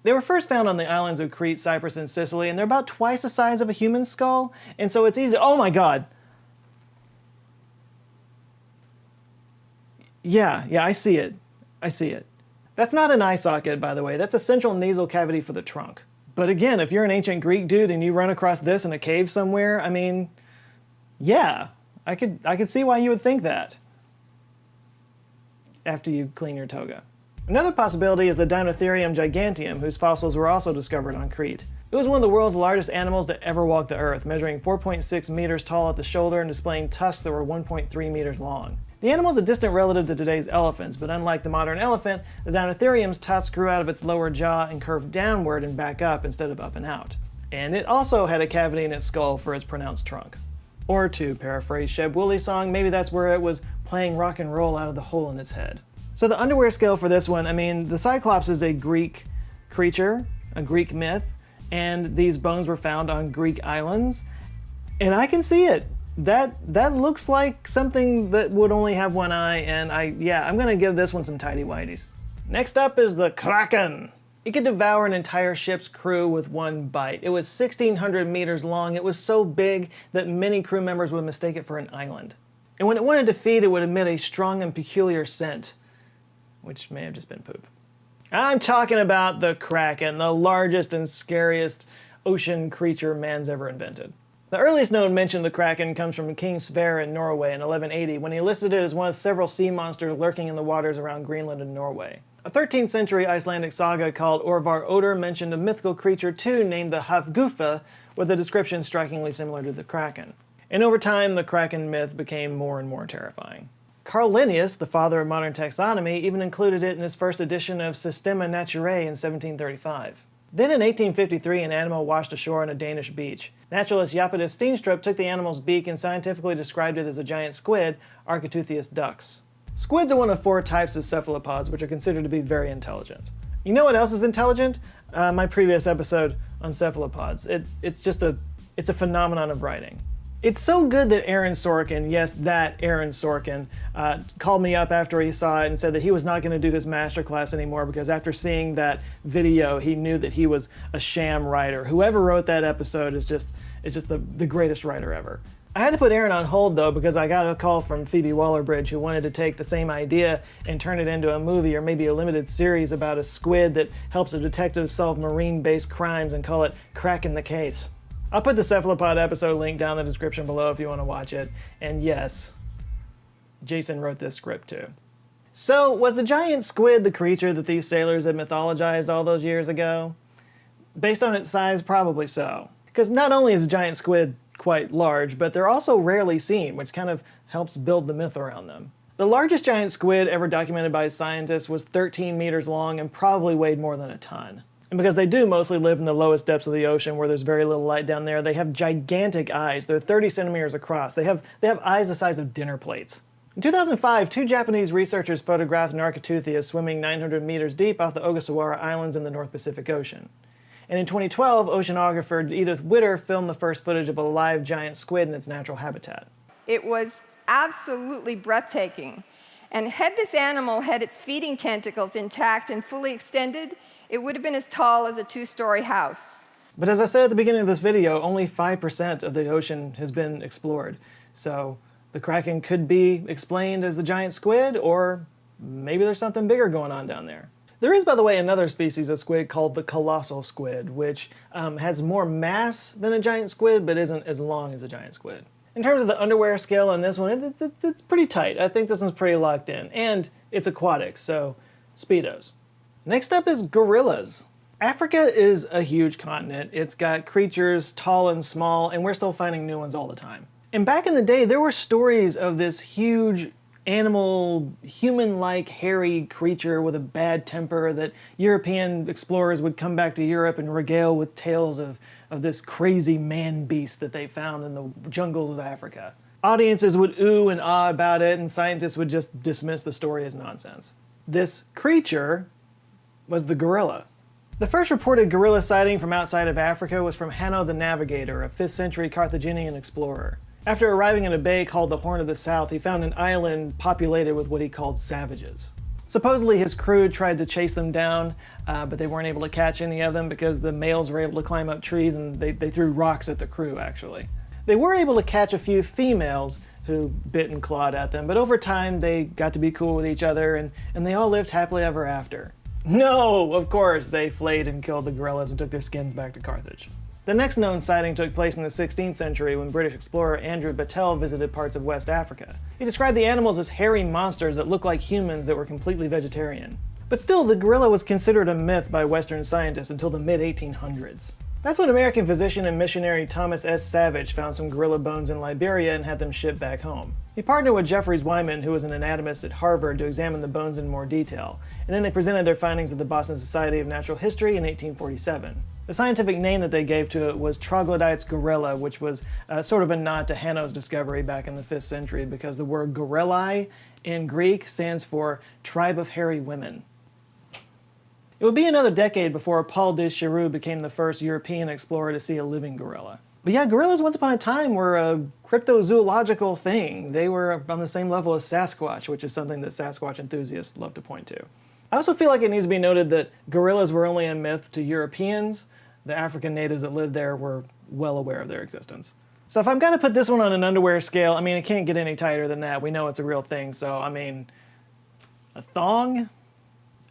They were first found on the islands of Crete, Cyprus, and Sicily, and they're about twice the size of a human skull, and so it's easy. Oh my god! Yeah, I see it. I see it. That's not an eye socket, by the way. That's a central nasal cavity for the trunk. But again, if you're an ancient Greek dude and you run across this in a cave somewhere, I mean, yeah, I could see why you would think that after you clean your toga. Another possibility is the Dinotherium giganteum, whose fossils were also discovered on Crete. It was one of the world's largest animals to ever walk the earth, measuring 4.6 meters tall at the shoulder and displaying tusks that were 1.3 meters long. The animal is a distant relative to today's elephants, but unlike the modern elephant, the Dinotherium's tusks grew out of its lower jaw and curved downward and back up instead of up and out. And it also had a cavity in its skull for its pronounced trunk. Or to paraphrase Sheb Wooley's song, maybe that's where it was playing rock and roll out of the hole in its head. So the underwear scale for this one, I mean, the Cyclops is a Greek creature, a Greek myth, and these bones were found on Greek islands, and I can see it. That looks like something that would only have one eye, and I'm gonna give this one some tidy whities. Next up is the Kraken. It could devour an entire ship's crew with one bite. It was 1,600 meters long. It was so big that many crew members would mistake it for an island. And when it wanted to feed, it would emit a strong and peculiar scent, which may have just been poop. I'm talking about the Kraken, the largest and scariest ocean creature man's ever invented. The earliest known mention of the Kraken comes from King Sverre in Norway in 1180, when he listed it as one of several sea monsters lurking in the waters around Greenland and Norway. A 13th century Icelandic saga called Orvar Odr mentioned a mythical creature too named the Hafgufa, with a description strikingly similar to the Kraken. And over time, the Kraken myth became more and more terrifying. Carl Linnaeus, the father of modern taxonomy, even included it in his first edition of Systema Naturae in 1735. Then in 1853, an animal washed ashore on a Danish beach. Naturalist Japetus Steenstrup took the animal's beak and scientifically described it as a giant squid, Architeuthis dux. Squids are one of 4 types of cephalopods, which are considered to be very intelligent. You know what else is intelligent? My previous episode on cephalopods. It's a phenomenon of writing. It's so good that Aaron Sorkin, yes, that Aaron Sorkin, called me up after he saw it and said that he was not going to do his masterclass anymore because after seeing that video, he knew that he was a sham writer. Whoever wrote that episode is just the greatest writer ever. I had to put Aaron on hold though because I got a call from Phoebe Waller-Bridge who wanted to take the same idea and turn it into a movie or maybe a limited series about a squid that helps a detective solve marine-based crimes and call it Cracking the Case. I'll put the cephalopod episode link down in the description below if you want to watch it. And yes, Jason wrote this script too. So, was the giant squid the creature that these sailors had mythologized all those years ago? Based on its size, probably so. Because not only is a giant squid quite large, but they're also rarely seen, which kind of helps build the myth around them. The largest giant squid ever documented by scientists was 13 meters long and probably weighed more than a ton. And because they do mostly live in the lowest depths of the ocean where there's very little light down there, they have gigantic eyes. They're 30 centimeters across. They have eyes the size of dinner plates. In 2005, 2 Japanese researchers photographed an Architeuthis swimming 900 meters deep off the Ogasawara Islands in the North Pacific Ocean. And in 2012, oceanographer Edith Witter filmed the first footage of a live giant squid in its natural habitat. It was absolutely breathtaking. And had this animal had its feeding tentacles intact and fully extended, it would have been as tall as a 2-story house. But as I said at the beginning of this video, only 5% of the ocean has been explored. So the Kraken could be explained as the giant squid, or maybe there's something bigger going on down there. There is, by the way, another species of squid called the colossal squid, which has more mass than a giant squid, but isn't as long as a giant squid. In terms of the underwear scale on this one, it's pretty tight. I think this one's pretty locked in. And it's aquatic, so Speedos. Next up is gorillas. Africa is a huge continent. It's got creatures tall and small, and we're still finding new ones all the time. And back in the day, there were stories of this huge animal, human-like, hairy creature with a bad temper that European explorers would come back to Europe and regale with tales of this crazy man-beast that they found in the jungles of Africa. Audiences would ooh and ah about it, and scientists would just dismiss the story as nonsense. This creature was the gorilla. The first reported gorilla sighting from outside of Africa was from Hanno the Navigator, a 5th century Carthaginian explorer. After arriving in a bay called the Horn of the South, he found an island populated with what he called savages. Supposedly his crew tried to chase them down, but they weren't able to catch any of them because the males were able to climb up trees and they threw rocks at the crew, actually. They were able to catch a few females who bit and clawed at them, but over time they got to be cool with each other and they all lived happily ever after. No, of course, they flayed and killed the gorillas and took their skins back to Carthage. The next known sighting took place in the 16th century when British explorer Andrew Battelle visited parts of West Africa. He described the animals as hairy monsters that looked like humans that were completely vegetarian. But still, the gorilla was considered a myth by Western scientists until the mid-1800s. That's when American physician and missionary Thomas S. Savage found some gorilla bones in Liberia and had them shipped back home. He partnered with Jeffries Wyman, who was an anatomist at Harvard, to examine the bones in more detail, and then they presented their findings at the Boston Society of Natural History in 1847. The scientific name that they gave to it was Troglodytes gorilla, which was sort of a nod to Hanno's discovery back in the 5th century because the word gorillae in Greek stands for tribe of hairy women. It would be another decade before Paul Deschireux became the first European explorer to see a living gorilla. But yeah, gorillas once upon a time were a cryptozoological thing. They were on the same level as Sasquatch, which is something that Sasquatch enthusiasts love to point to. I also feel like it needs to be noted that gorillas were only a myth to Europeans. The African natives that lived there were well aware of their existence. So if I'm gonna put this one on an underwear scale, I mean, it can't get any tighter than that. We know it's a real thing, so I mean, a thong?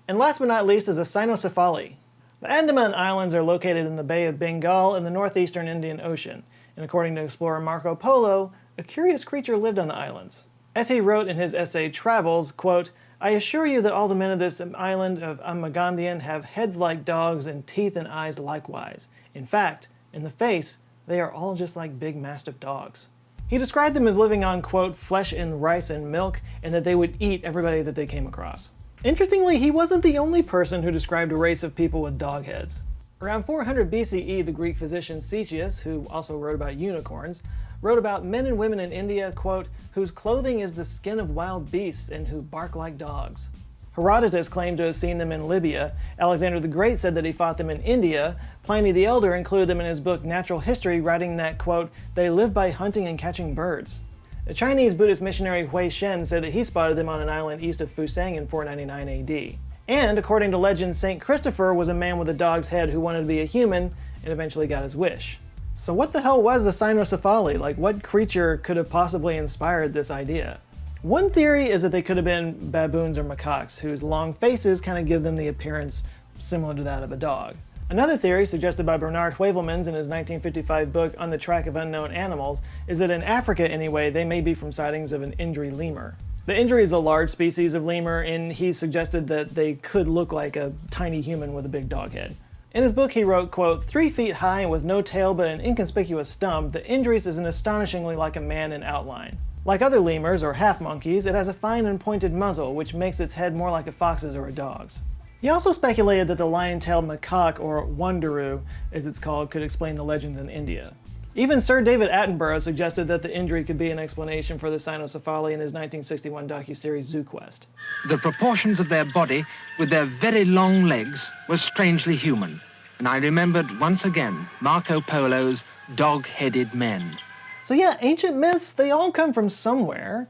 And last but not least is a cynocephaly. The Andaman Islands are located in the Bay of Bengal in the northeastern Indian Ocean, and according to explorer Marco Polo, a curious creature lived on the islands. As he wrote in his essay Travels, quote, "I assure you that all the men of this island of Amagandian have heads like dogs and teeth and eyes likewise. In fact, in the face, they are all just like big mastiff dogs." He described them as living on, quote, flesh and rice and milk, and that they would eat everybody that they came across. Interestingly, he wasn't the only person who described a race of people with dog heads. Around 400 BCE, the Greek physician Ctesias, who also wrote about unicorns, wrote about men and women in India, quote, whose clothing is the skin of wild beasts and who bark like dogs. Herodotus claimed to have seen them in Libya. Alexander the Great said that he fought them in India. Pliny the Elder included them in his book Natural History, writing that, quote, they live by hunting and catching birds. The Chinese Buddhist missionary Hui Shen said that he spotted them on an island east of Fusang in 499 AD. And according to legend, St. Christopher was a man with a dog's head who wanted to be a human and eventually got his wish. So what the hell was the cynocephaly? Like, what creature could have possibly inspired this idea? One theory is that they could have been baboons or macaques, whose long faces kind of give them the appearance similar to that of a dog. Another theory, suggested by Bernard Heuvelmans in his 1955 book On the Track of Unknown Animals, is that in Africa anyway, they may be from sightings of an Indri lemur. The Indri is a large species of lemur, and he suggested that they could look like a tiny human with a big dog head. In his book he wrote, quote, 3 feet high and with no tail but an inconspicuous stump, the Indris is an astonishingly like a man in outline. Like other lemurs, or half-monkeys, it has a fine and pointed muzzle, which makes its head more like a fox's or a dog's. He also speculated that the lion-tailed macaque, or wanderoo, as it's called, could explain the legends in India. Even Sir David Attenborough suggested that the Indri could be an explanation for the cynocephaly in his 1961 docuseries Zoo Quest. The proportions of their body, with their very long legs, were strangely human, and I remembered once again Marco Polo's dog-headed men. So yeah, ancient myths, they all come from somewhere.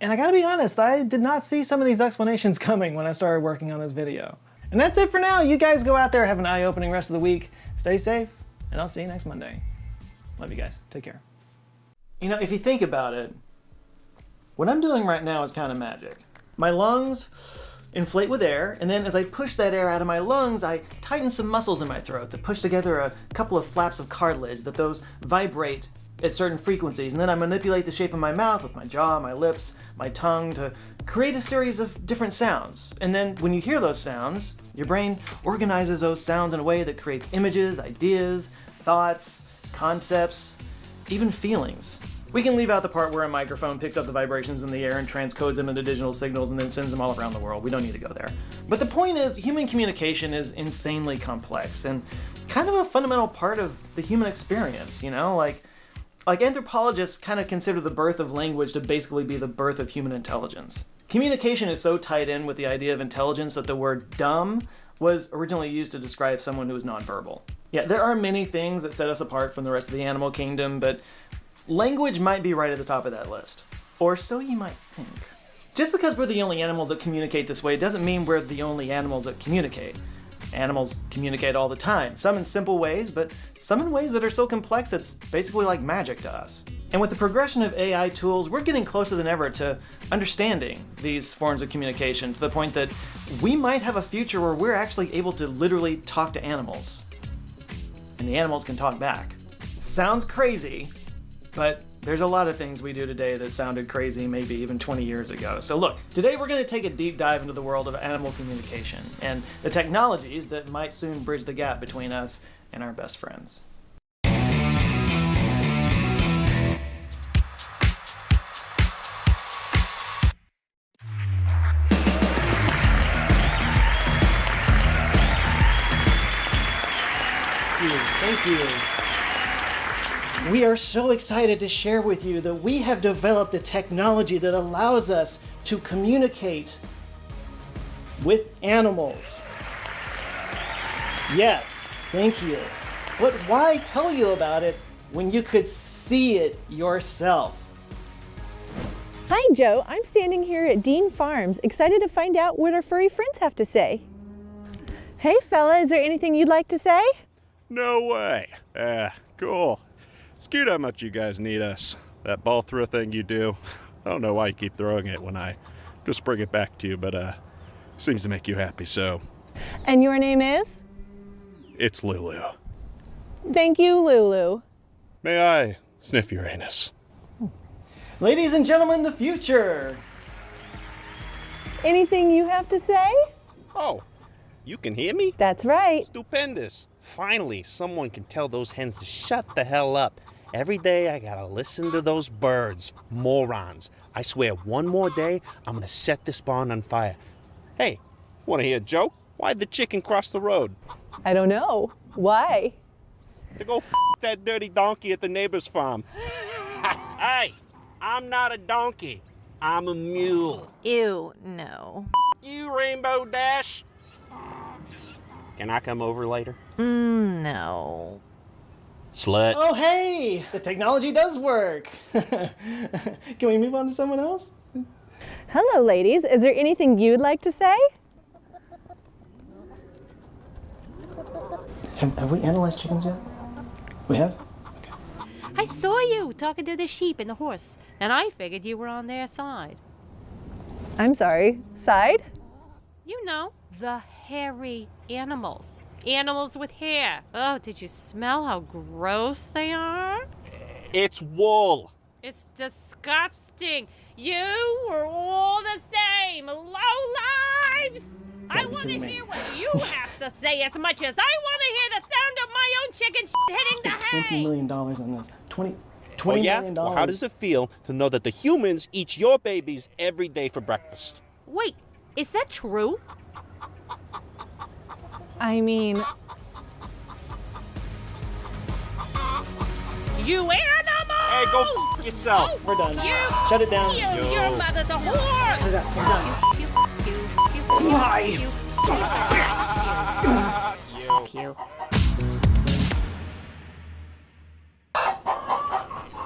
And I gotta be honest, I did not see some of these explanations coming when I started working on this video. And that's it for now. You guys go out there, have an eye-opening rest of the week. Stay safe, and I'll see you next Monday. Love you guys. Take care. You know, if you think about it, what I'm doing right now is kind of magic. My lungs inflate with air, and then as I push that air out of my lungs, I tighten some muscles in my throat that push together a couple of flaps of cartilage that those vibrate at certain frequencies, and then I manipulate the shape of my mouth with my jaw, my lips, my tongue to create a series of different sounds. And then when you hear those sounds, your brain organizes those sounds in a way that creates images, ideas, thoughts, concepts, even feelings. We can leave out the part where a microphone picks up the vibrations in the air and transcodes them into digital signals and then sends them all around the world. We don't need to go there. But the point is, human communication is insanely complex and kind of a fundamental part of the human experience, you know? Like anthropologists kind of consider the birth of language to basically be the birth of human intelligence. Communication is so tied in with the idea of intelligence that the word dumb was originally used to describe someone who was nonverbal. Yeah, there are many things that set us apart from the rest of the animal kingdom, but language might be right at the top of that list. Or so you might think. Just because we're the only animals that communicate this way doesn't mean we're the only animals that communicate. Animals communicate all the time, some in simple ways, but some in ways that are so complex it's basically like magic to us. And with the progression of AI tools, we're getting closer than ever to understanding these forms of communication, to the point that we might have a future where we're actually able to literally talk to animals. And the animals can talk back. Sounds crazy, but there's a lot of things we do today that sounded crazy maybe even 20 years ago. So look, today we're going to take a deep dive into the world of animal communication and the technologies that might soon bridge the gap between us and our best friends. Thank you. We are so excited to share with you that we have developed a technology that allows us to communicate with animals. Yes, thank you. But why tell you about it when you could see it yourself? Hi, Joe. I'm standing here at Dean Farms, excited to find out what our furry friends have to say. Hey, fella, is there anything you'd like to say? No way. Cool. It's cute how much you guys need us. That ball throw thing you do, I don't know why you keep throwing it when I just bring it back to you, but seems to make you happy, so. And your name is? It's Lulu. Thank you, Lulu. May I sniff your anus? Ladies and gentlemen, the future. Anything you have to say? Oh, you can hear me? That's right. Stupendous. Finally, someone can tell those hens to shut the hell up. Every day I gotta listen to those birds. Morons. I swear, one more day, I'm gonna set this barn on fire. Hey, wanna hear a joke? Why'd the chicken cross the road? I don't know. Why? To go that dirty donkey at the neighbor's farm. Hey, I'm not a donkey. I'm a mule. Ew, no. You, Rainbow Dash. Can I come over later? No. Slut. Oh, hey! The technology does work. Can we move on to someone else? Hello, ladies. Is there anything you'd like to say? Have we analyzed chickens yet? We have? Okay. I saw you talking to the sheep and the horse, and I figured you were on their side. I'm sorry. Side? You know, the hairy animals. Animals with hair. Oh, did you smell how gross they are? It's wool. It's disgusting. You were all the same. Low lives. I want to hear what you have to say as much as I want to hear the sound of my own chicken hitting the hay. $20 million on this. $20 million. Well, how does it feel to know that the humans eat your babies every day for breakfast? Wait, is that true? I mean, You animal! Hey, go f yourself. Oh, We're done. You, Shut it down. Your mother's a horse! We're done. Why? Fuck you.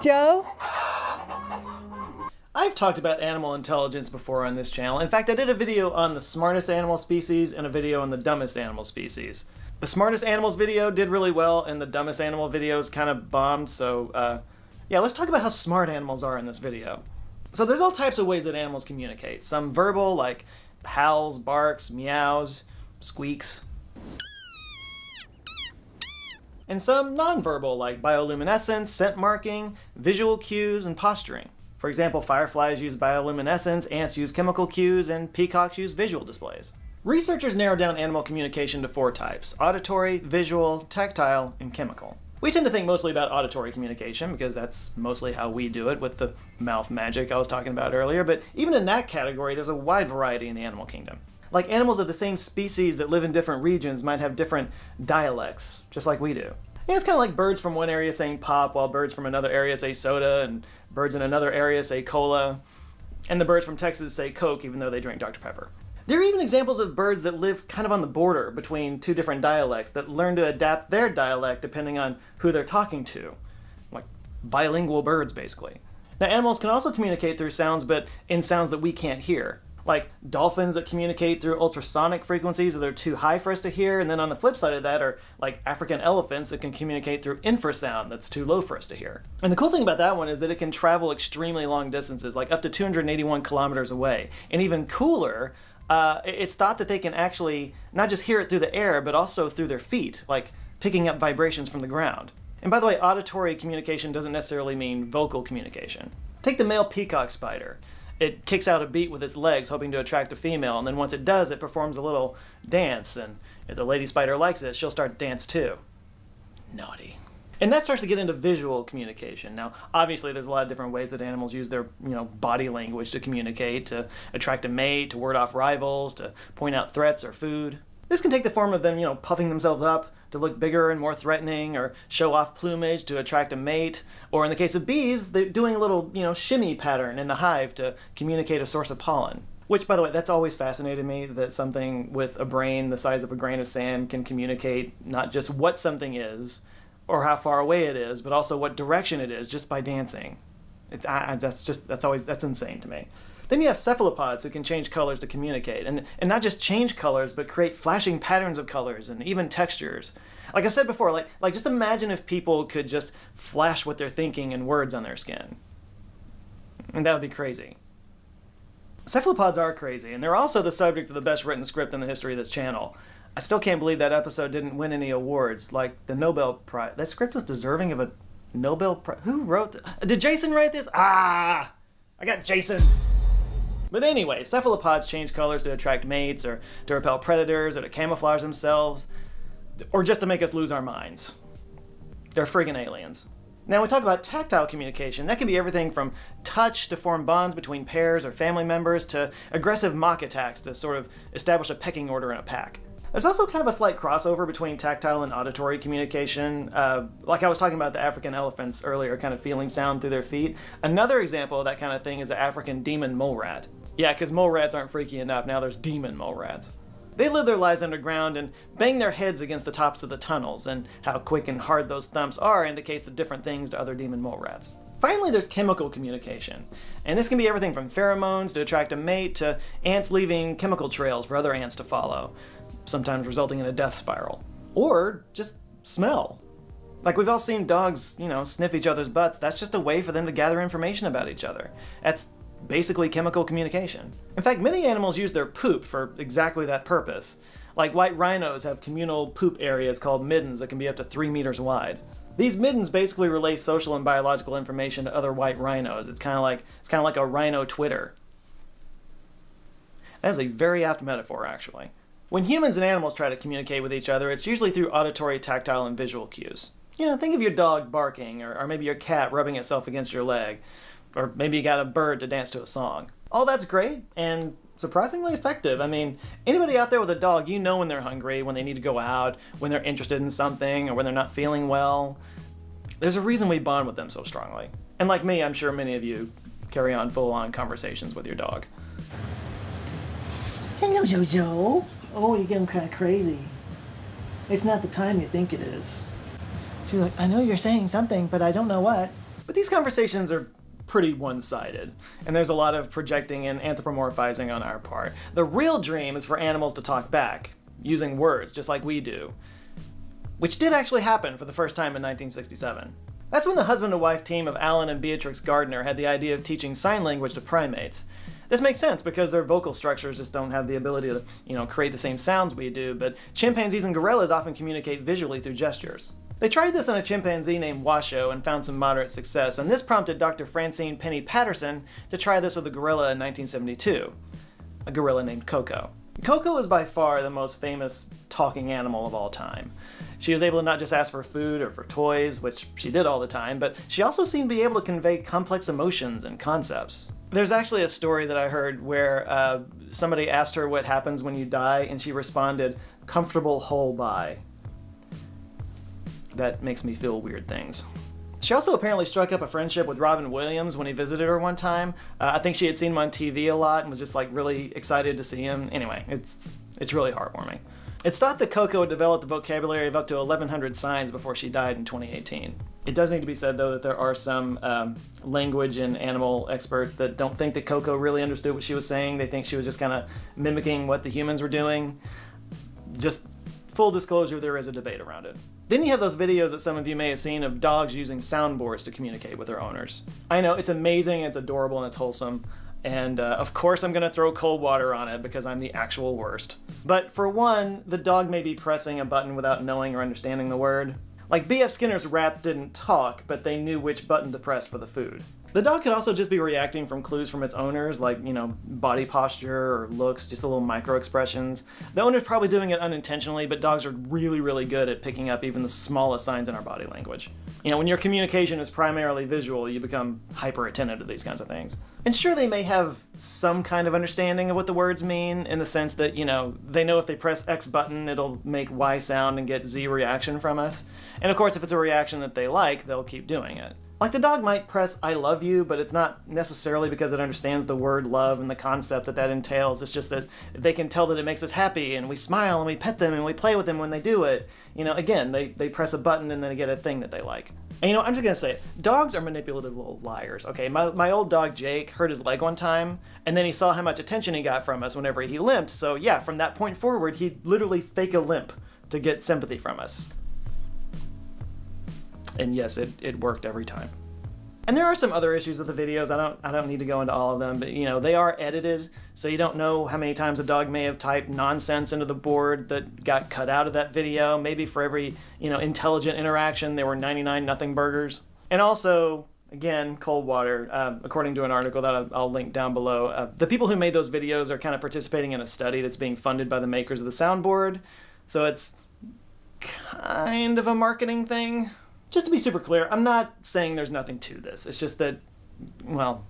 Joe? I've talked about animal intelligence before on this channel. In fact, I did a video on the smartest animal species and a video on the dumbest animal species. The smartest animals video did really well, and the dumbest animal videos kind of bombed, so yeah, let's talk about how smart animals are in this video. So there's all types of ways that animals communicate. Some verbal, like howls, barks, meows, squeaks. And some nonverbal, like bioluminescence, scent marking, visual cues, and posturing. For example, fireflies use bioluminescence, ants use chemical cues, and peacocks use visual displays. Researchers narrowed down animal communication to 4 types: auditory, visual, tactile, and chemical. We tend to think mostly about auditory communication because that's mostly how we do it with the mouth magic I was talking about earlier, but even in that category, there's a wide variety in the animal kingdom. Like animals of the same species that live in different regions might have different dialects, just like we do. And it's kind of like birds from one area saying pop, while birds from another area say soda, and birds in another area say cola, and the birds from Texas say Coke even though they drink Dr. Pepper. There are even examples of birds that live kind of on the border between two different dialects that learn to adapt their dialect depending on who they're talking to. Like bilingual birds, basically. Now, animals can also communicate through sounds, but in sounds that we can't hear. Like dolphins that communicate through ultrasonic frequencies that are too high for us to hear, and then on the flip side of that are like African elephants that can communicate through infrasound that's too low for us to hear. And the cool thing about that one is that it can travel extremely long distances, like up to 281 kilometers away. And even cooler, it's thought that they can actually not just hear it through the air, but also through their feet, like picking up vibrations from the ground. And by the way, auditory communication doesn't necessarily mean vocal communication. Take the male peacock spider. It kicks out a beat with its legs, hoping to attract a female, and then once it does, it performs a little dance, and if the lady spider likes it, she'll start to dance too. Naughty. And that starts to get into visual communication. Now, obviously, there's a lot of different ways that animals use their, body language to communicate, to attract a mate, to ward off rivals, to point out threats or food. This can take the form of them, puffing themselves up to look bigger and more threatening, or show off plumage to attract a mate, or in the case of bees, they're doing a little, shimmy pattern in the hive to communicate a source of pollen. Which, by the way, that's always fascinated me, that something with a brain the size of a grain of sand can communicate not just what something is, or how far away it is, but also what direction it is just by dancing. That's insane to me. Then you have cephalopods who can change colors to communicate, and not just change colors, but create flashing patterns of colors and even textures. Like I said before, like just imagine if people could just flash what they're thinking in words on their skin. And that would be crazy. Cephalopods are crazy, and they're also the subject of the best written script in the history of this channel. I still can't believe that episode didn't win any awards, like the Nobel Prize. That script was deserving of a Nobel Prize. Who wrote Did Jason write this? I got Jason. But anyway, cephalopods change colors to attract mates, or to repel predators, or to camouflage themselves, or just to make us lose our minds. They're friggin' aliens. Now, when we talk about tactile communication, that can be everything from touch to form bonds between pairs or family members, to aggressive mock attacks to sort of establish a pecking order in a pack. There's also kind of a slight crossover between tactile and auditory communication. Like I was talking about the African elephants earlier, kind of feeling sound through their feet. Another example of that kind of thing is the African demon mole rat. Yeah, because mole rats aren't freaky enough, now there's demon mole rats. They live their lives underground and bang their heads against the tops of the tunnels, and how quick and hard those thumps are indicates the different things to other demon mole rats. Finally, there's chemical communication, and this can be everything from pheromones to attract a mate, to ants leaving chemical trails for other ants to follow, sometimes resulting in a death spiral. Or just smell. Like we've all seen dogs, sniff each other's butts. That's just a way for them to gather information about each other. That's basically chemical communication. In fact, many animals use their poop for exactly that purpose. Like white rhinos have communal poop areas called middens that can be up to 3 meters wide. These middens basically relay social and biological information to other white rhinos. It's kind of like a rhino Twitter. That is a very apt metaphor, actually. When humans and animals try to communicate with each other, it's usually through auditory, tactile, and visual cues. Think of your dog barking, or maybe your cat rubbing itself against your leg. Or maybe you got a bird to dance to a song. All that's great and surprisingly effective. I mean, anybody out there with a dog, when they're hungry, when they need to go out, when they're interested in something, or when they're not feeling well. There's a reason we bond with them so strongly. And like me, I'm sure many of you carry on full-on conversations with your dog. Hello, Jojo. Oh, you're getting kind of crazy. It's not the time you think it is. She's like, I know you're saying something, but I don't know what. But these conversations are pretty one-sided, and there's a lot of projecting and anthropomorphizing on our part. The real dream is for animals to talk back, using words, just like we do. Which did actually happen for the first time in 1967. That's when the husband and wife team of Alan and Beatrix Gardner had the idea of teaching sign language to primates. This makes sense because their vocal structures just don't have the ability to, create the same sounds we do, but chimpanzees and gorillas often communicate visually through gestures. They tried this on a chimpanzee named Washoe and found some moderate success, and this prompted Dr. Francine Penny Patterson to try this with a gorilla in 1972, a gorilla named Coco. Coco is by far the most famous talking animal of all time. She was able to not just ask for food or for toys, which she did all the time, but she also seemed to be able to convey complex emotions and concepts. There's actually a story that I heard where somebody asked her what happens when you die, and she responded, "Comfortable hull by." That makes me feel weird things. She also apparently struck up a friendship with Robin Williams when he visited her one time. I think she had seen him on TV a lot and was just like really excited to see him. Anyway, it's really heartwarming. It's thought that Coco had developed a vocabulary of up to 1,100 signs before she died in 2018. It does need to be said, though, that there are some language and animal experts that don't think that Coco really understood what she was saying. They think she was just kind of mimicking what the humans were doing. Just full disclosure, there is a debate around it. Then you have those videos that some of you may have seen of dogs using soundboards to communicate with their owners. I know, it's amazing, it's adorable, and it's wholesome. And of course I'm going to throw cold water on it because I'm the actual worst. But for one, the dog may be pressing a button without knowing or understanding the word. Like B.F. Skinner's rats didn't talk, but they knew which button to press for the food. The dog could also just be reacting from clues from its owners, like, body posture or looks, just the little micro expressions. The owner's probably doing it unintentionally, but dogs are really, really good at picking up even the smallest signs in our body language. When your communication is primarily visual, you become hyper attentive to these kinds of things. And sure, they may have some kind of understanding of what the words mean, in the sense that, they know if they press X button, it'll make Y sound and get Z reaction from us. And of course, if it's a reaction that they like, they'll keep doing it. Like the dog might press "I love you," but it's not necessarily because it understands the word love and the concept that entails. It's just that they can tell that it makes us happy, and we smile and we pet them and we play with them when they do it. Again, they press a button and then they get a thing that they like. And I'm just gonna say it. Dogs are manipulative little liars, okay? My old dog Jake hurt his leg one time, and then he saw how much attention he got from us whenever he limped. So yeah, from that point forward, he'd literally fake a limp to get sympathy from us. And yes, it worked every time. And there are some other issues with the videos. I don't need to go into all of them, but they are edited, so you don't know how many times a dog may have typed nonsense into the board that got cut out of that video. Maybe for every intelligent interaction, there were 99 nothing burgers. And also, again, cold water. According to an article that I'll link down below, the people who made those videos are kind of participating in a study that's being funded by the makers of the soundboard. So it's kind of a marketing thing. Just to be super clear, I'm not saying there's nothing to this. It's just that, well,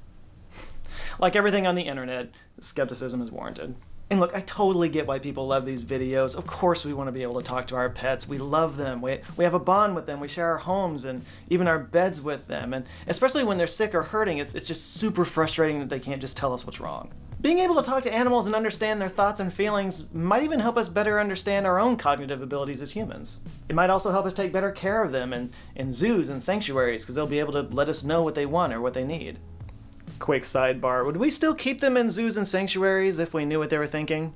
like everything on the internet, skepticism is warranted. And look, I totally get why people love these videos. Of course we want to be able to talk to our pets. We love them. We have a bond with them. We share our homes and even our beds with them. And especially when they're sick or hurting, it's just super frustrating that they can't just tell us what's wrong. Being able to talk to animals and understand their thoughts and feelings might even help us better understand our own cognitive abilities as humans. It might also help us take better care of them in zoos and sanctuaries, because they'll be able to let us know what they want or what they need. Quick sidebar, would we still keep them in zoos and sanctuaries if we knew what they were thinking?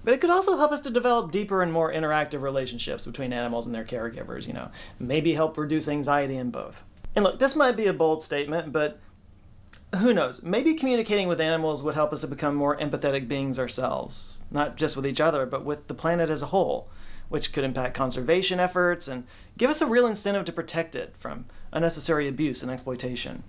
But it could also help us to develop deeper and more interactive relationships between animals and their caregivers, maybe help reduce anxiety in both. And look, this might be a bold statement, but who knows? Maybe communicating with animals would help us to become more empathetic beings ourselves. Not just with each other, but with the planet as a whole, which could impact conservation efforts and give us a real incentive to protect it from unnecessary abuse and exploitation.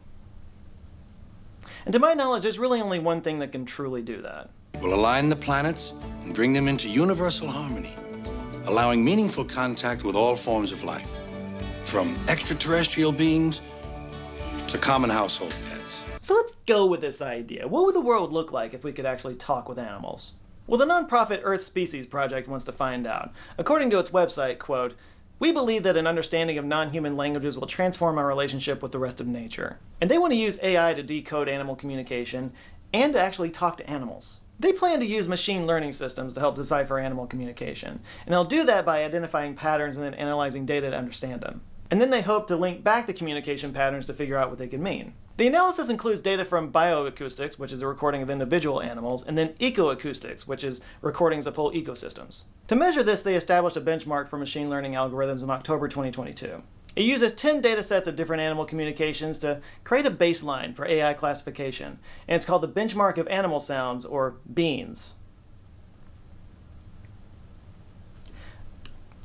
And to my knowledge, there's really only one thing that can truly do that. We'll align the planets and bring them into universal harmony, allowing meaningful contact with all forms of life, from extraterrestrial beings to common household pets. So let's go with this idea. What would the world look like if we could actually talk with animals? Well, the nonprofit Earth Species Project wants to find out. According to its website, quote, "We believe that an understanding of non-human languages will transform our relationship with the rest of nature." And they want to use AI to decode animal communication and to actually talk to animals. They plan to use machine learning systems to help decipher animal communication. And they'll do that by identifying patterns and then analyzing data to understand them. And then they hope to link back the communication patterns to figure out what they can mean. The analysis includes data from bioacoustics, which is a recording of individual animals, and then ecoacoustics, which is recordings of whole ecosystems. To measure this, they established a benchmark for machine learning algorithms in October 2022. It uses 10 data sets of different animal communications to create a baseline for AI classification, and it's called the Benchmark of Animal Sounds, or BEANS.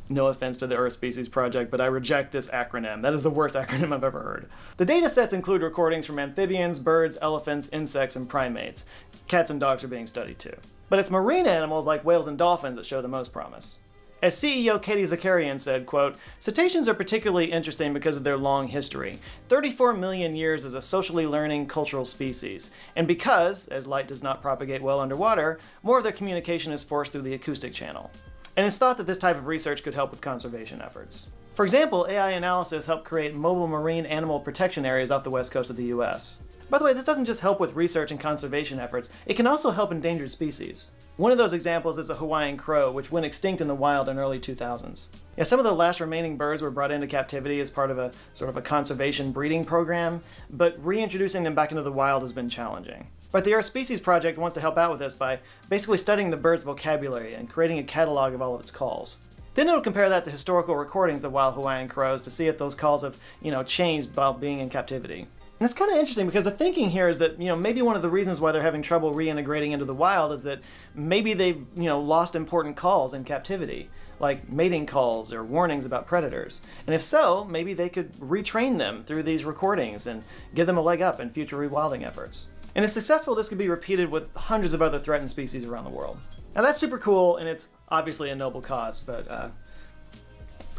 No offense to the Earth Species Project, but I reject this acronym. That is the worst acronym I've ever heard. The data sets include recordings from amphibians, birds, elephants, insects, and primates. Cats and dogs are being studied too. But it's marine animals like whales and dolphins that show the most promise. As CEO Katie Zakarian said, quote, "Cetaceans are particularly interesting because of their long history. 34 million years as a socially learning cultural species. And because, as light does not propagate well underwater, more of their communication is forced through the acoustic channel. And it's thought that this type of research could help with conservation efforts." For example, AI analysis helped create mobile marine animal protection areas off the west coast of the US. By the way, this doesn't just help with research and conservation efforts, it can also help endangered species. One of those examples is the Hawaiian crow, which went extinct in the wild in early 2000s. Yeah, some of the last remaining birds were brought into captivity as part of a sort of a conservation breeding program, but reintroducing them back into the wild has been challenging. But the Earth Species Project wants to help out with this by basically studying the bird's vocabulary and creating a catalog of all of its calls. Then it'll compare that to historical recordings of wild Hawaiian crows to see if those calls have, changed while being in captivity. And it's kind of interesting because the thinking here is that, maybe one of the reasons why they're having trouble reintegrating into the wild is that maybe they've, lost important calls in captivity, like mating calls or warnings about predators. And if so, maybe they could retrain them through these recordings and give them a leg up in future rewilding efforts. And if successful, this could be repeated with hundreds of other threatened species around the world. Now that's super cool, and it's obviously a noble cause, but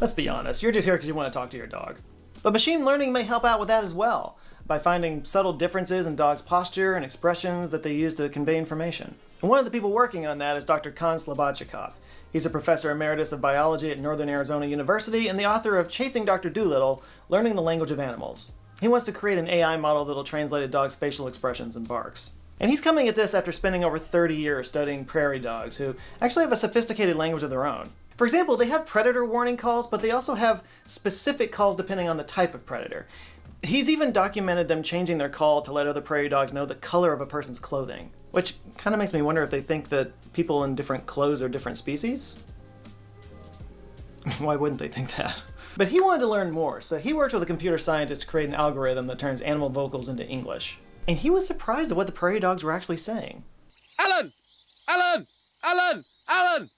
let's be honest, you're just here because you want to talk to your dog. But machine learning may help out with that as well, by finding subtle differences in dogs' posture and expressions that they use to convey information. And one of the people working on that is Dr. Kon Slobodchikov. He's a professor emeritus of biology at Northern Arizona University and the author of Chasing Dr. Dolittle, Learning the Language of Animals. He wants to create an AI model that'll translate a dog's facial expressions and barks. And he's coming at this after spending over 30 years studying prairie dogs, who actually have a sophisticated language of their own. For example, they have predator warning calls, but they also have specific calls depending on the type of predator. He's even documented them changing their call to let other prairie dogs know the color of a person's clothing, which kind of makes me wonder if they think that people in different clothes are different species. Why wouldn't they think that? But he wanted to learn more, so he worked with a computer scientist to create an algorithm that turns animal vocals into English. And he was surprised at what the prairie dogs were actually saying. Alan! Alan! Alan! Alan!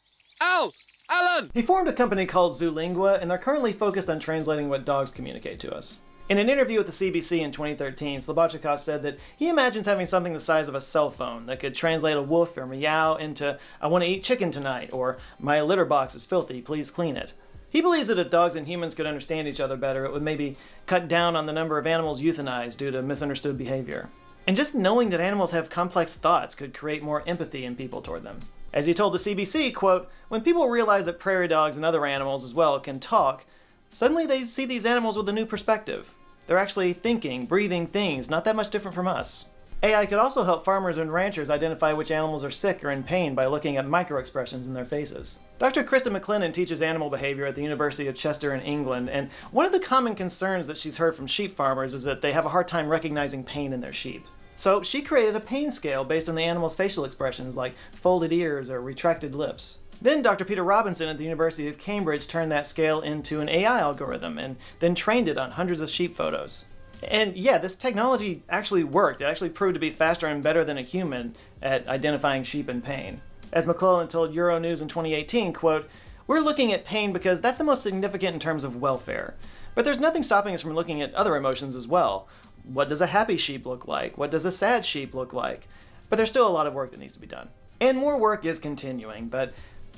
Al! Alan! He formed a company called Zoolingua, and they're currently focused on translating what dogs communicate to us. In an interview with the CBC in 2013, Slobodchikov said that he imagines having something the size of a cell phone that could translate a woof or meow into, "I want to eat chicken tonight," or "My litter box is filthy, please clean it." He believes that if dogs and humans could understand each other better, it would maybe cut down on the number of animals euthanized due to misunderstood behavior. And just knowing that animals have complex thoughts could create more empathy in people toward them. As he told the CBC, quote, "When people realize that prairie dogs and other animals as well can talk, suddenly they see these animals with a new perspective. They're actually thinking, breathing things, not that much different from us." AI could also help farmers and ranchers identify which animals are sick or in pain by looking at microexpressions in their faces. Dr. Krista McLennan teaches animal behavior at the University of Chester in England, and one of the common concerns that she's heard from sheep farmers is that they have a hard time recognizing pain in their sheep. So she created a pain scale based on the animal's facial expressions like folded ears or retracted lips. Then Dr. Peter Robinson at the University of Cambridge turned that scale into an AI algorithm and then trained it on hundreds of sheep photos. And yeah, this technology actually worked. It actually proved to be faster and better than a human at identifying sheep in pain. As McClellan told Euronews in 2018, quote, "We're looking at pain because that's the most significant in terms of welfare. But there's nothing stopping us from looking at other emotions as well. What does a happy sheep look like? What does a sad sheep look like?" But there's still a lot of work that needs to be done. And more work is continuing, but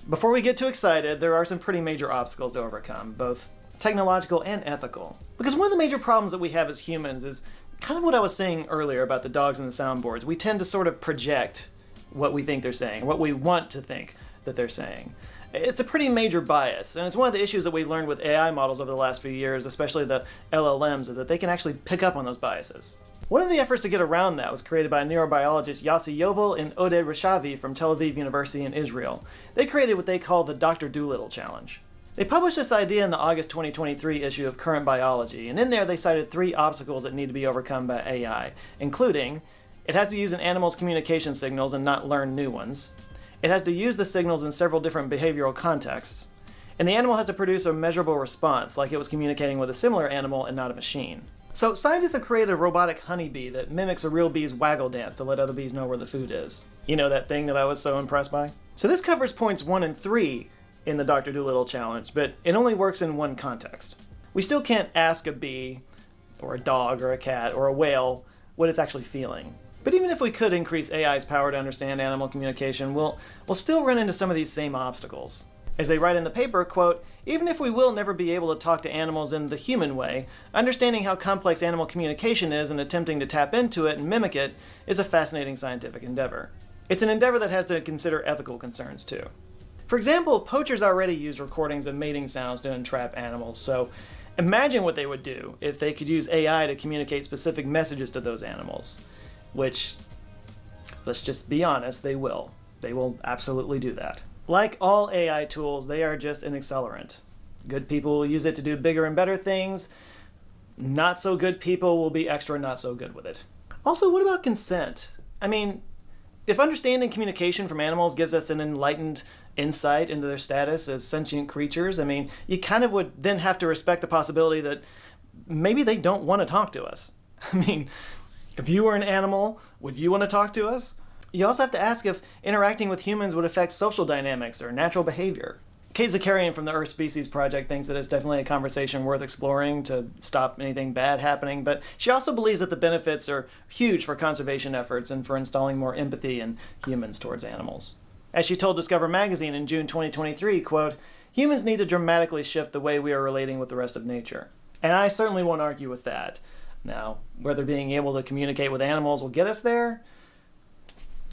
before we get too excited, there are some pretty major obstacles to overcome, both technological and ethical. Because one of the major problems that we have as humans is kind of what I was saying earlier about the dogs and the soundboards. We tend to sort of project what we think they're saying, what we want to think that they're saying. It's a pretty major bias, and it's one of the issues that we learned with AI models over the last few years, especially the LLMs, is that they can actually pick up on those biases. One of the efforts to get around that was created by neurobiologist Yossi Yovel and Oded Rishavi from Tel Aviv University in Israel. They created what they call the Dr. Dolittle Challenge. They published this idea in the August 2023 issue of Current Biology, and in there they cited 3 obstacles that need to be overcome by AI, including it has to use an animal's communication signals and not learn new ones. It has to use the signals in several different behavioral contexts. And the animal has to produce a measurable response, like it was communicating with a similar animal and not a machine. So scientists have created a robotic honeybee that mimics a real bee's waggle dance to let other bees know where the food is. You know that thing that I was so impressed by? So this covers points 1 and 3 in the Dr. Dolittle Challenge, but it only works in one context. We still can't ask a bee, or a dog, or a cat, or a whale what it's actually feeling. But even if we could increase AI's power to understand animal communication, we'll still run into some of these same obstacles. As they write in the paper, quote, "Even if we will never be able to talk to animals in the human way, understanding how complex animal communication is and attempting to tap into it and mimic it is a fascinating scientific endeavor. It's an endeavor that has to consider ethical concerns too." For example, poachers already use recordings of mating sounds to entrap animals, so imagine what they would do if they could use AI to communicate specific messages to those animals. Which, let's just be honest, they will. They will absolutely do that. Like all AI tools, they are just an accelerant. Good people will use it to do bigger and better things. Not so good people will be extra not so good with it. Also, what about consent? I mean, if understanding communication from animals gives us an enlightened insight into their status as sentient creatures, I mean, you kind of would then have to respect the possibility that maybe they don't want to talk to us. I mean, if you were an animal, would you want to talk to us? You also have to ask if interacting with humans would affect social dynamics or natural behavior. Kate Zakarian from the Earth Species Project thinks that it's definitely a conversation worth exploring to stop anything bad happening, but she also believes that the benefits are huge for conservation efforts and for installing more empathy in humans towards animals. As she told Discover Magazine in June 2023, quote, "Humans need to dramatically shift the way we are relating with the rest of nature." And I certainly won't argue with that. Now, whether being able to communicate with animals will get us there,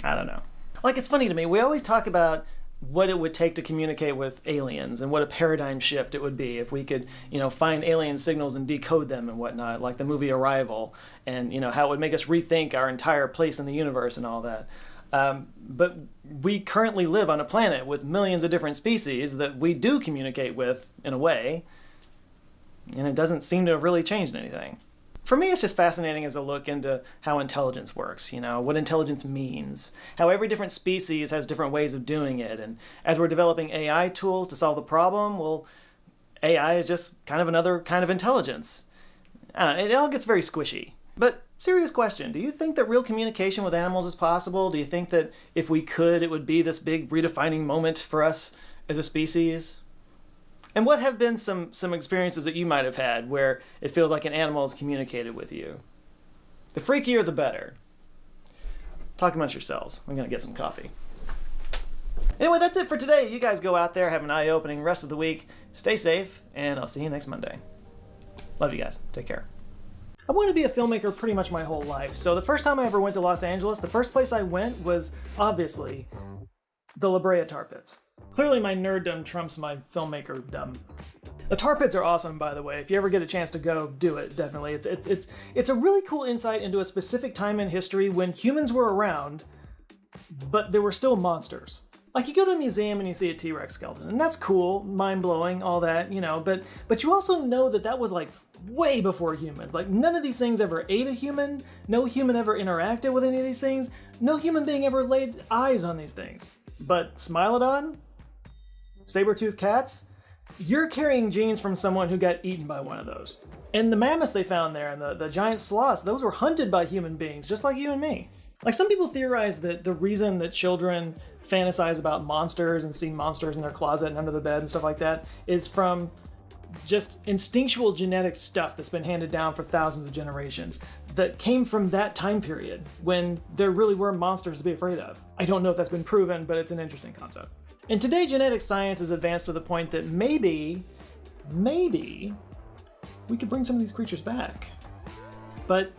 I don't know. Like, it's funny to me, we always talk about what it would take to communicate with aliens and what a paradigm shift it would be if we could, find alien signals and decode them and whatnot, like the movie Arrival, and, how it would make us rethink our entire place in the universe and all that. But we currently live on a planet with millions of different species that we do communicate with in a way, and it doesn't seem to have really changed anything. For me, it's just fascinating as a look into how intelligence works, what intelligence means, how every different species has different ways of doing it, and as we're developing AI tools to solve the problem, well, AI is just kind of another kind of intelligence. It all gets very squishy. But serious question, do you think that real communication with animals is possible? Do you think that if we could, it would be this big redefining moment for us as a species? And what have been some experiences that you might have had where it feels like an animal has communicated with you? The freakier, the better. Talk amongst yourselves. I'm going to get some coffee. Anyway, that's it for today. You guys go out there, have an eye-opening rest of the week. Stay safe, and I'll see you next Monday. Love you guys. Take care. I wanted to be a filmmaker pretty much my whole life. So the first time I ever went to Los Angeles, the first place I went was, obviously, the La Brea Tar Pits. Clearly my nerddom trumps my filmmaker-dom. The tar pits are awesome, by the way. If you ever get a chance to go, do it, definitely. It's a really cool insight into a specific time in history when humans were around, but there were still monsters. Like, you go to a museum and you see a T-Rex skeleton, and that's cool, mind-blowing, all that, but you also know that was like way before humans. Like, none of these things ever ate a human, no human ever interacted with any of these things, no human being ever laid eyes on these things. But Smilodon? Saber-toothed cats? You're carrying genes from someone who got eaten by one of those. And the mammoths they found there and the giant sloths, those were hunted by human beings, just like you and me. Like, some people theorize that the reason that children fantasize about monsters and see monsters in their closet and under the bed and stuff like that is from just instinctual genetic stuff that's been handed down for thousands of generations that came from that time period when there really were monsters to be afraid of. I don't know if that's been proven, but it's an interesting concept. And today, genetic science has advanced to the point that maybe we could bring some of these creatures back. But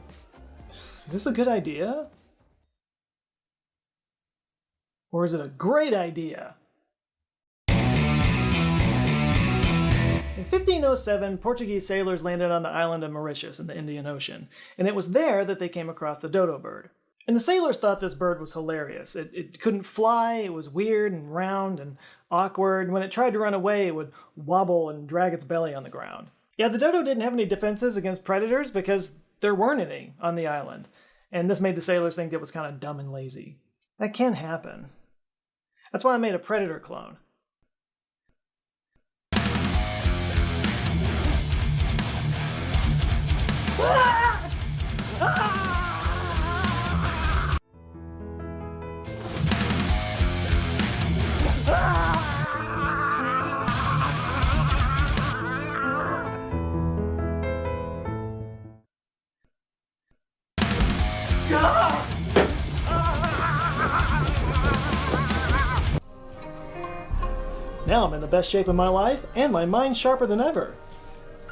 is this a good idea? Or is it a great idea? In 1507, Portuguese sailors landed on the island of Mauritius in the Indian Ocean, and it was there that they came across the dodo bird. And the sailors thought this bird was hilarious. It couldn't fly, it was weird and round and awkward, and when it tried to run away, it would wobble and drag its belly on the ground. Yeah, the dodo didn't have any defenses against predators because there weren't any on the island, and this made the sailors think it was kind of dumb and lazy. That can happen. That's why I made a predator clone. Ah! Ah! Ah! Now I'm in the best shape of my life, and my mind's sharper than ever.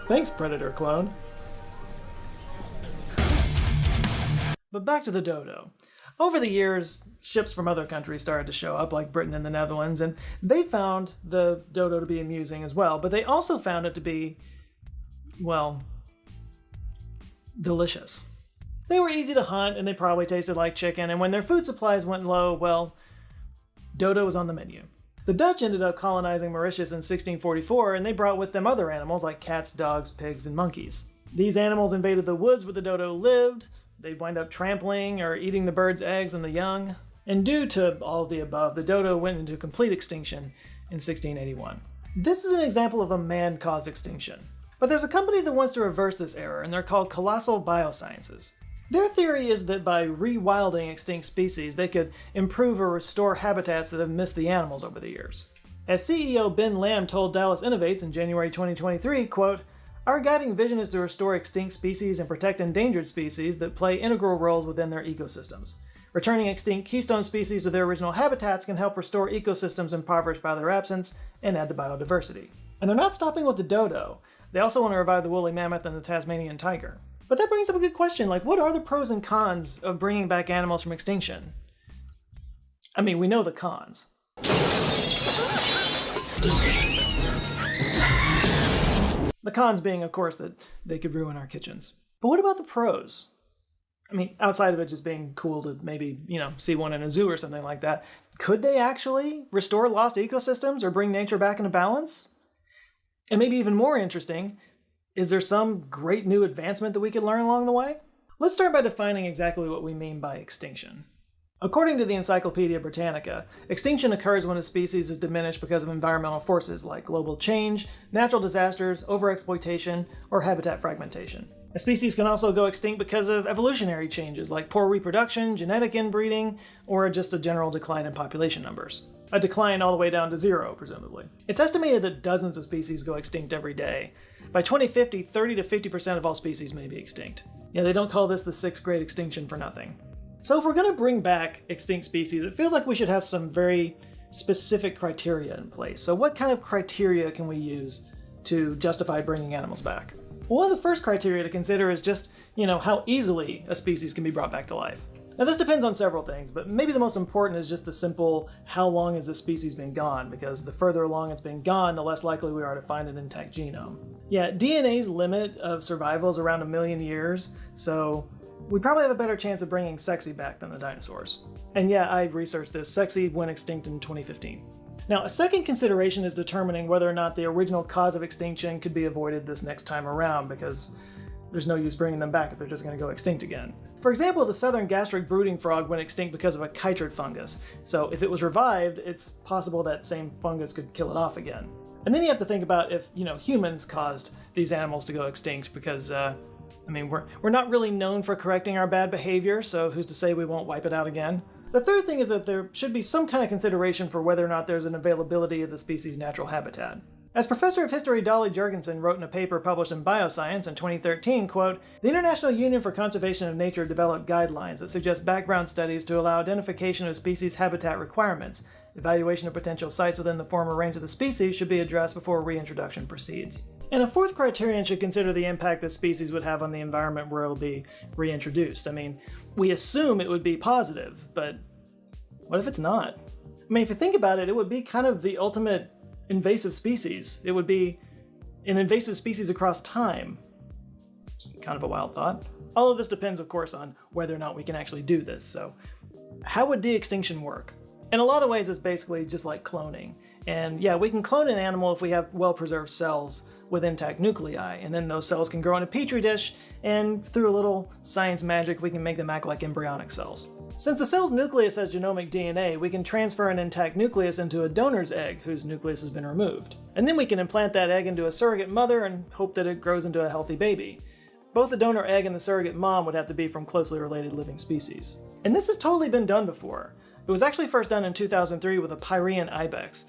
Thanks, Predator clone. But back to the dodo. Over the years, ships from other countries started to show up, like Britain and the Netherlands, and they found the dodo to be amusing as well, but they also found it to be, well, delicious. They were easy to hunt, and they probably tasted like chicken, and when their food supplies went low, well, dodo was on the menu. The Dutch ended up colonizing Mauritius in 1644, and they brought with them other animals like cats, dogs, pigs, and monkeys. These animals invaded the woods where the dodo lived. They'd wind up trampling or eating the birds' eggs and the young. And due to all of the above, the dodo went into complete extinction in 1681. This is an example of a man-caused extinction. But there's a company that wants to reverse this error, and they're called Colossal Biosciences. Their theory is that by rewilding extinct species, they could improve or restore habitats that have missed the animals over the years. As CEO Ben Lamb told Dallas Innovates in January 2023, quote, "Our guiding vision is to restore extinct species and protect endangered species that play integral roles within their ecosystems. Returning extinct keystone species to their original habitats can help restore ecosystems impoverished by their absence and add to biodiversity." And they're not stopping with the dodo. They also want to revive the woolly mammoth and the Tasmanian tiger. But that brings up a good question, like what are the pros and cons of bringing back animals from extinction? I mean, we know the cons. The cons being, of course, that they could ruin our kitchens. But what about the pros? I mean, outside of it just being cool to maybe, see one in a zoo or something like that, could they actually restore lost ecosystems or bring nature back into balance? And maybe even more interesting, is there some great new advancement that we could learn along the way? Let's start by defining exactly what we mean by extinction. According to the Encyclopedia Britannica, extinction occurs when a species is diminished because of environmental forces like global change, natural disasters, overexploitation, or habitat fragmentation. A species can also go extinct because of evolutionary changes like poor reproduction, genetic inbreeding, or just a general decline in population numbers. A decline all the way down to zero, presumably. It's estimated that dozens of species go extinct every day. By 2050, 30 to 50% of all species may be extinct. Yeah, they don't call this the sixth great extinction for nothing. So if we're going to bring back extinct species, it feels like we should have some very specific criteria in place. So what kind of criteria can we use to justify bringing animals back? Well, one of the first criteria to consider is just, how easily a species can be brought back to life. Now this depends on several things, but maybe the most important is just the simple, how long has this species been gone? Because the further along it's been gone, the less likely we are to find an intact genome. Yeah, DNA's limit of survival is around 1 million years, so we probably have a better chance of bringing Sexy back than the dinosaurs. And yeah, I researched this. Sexy went extinct in 2015. Now, a second consideration is determining whether or not the original cause of extinction could be avoided this next time around, because there's no use bringing them back if they're just going to go extinct again. For example, the southern gastric brooding frog went extinct because of a chytrid fungus. So if it was revived, it's possible that same fungus could kill it off again. And then you have to think about if, humans caused these animals to go extinct because, we're not really known for correcting our bad behavior, so who's to say we won't wipe it out again? The third thing is that there should be some kind of consideration for whether or not there's an availability of the species' natural habitat. As Professor of History Dolly Jurgensen wrote in a paper published in Bioscience in 2013, quote, "The International Union for Conservation of Nature developed guidelines that suggest background studies to allow identification of species habitat requirements. Evaluation of potential sites within the former range of the species should be addressed before reintroduction proceeds." And a fourth criterion should consider the impact the species would have on the environment where it will be reintroduced. We assume it would be positive, but what if it's not? If you think about it, it would be kind of the ultimate invasive species. It would be an invasive species across time. It's kind of a wild thought. All of this depends, of course, on whether or not we can actually do this. So how would de-extinction work? In a lot of ways, it's basically just like cloning. And yeah, we can clone an animal if we have well-preserved cells with intact nuclei, and then those cells can grow in a petri dish, and through a little science magic, we can make them act like embryonic cells. Since the cell's nucleus has genomic DNA, we can transfer an intact nucleus into a donor's egg whose nucleus has been removed. And then we can implant that egg into a surrogate mother and hope that it grows into a healthy baby. Both the donor egg and the surrogate mom would have to be from closely related living species. And this has totally been done before. It was actually first done in 2003 with a Pyrean ibex.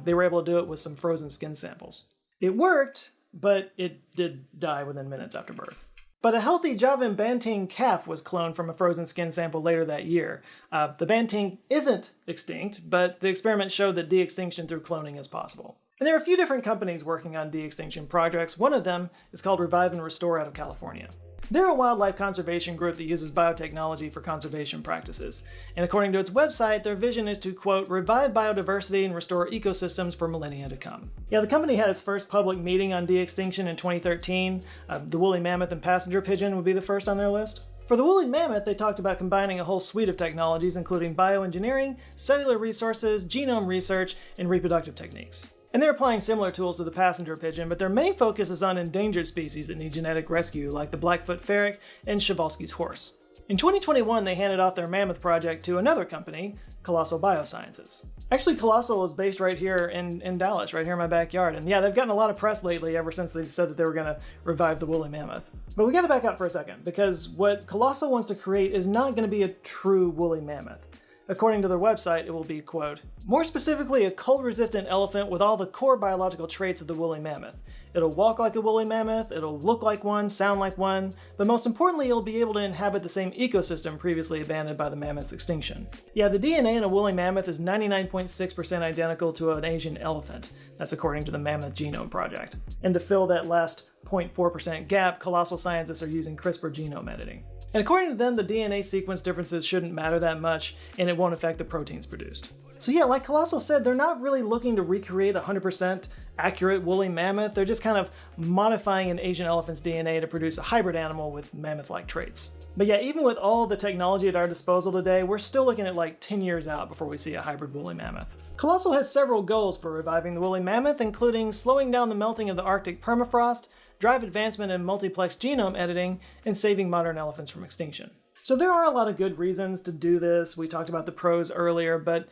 They were able to do it with some frozen skin samples. It worked, but it did die within minutes after birth. But a healthy Javan banteng calf was cloned from a frozen skin sample later that year. The banteng isn't extinct, but the experiment showed that de-extinction through cloning is possible. And there are a few different companies working on de-extinction projects. One of them is called Revive and Restore out of California. They're a wildlife conservation group that uses biotechnology for conservation practices. And according to its website, their vision is to, quote, revive biodiversity and restore ecosystems for millennia to come. Yeah, the company had its first public meeting on de-extinction in 2013. The woolly mammoth and passenger pigeon would be the first on their list. For the woolly mammoth, they talked about combining a whole suite of technologies, including bioengineering, cellular resources, genome research, and reproductive techniques. And they're applying similar tools to the passenger pigeon, but their main focus is on endangered species that need genetic rescue, like the Blackfoot ferret and Przewalski's horse. In 2021, they handed off their mammoth project to another company, Colossal Biosciences. Actually, Colossal is based right here in Dallas, right here in my backyard. And yeah, they've gotten a lot of press lately ever since they said that they were going to revive the woolly mammoth. But we got to back up for a second, because what Colossal wants to create is not going to be a true woolly mammoth. According to their website, it will be, quote, more specifically a cold-resistant elephant with all the core biological traits of the woolly mammoth. It'll walk like a woolly mammoth, it'll look like one, sound like one, but most importantly, it'll be able to inhabit the same ecosystem previously abandoned by the mammoth's extinction. Yeah, the DNA in a woolly mammoth is 99.6% identical to an Asian elephant. That's according to the Mammoth Genome Project. And to fill that last 0.4% gap, Colossal scientists are using CRISPR genome editing. And according to them, the DNA sequence differences shouldn't matter that much, and it won't affect the proteins produced. So yeah, like Colossal said, they're not really looking to recreate 100% accurate woolly mammoth. They're just kind of modifying an Asian elephant's DNA to produce a hybrid animal with mammoth-like traits. But yeah, even with all the technology at our disposal today, we're still looking at like 10 years out before we see a hybrid woolly mammoth. Colossal has several goals for reviving the woolly mammoth, including slowing down the melting of the Arctic permafrost, drive advancement in multiplex genome editing, and saving modern elephants from extinction. So there are a lot of good reasons to do this. We talked about the pros earlier, but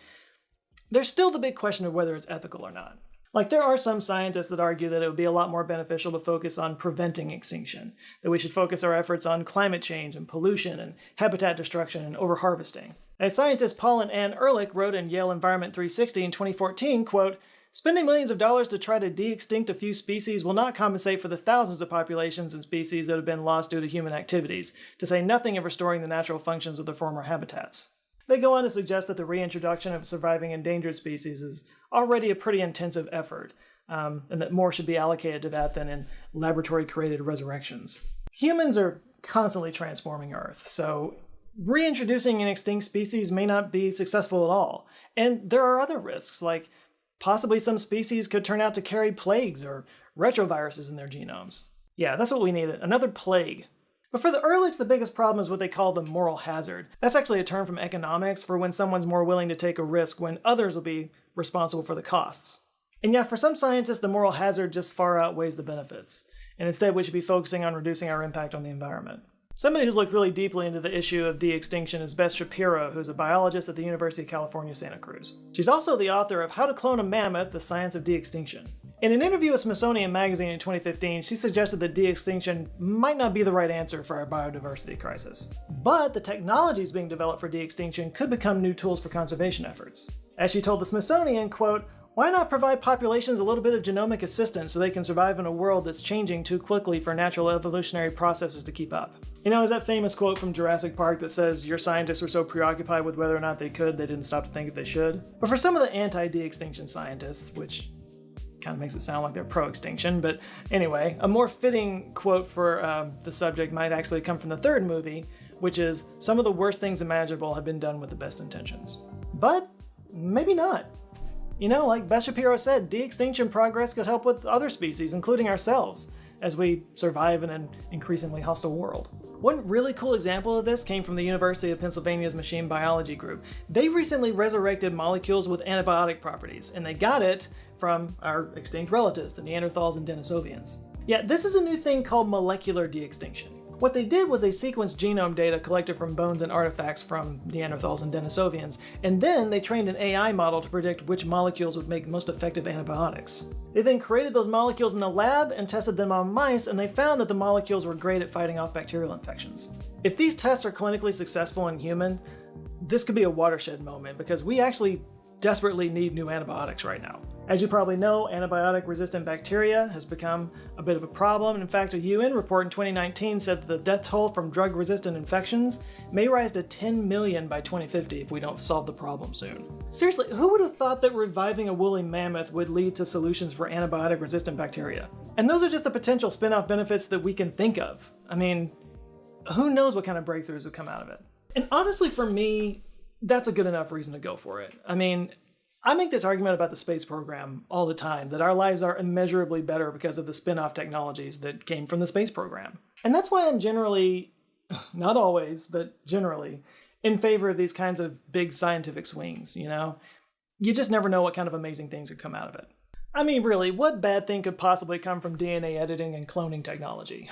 there's still the big question of whether it's ethical or not. Like, there are some scientists that argue that it would be a lot more beneficial to focus on preventing extinction, that we should focus our efforts on climate change and pollution and habitat destruction and overharvesting. As scientists Paul and Ann Ehrlich wrote in Yale Environment 360 in 2014, quote, spending millions of dollars to try to de-extinct a few species will not compensate for the thousands of populations and species that have been lost due to human activities, to say nothing of restoring the natural functions of their former habitats. They go on to suggest that the reintroduction of surviving endangered species is already a pretty intensive effort, and that more should be allocated to that than in laboratory-created resurrections. Humans are constantly transforming Earth, so reintroducing an extinct species may not be successful at all. And there are other risks, like possibly some species could turn out to carry plagues or retroviruses in their genomes. Yeah, that's what we need, another plague. But for the Ehrlichs, the biggest problem is what they call the moral hazard. That's actually a term from economics for when someone's more willing to take a risk when others will be responsible for the costs. And yeah, for some scientists, the moral hazard just far outweighs the benefits. And instead, we should be focusing on reducing our impact on the environment. Somebody who's looked really deeply into the issue of de-extinction is Beth Shapiro, who's a biologist at the University of California, Santa Cruz. She's also the author of How to Clone a Mammoth, The Science of De-Extinction. In an interview with Smithsonian Magazine in 2015, she suggested that de-extinction might not be the right answer for our biodiversity crisis. But the technologies being developed for de-extinction could become new tools for conservation efforts. As she told the Smithsonian, quote, why not provide populations a little bit of genomic assistance so they can survive in a world that's changing too quickly for natural evolutionary processes to keep up? You know, is that famous quote from Jurassic Park that says, your scientists were so preoccupied with whether or not they could, they didn't stop to think if they should? But for some of the anti-de-extinction scientists, which kind of makes it sound like they're pro-extinction, but anyway, a more fitting quote for the subject might actually come from the third movie, which is, some of the worst things imaginable have been done with the best intentions. But maybe not. You know, like Beth Shapiro said, de-extinction progress could help with other species, including ourselves, as we survive in an increasingly hostile world. One really cool example of this came from the University of Pennsylvania's Machine Biology Group. They recently resurrected molecules with antibiotic properties, and they got it from our extinct relatives, the Neanderthals and Denisovians. Yeah, this is a new thing called molecular de-extinction. What they did was they sequenced genome data collected from bones and artifacts from Neanderthals and Denisovians, and then they trained an AI model to predict which molecules would make most effective antibiotics. They then created those molecules in a lab and tested them on mice, and they found that the molecules were great at fighting off bacterial infections. If these tests are clinically successful in humans, this could be a watershed moment, because we actually desperately need new antibiotics right now. As you probably know, antibiotic-resistant bacteria has become a bit of a problem. In fact, a UN report in 2019 said that the death toll from drug-resistant infections may rise to 10 million by 2050 if we don't solve the problem soon. Seriously, who would have thought that reviving a woolly mammoth would lead to solutions for antibiotic-resistant bacteria? And those are just the potential spin-off benefits that we can think of. I mean, who knows what kind of breakthroughs would come out of it? And honestly, for me, that's a good enough reason to go for it. I mean, I make this argument about the space program all the time, that our lives are immeasurably better because of the spin-off technologies that came from the space program. And that's why I'm generally, not always, but generally, in favor of these kinds of big scientific swings, you know? You just never know what kind of amazing things could come out of it. I mean, really, what bad thing could possibly come from DNA editing and cloning technology?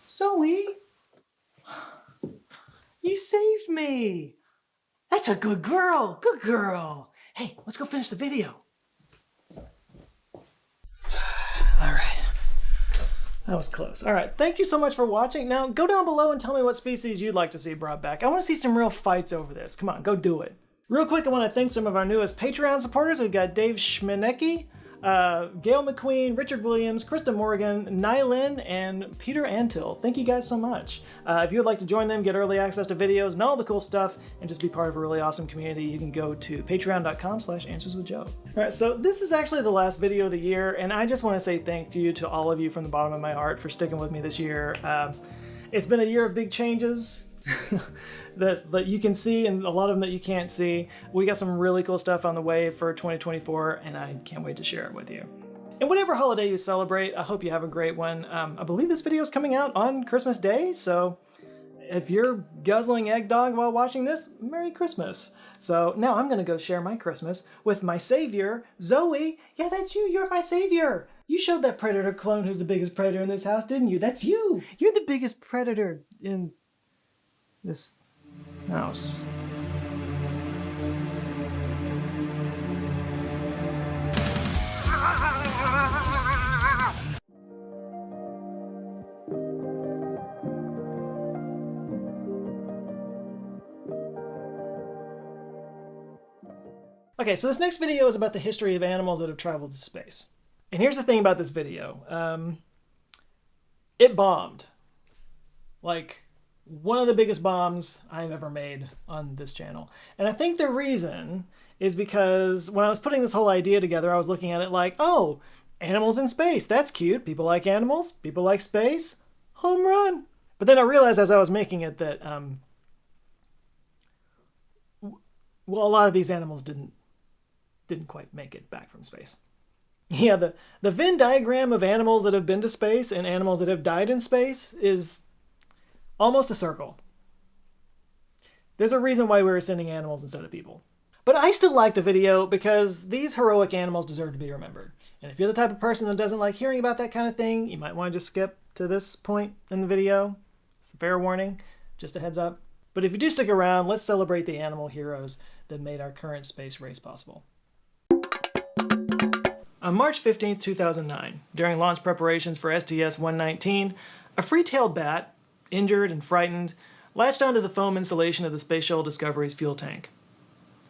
Zoe, you saved me. That's a good girl. Good girl. Hey, let's go finish the video. All right. That was close. All right. Thank you so much for watching. Now, go down below and tell me what species you'd like to see brought back. I want to see some real fights over this. Come on, go do it. Real quick, I want to thank some of our newest Patreon supporters. We've got Dave Schmenecki, Gail McQueen, Richard Williams, Krista Morgan, Nylin, and Peter Antill. Thank you guys so much. If you would like to join them, get early access to videos and all the cool stuff, and just be part of a really awesome community, you can go to patreon.com/answerswithjoe. All right, so this is actually the last video of the year, and I just want to say thank you to all of you from the bottom of my heart for sticking with me this year. It's been a year of big changes. that you can see and a lot of them that you can't see. We got some really cool stuff on the way for 2024 and I can't wait to share it with you. And whatever holiday you celebrate, I hope you have a great one. I believe this video is coming out on Christmas Day, so if you're guzzling egg dog while watching this, Merry Christmas. So now I'm gonna go share my Christmas with my savior, Zoe. Yeah, that's you, you're my savior. You showed that predator clone who's the biggest predator in this house, didn't you? That's you. You're the biggest predator in this house. Okay, so this next video is about the history of animals that have traveled to space. And here's the thing about this video. It bombed. Like, one of the biggest bombs I've ever made on this channel. And I think the reason is because when I was putting this whole idea together, I was looking at it like, oh, animals in space, that's cute. People like animals, people like space, home run. But then I realized as I was making it that, well, a lot of these animals didn't quite make it back from space. Yeah, the Venn diagram of animals that have been to space and animals that have died in space is almost a circle. There's a reason why we were sending animals instead of people. But I still like the video because these heroic animals deserve to be remembered. And if you're the type of person that doesn't like hearing about that kind of thing, you might want to just skip to this point in the video. It's a fair warning, just a heads up. But if you do stick around, let's celebrate the animal heroes that made our current space race possible. On March 15, 2009, during launch preparations for STS-119, a free-tailed bat, injured and frightened, latched onto the foam insulation of the Space Shuttle Discovery's fuel tank.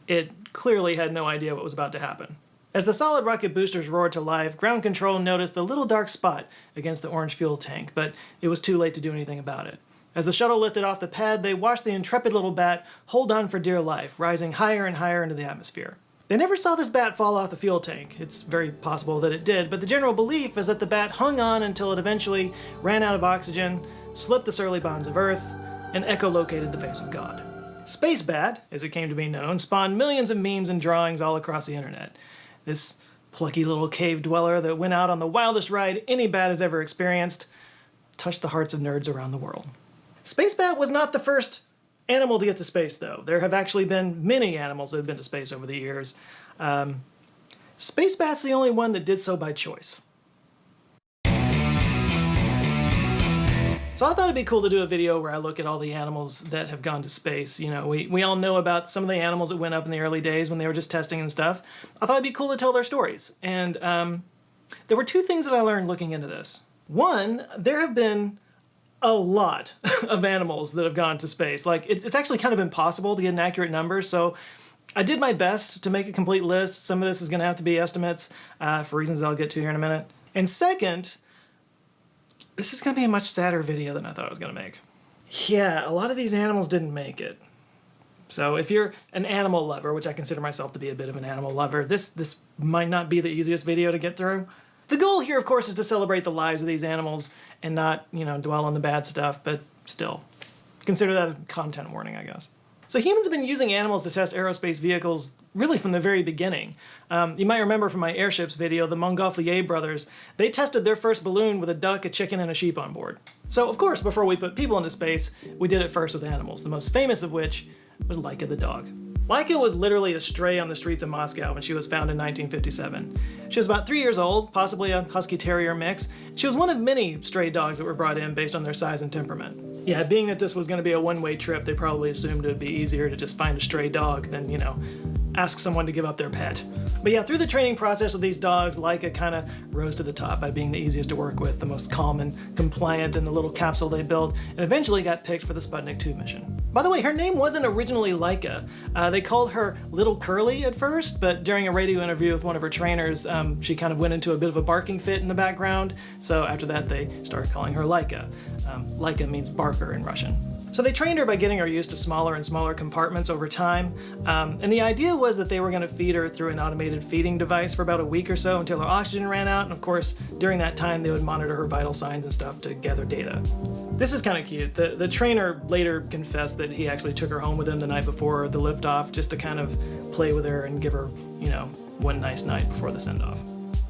It clearly had no idea what was about to happen. As the solid rocket boosters roared to life, ground control noticed the little dark spot against the orange fuel tank, but it was too late to do anything about it. As the shuttle lifted off the pad, they watched the intrepid little bat hold on for dear life, rising higher and higher into the atmosphere. They never saw this bat fall off the fuel tank. It's very possible that it did, but the general belief is that the bat hung on until it eventually ran out of oxygen, slipped the surly bonds of Earth, and echolocated the face of God. Space Bat, as it came to be known, spawned millions of memes and drawings all across the internet. This plucky little cave dweller that went out on the wildest ride any bat has ever experienced touched the hearts of nerds around the world. Space Bat was not the first animal to get to space, though. There have actually been many animals that have been to space over the years. Space Bat's the only one that did so by choice. So I thought it'd be cool to do a video where I look at all the animals that have gone to space. You know, we all know about some of the animals that went up in the early days when they were just testing and stuff. I thought it'd be cool to tell their stories. And there were two things that I learned looking into this. One, there have been a lot of animals that have gone to space. Like, it's actually kind of impossible to get an accurate number, so I did my best to make a complete list. Some of this is going to have to be estimates for reasons I'll get to here in a minute. And second, this is going to be a much sadder video than I thought I was going to make. Yeah, a lot of these animals didn't make it. So if you're an animal lover, which I consider myself to be a bit of an animal lover, this might not be the easiest video to get through. The goal here, of course, is to celebrate the lives of these animals and not, you know, dwell on the bad stuff, but still, consider that a content warning, I guess. So humans have been using animals to test aerospace vehicles really from the very beginning. You might remember from my airships video, the Montgolfier brothers, they tested their first balloon with a duck, a chicken, and a sheep on board. So of course, before we put people into space, we did it first with animals, the most famous of which was Laika the dog. Laika was literally a stray on the streets of Moscow when she was found in 1957. She was about 3 years old, possibly a Husky Terrier mix. She was one of many stray dogs that were brought in based on their size and temperament. Yeah, being that this was going to be a one-way trip, they probably assumed it would be easier to just find a stray dog than, you know, ask someone to give up their pet. But yeah, through the training process with these dogs, Laika kind of rose to the top by being the easiest to work with, the most calm and compliant in the little capsule they built, and eventually got picked for the Sputnik 2 mission. By the way, her name wasn't originally Laika. They called her Little Curly at first, but during a radio interview with one of her trainers, she kind of went into a bit of a barking fit in the background, so after that they started calling her Laika. Laika means barker in Russian. So they trained her by getting her used to smaller and smaller compartments over time, and the idea was that they were going to feed her through an automated feeding device for about a week or so until her oxygen ran out, and of course, during that time they would monitor her vital signs and stuff to gather data. This is kind of cute. The trainer later confessed that he actually took her home with him the night before the liftoff just to kind of play with her and give her, you know, one nice night before the send-off.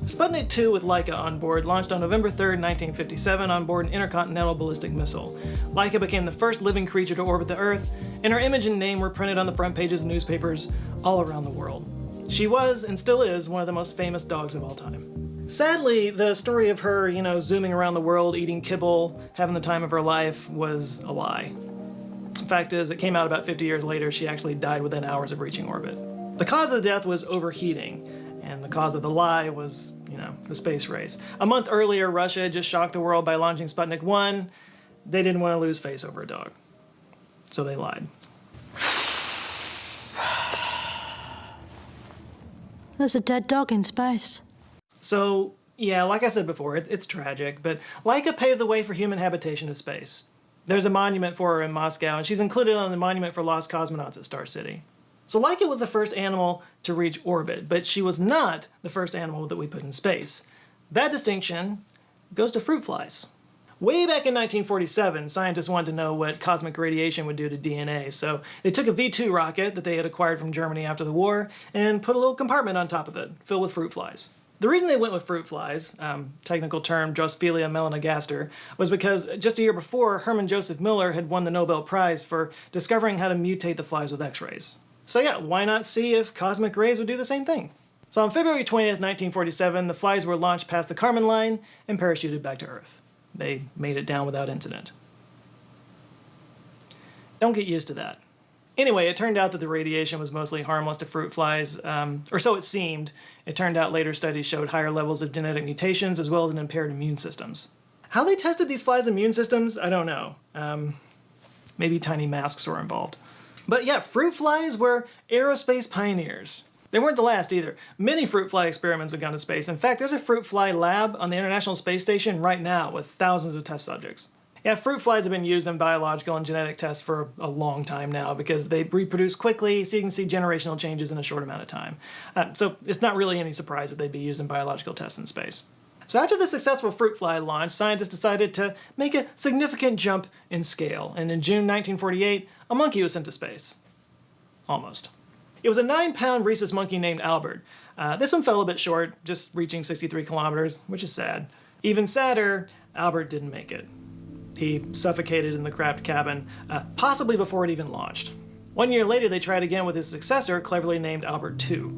Sputnik 2 with Laika on board launched on November 3rd, 1957 on board an intercontinental ballistic missile. Laika became the first living creature to orbit the Earth, and her image and name were printed on the front pages of newspapers all around the world. She was, and still is, one of the most famous dogs of all time. Sadly, the story of her, you know, zooming around the world, eating kibble, having the time of her life was a lie. The fact is, it came out about 50 years later. She actually died within hours of reaching orbit. The cause of the death was overheating, and the cause of the lie was, you know, the space race. A month earlier, Russia had just shocked the world by launching Sputnik 1. They didn't want to lose face over a dog, so they lied. There's a dead dog in space. So, yeah, like I said before, it's tragic, but Laika paved the way for human habitation in space. There's a monument for her in Moscow, and she's included on the Monument for Lost Cosmonauts at Star City. So Laika was the first animal to reach orbit, but she was not the first animal that we put in space. That distinction goes to fruit flies. Way back in 1947, scientists wanted to know what cosmic radiation would do to DNA, so they took a V2 rocket that they had acquired from Germany after the war and put a little compartment on top of it, filled with fruit flies. The reason they went with fruit flies, technical term Drosophila melanogaster, was because just a year before, Hermann Joseph Müller had won the Nobel Prize for discovering how to mutate the flies with X-rays. So yeah, why not see if cosmic rays would do the same thing? So on February 20th, 1947, the flies were launched past the Kármán line and parachuted back to Earth. They made it down without incident. Don't get used to that. Anyway, it turned out that the radiation was mostly harmless to fruit flies, or so it seemed. It turned out later studies showed higher levels of genetic mutations as well as an impaired immune systems. How they tested these flies' immune systems, I don't know. Maybe tiny masks were involved. But yeah, fruit flies were aerospace pioneers. They weren't the last either. Many fruit fly experiments have gone to space. In fact, there's a fruit fly lab on the International Space Station right now with thousands of test subjects. Yeah, fruit flies have been used in biological and genetic tests for a long time now because they reproduce quickly, so you can see generational changes in a short amount of time. So it's not really any surprise that they'd be used in biological tests in space. So after the successful fruit fly launch, scientists decided to make a significant jump in scale, and in June 1948, a monkey was sent to space. Almost. It was a 9-pound rhesus monkey named Albert. This one fell a bit short, just reaching 63 kilometers, which is sad. Even sadder, Albert didn't make it. He suffocated in the cramped cabin, possibly before it even launched. 1 year later, they tried again with his successor, cleverly named Albert II.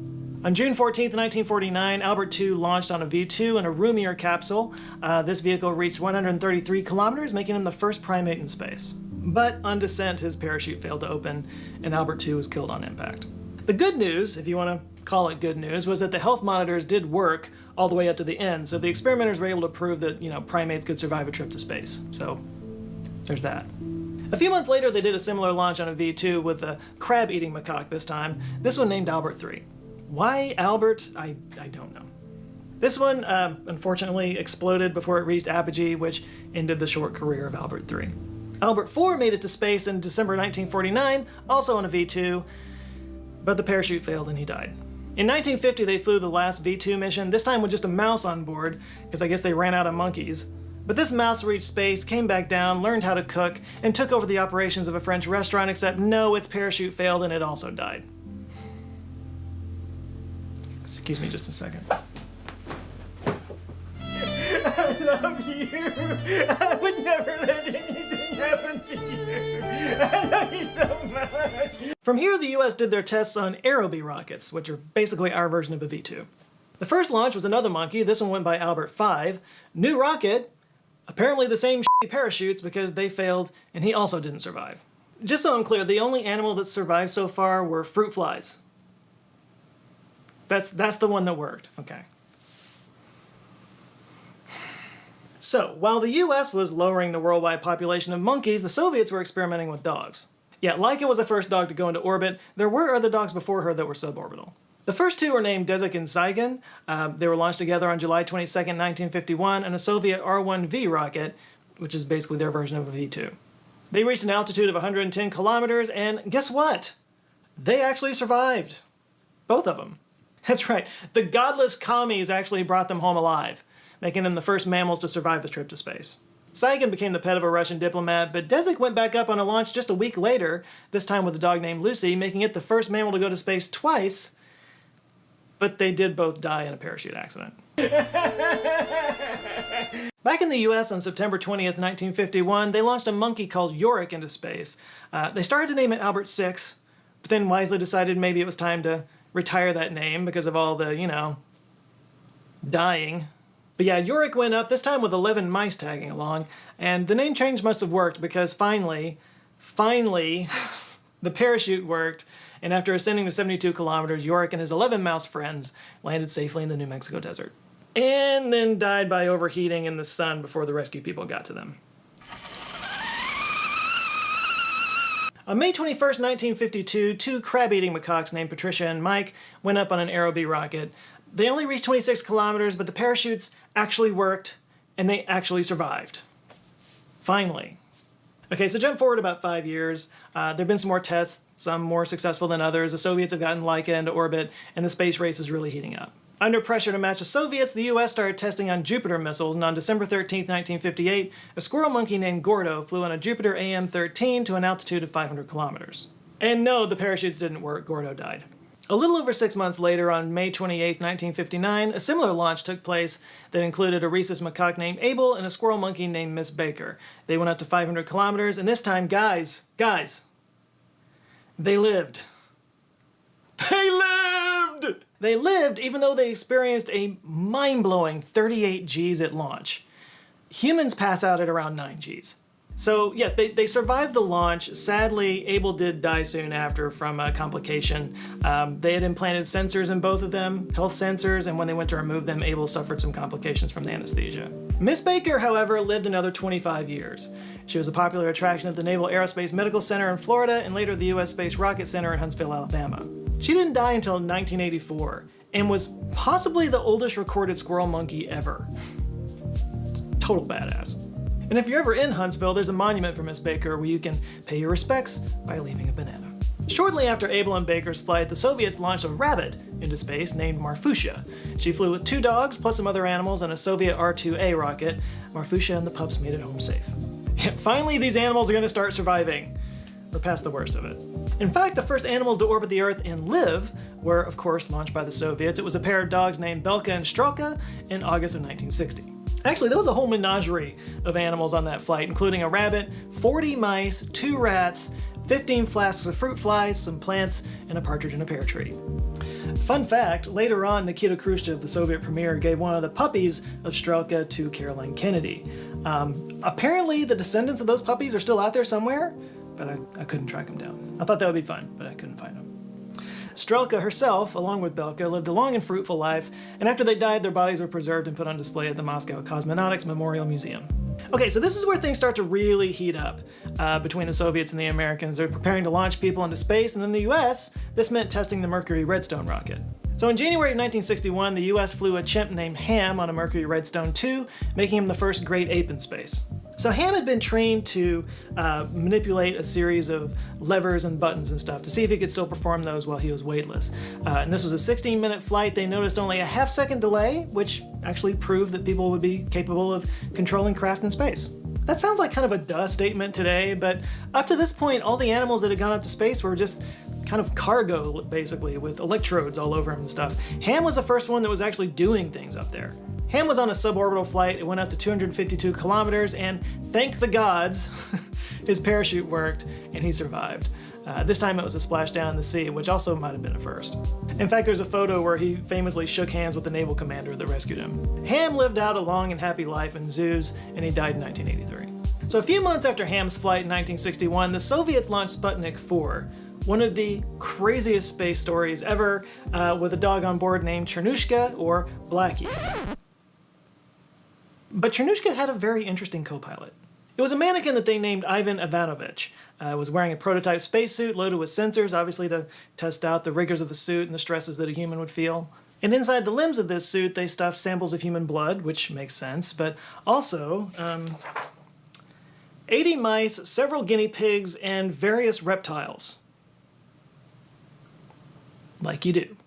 On June 14, 1949, Albert II launched on a V2 in a roomier capsule. This vehicle reached 133 kilometers, making him the first primate in space. But on descent, his parachute failed to open, and Albert II was killed on impact. The good news, if you want to call it good news, was that the health monitors did work all the way up to the end, so the experimenters were able to prove that, primates could survive a trip to space. So, there's that. A few months later, they did a similar launch on a V2 with a crab-eating macaque this time, this one named Albert III. Why Albert? I don't know. This one, unfortunately, exploded before it reached apogee, which ended the short career of Albert III. Albert IV made it to space in December 1949, also on a V2, but the parachute failed and he died. In 1950, they flew the last V2 mission, this time with just a mouse on board, because I guess they ran out of monkeys. But this mouse reached space, came back down, learned how to cook, and took over the operations of a French restaurant, except no, its parachute failed and it also died. Excuse me just a second. I love you. I would never let anything happen to you. I love you so much. From here, the US did their tests on Aerobee rockets, which are basically our version of a V2. The first launch was another monkey. This one went by Albert V. New rocket, apparently the same shitty parachutes because they failed and he also didn't survive. Just so I'm clear, the only animal that survived so far were fruit flies. That's the one that worked. Okay. So, while the US was lowering the worldwide population of monkeys, the Soviets were experimenting with dogs. Yeah, Laika was the first dog to go into orbit. There were other dogs before her that were suborbital. The first two were named Desik and Saigon. They were launched together on July 22nd, 1951, in a Soviet R-1V rocket, which is basically their version of a V2. They reached an altitude of 110 kilometers, and guess what? They actually survived. Both of them. That's right, the godless commies actually brought them home alive, making them the first mammals to survive the trip to space. Saigon became the pet of a Russian diplomat, but Desik went back up on a launch just a week later, this time with a dog named Lucy, making it the first mammal to go to space twice, but they did both die in a parachute accident. Back in the US on September 20th, 1951, they launched a monkey called Yorick into space. They started to name it Albert VI, but then wisely decided maybe it was time to retire that name because of all the, dying. But yeah, Yorick went up, this time with 11 mice tagging along, and the name change must have worked because finally, the parachute worked, and after ascending to 72 kilometers, Yorick and his 11 mouse friends landed safely in the New Mexico desert. And then died by overheating in the sun before the rescue people got to them. On May 21st, 1952, two crab-eating macaques named Patricia and Mike went up on an Aerobee rocket. They only reached 26 kilometers, but the parachutes actually worked, and they actually survived. Finally. Okay, so jump forward about 5 years. There have been some more tests, some more successful than others. The Soviets have gotten Laika into orbit, and the space race is really heating up. Under pressure to match the Soviets, the US started testing on Jupiter missiles, and on December 13th, 1958, a squirrel monkey named Gordo flew on a Jupiter AM-13 to an altitude of 500 kilometers. And no, the parachutes didn't work. Gordo died. A little over 6 months later, on May 28, 1959, a similar launch took place that included a rhesus macaque named Abel and a squirrel monkey named Miss Baker. They went up to 500 kilometers, and this time, guys, they lived. They lived! They lived even though they experienced a mind-blowing 38 Gs at launch. Humans pass out at around 9 Gs. So yes, they survived the launch. Sadly, Abel did die soon after from a complication. They had implanted sensors in both of them, health sensors, and when they went to remove them, Abel suffered some complications from the anesthesia. Miss Baker, however, lived another 25 years. She was a popular attraction at the Naval Aerospace Medical Center in Florida and later the U.S. Space Rocket Center in Huntsville, Alabama. She didn't die until 1984 and was possibly the oldest recorded squirrel monkey ever. Total badass. And if you're ever in Huntsville, there's a monument for Miss Baker where you can pay your respects by leaving a banana. Shortly after Abel and Baker's flight, the Soviets launched a rabbit into space named Marfusha. She flew with 2 dogs plus some other animals on a Soviet R-2A rocket. Marfusha and the pups made it home safe. Finally, these animals are going to start surviving. We're past the worst of it. In fact, the first animals to orbit the Earth and live were, of course, launched by the Soviets. It was a pair of dogs named Belka and Strelka in August of 1960. Actually, there was a whole menagerie of animals on that flight, including a rabbit, 40 mice, 2 rats, 15 flasks of fruit flies, some plants, and a partridge in a pear tree. Fun fact, later on, Nikita Khrushchev, the Soviet premier, gave one of the puppies of Strelka to Caroline Kennedy. Apparently, the descendants of those puppies are still out there somewhere, but I couldn't track them down. I thought that would be fun, but I couldn't find them. Strelka herself, along with Belka, lived a long and fruitful life, and after they died, their bodies were preserved and put on display at the Moscow Cosmonautics Memorial Museum. Okay, so this is where things start to really heat up between the Soviets and the Americans. They're preparing to launch people into space, and in the US, this meant testing the Mercury Redstone rocket. So in January of 1961, the US flew a chimp named Ham on a Mercury Redstone 2, making him the first great ape in space. So Ham had been trained to manipulate a series of levers and buttons and stuff to see if he could still perform those while he was weightless. And this was a 16-minute flight. They noticed only a half-second delay, which actually proved that people would be capable of controlling craft in space. That sounds like kind of a duh statement today, but up to this point, all the animals that had gone up to space were just kind of cargo, basically, with electrodes all over him and stuff. Ham was the first one that was actually doing things up there. Ham was on a suborbital flight. It went up to 252 kilometers, and thank the gods, his parachute worked, and he survived. This time it was a splashdown in the sea, which also might have been a first. In fact, there's a photo where he famously shook hands with the naval commander that rescued him. Ham lived out a long and happy life in zoos, and he died in 1983. So a few months after Ham's flight in 1961, the Soviets launched Sputnik 4, one of the craziest space stories ever, with a dog on board named Chernushka, or Blackie. But Chernushka had a very interesting co-pilot. It was a mannequin that they named Ivan Ivanovich. It was wearing a prototype spacesuit loaded with sensors, obviously to test out the rigors of the suit and the stresses that a human would feel. And inside the limbs of this suit, they stuffed samples of human blood, which makes sense, but also 80 mice, several guinea pigs, and various reptiles. Like you do.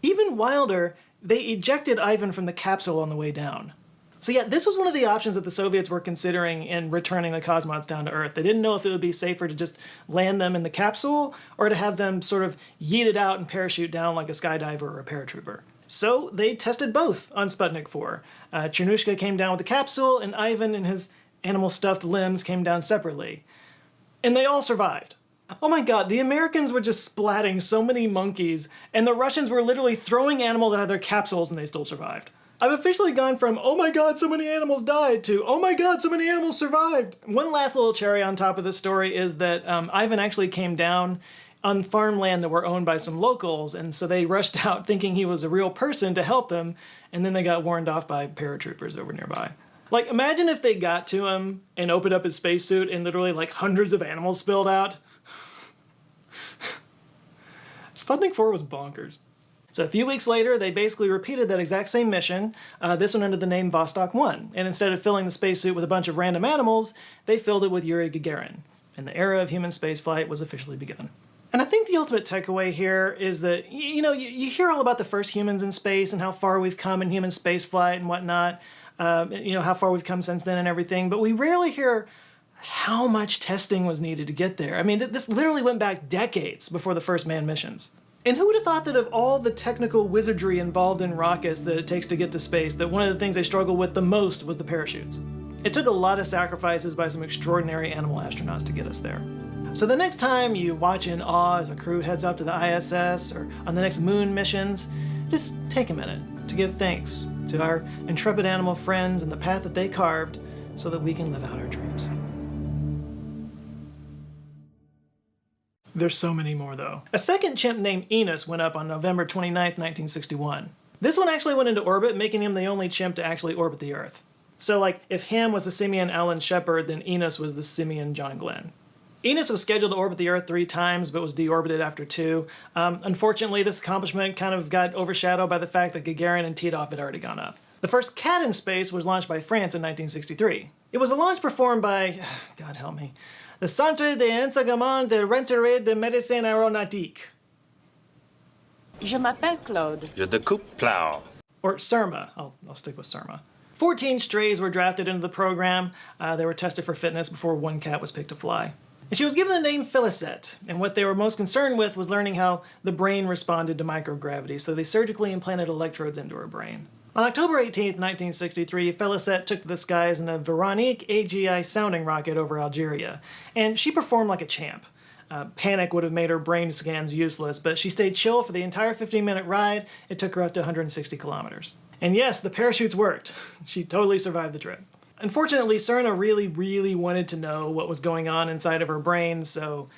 Even wilder, they ejected Ivan from the capsule on the way down. So yeah, this was one of the options that the Soviets were considering in returning the cosmonauts down to Earth. They didn't know if it would be safer to just land them in the capsule or to have them sort of yeeted out and parachute down like a skydiver or a paratrooper. So they tested both on Sputnik 4. Chernushka came down with the capsule, and Ivan and his animal stuffed limbs came down separately. And they all survived. Oh my god, the Americans were just splatting so many monkeys, and the Russians were literally throwing animals out of their capsules and they still survived. I've officially gone from, oh my god, so many animals died, to, oh my god, so many animals survived. One last little cherry on top of this story is that Ivan actually came down on farmland that were owned by some locals, and so they rushed out thinking he was a real person to help them, and then they got warned off by paratroopers that were nearby. Like, imagine if they got to him and opened up his spacesuit and literally like hundreds of animals spilled out. Sputnik 4 was bonkers. So a few weeks later, they basically repeated that exact same mission, this one under the name Vostok 1. And instead of filling the spacesuit with a bunch of random animals, they filled it with Yuri Gagarin. And the era of human spaceflight was officially begun. And I think the ultimate takeaway here is that, you hear all about the first humans in space and how far we've come in human spaceflight and whatnot, how far we've come since then and everything, but we rarely hear how much testing was needed to get there. I mean, this literally went back decades before the first manned missions. And who would have thought that of all the technical wizardry involved in rockets that it takes to get to space, that one of the things they struggled with the most was the parachutes? It took a lot of sacrifices by some extraordinary animal astronauts to get us there. So the next time you watch in awe as a crew heads up to the ISS or on the next moon missions, just take a minute to give thanks to our intrepid animal friends and the path that they carved so that we can live out our dreams. There's so many more, though. A second chimp named Enos went up on November 29th, 1961. This one actually went into orbit, making him the only chimp to actually orbit the Earth. So, like, if Ham was the simian Alan Shepard, then Enos was the simian John Glenn. Enos was scheduled to orbit the Earth 3 times, but was deorbited after 2. Unfortunately, this accomplishment kind of got overshadowed by the fact that Gagarin and Titov had already gone up. The first cat in space was launched by France in 1963. It was a launch performed by, God help me, the Centre d'Enseignement de Renseignement de Médecine Aéronautique. Je m'appelle Claude. Je découpe plow. Or CERMA. I'll stick with CERMA. 14 strays were drafted into the program. They were tested for fitness before one cat was picked to fly. And she was given the name Felicette, and what they were most concerned with was learning how the brain responded to microgravity, so they surgically implanted electrodes into her brain. On October 18, 1963, Felicette took to the skies in a Veronique AGI sounding rocket over Algeria, and she performed like a champ. Panic would have made her brain scans useless, but she stayed chill for the entire 15-minute ride. It took her up to 160 kilometers. And yes, the parachutes worked. She totally survived the trip. Unfortunately, Serna really wanted to know what was going on inside of her brain, so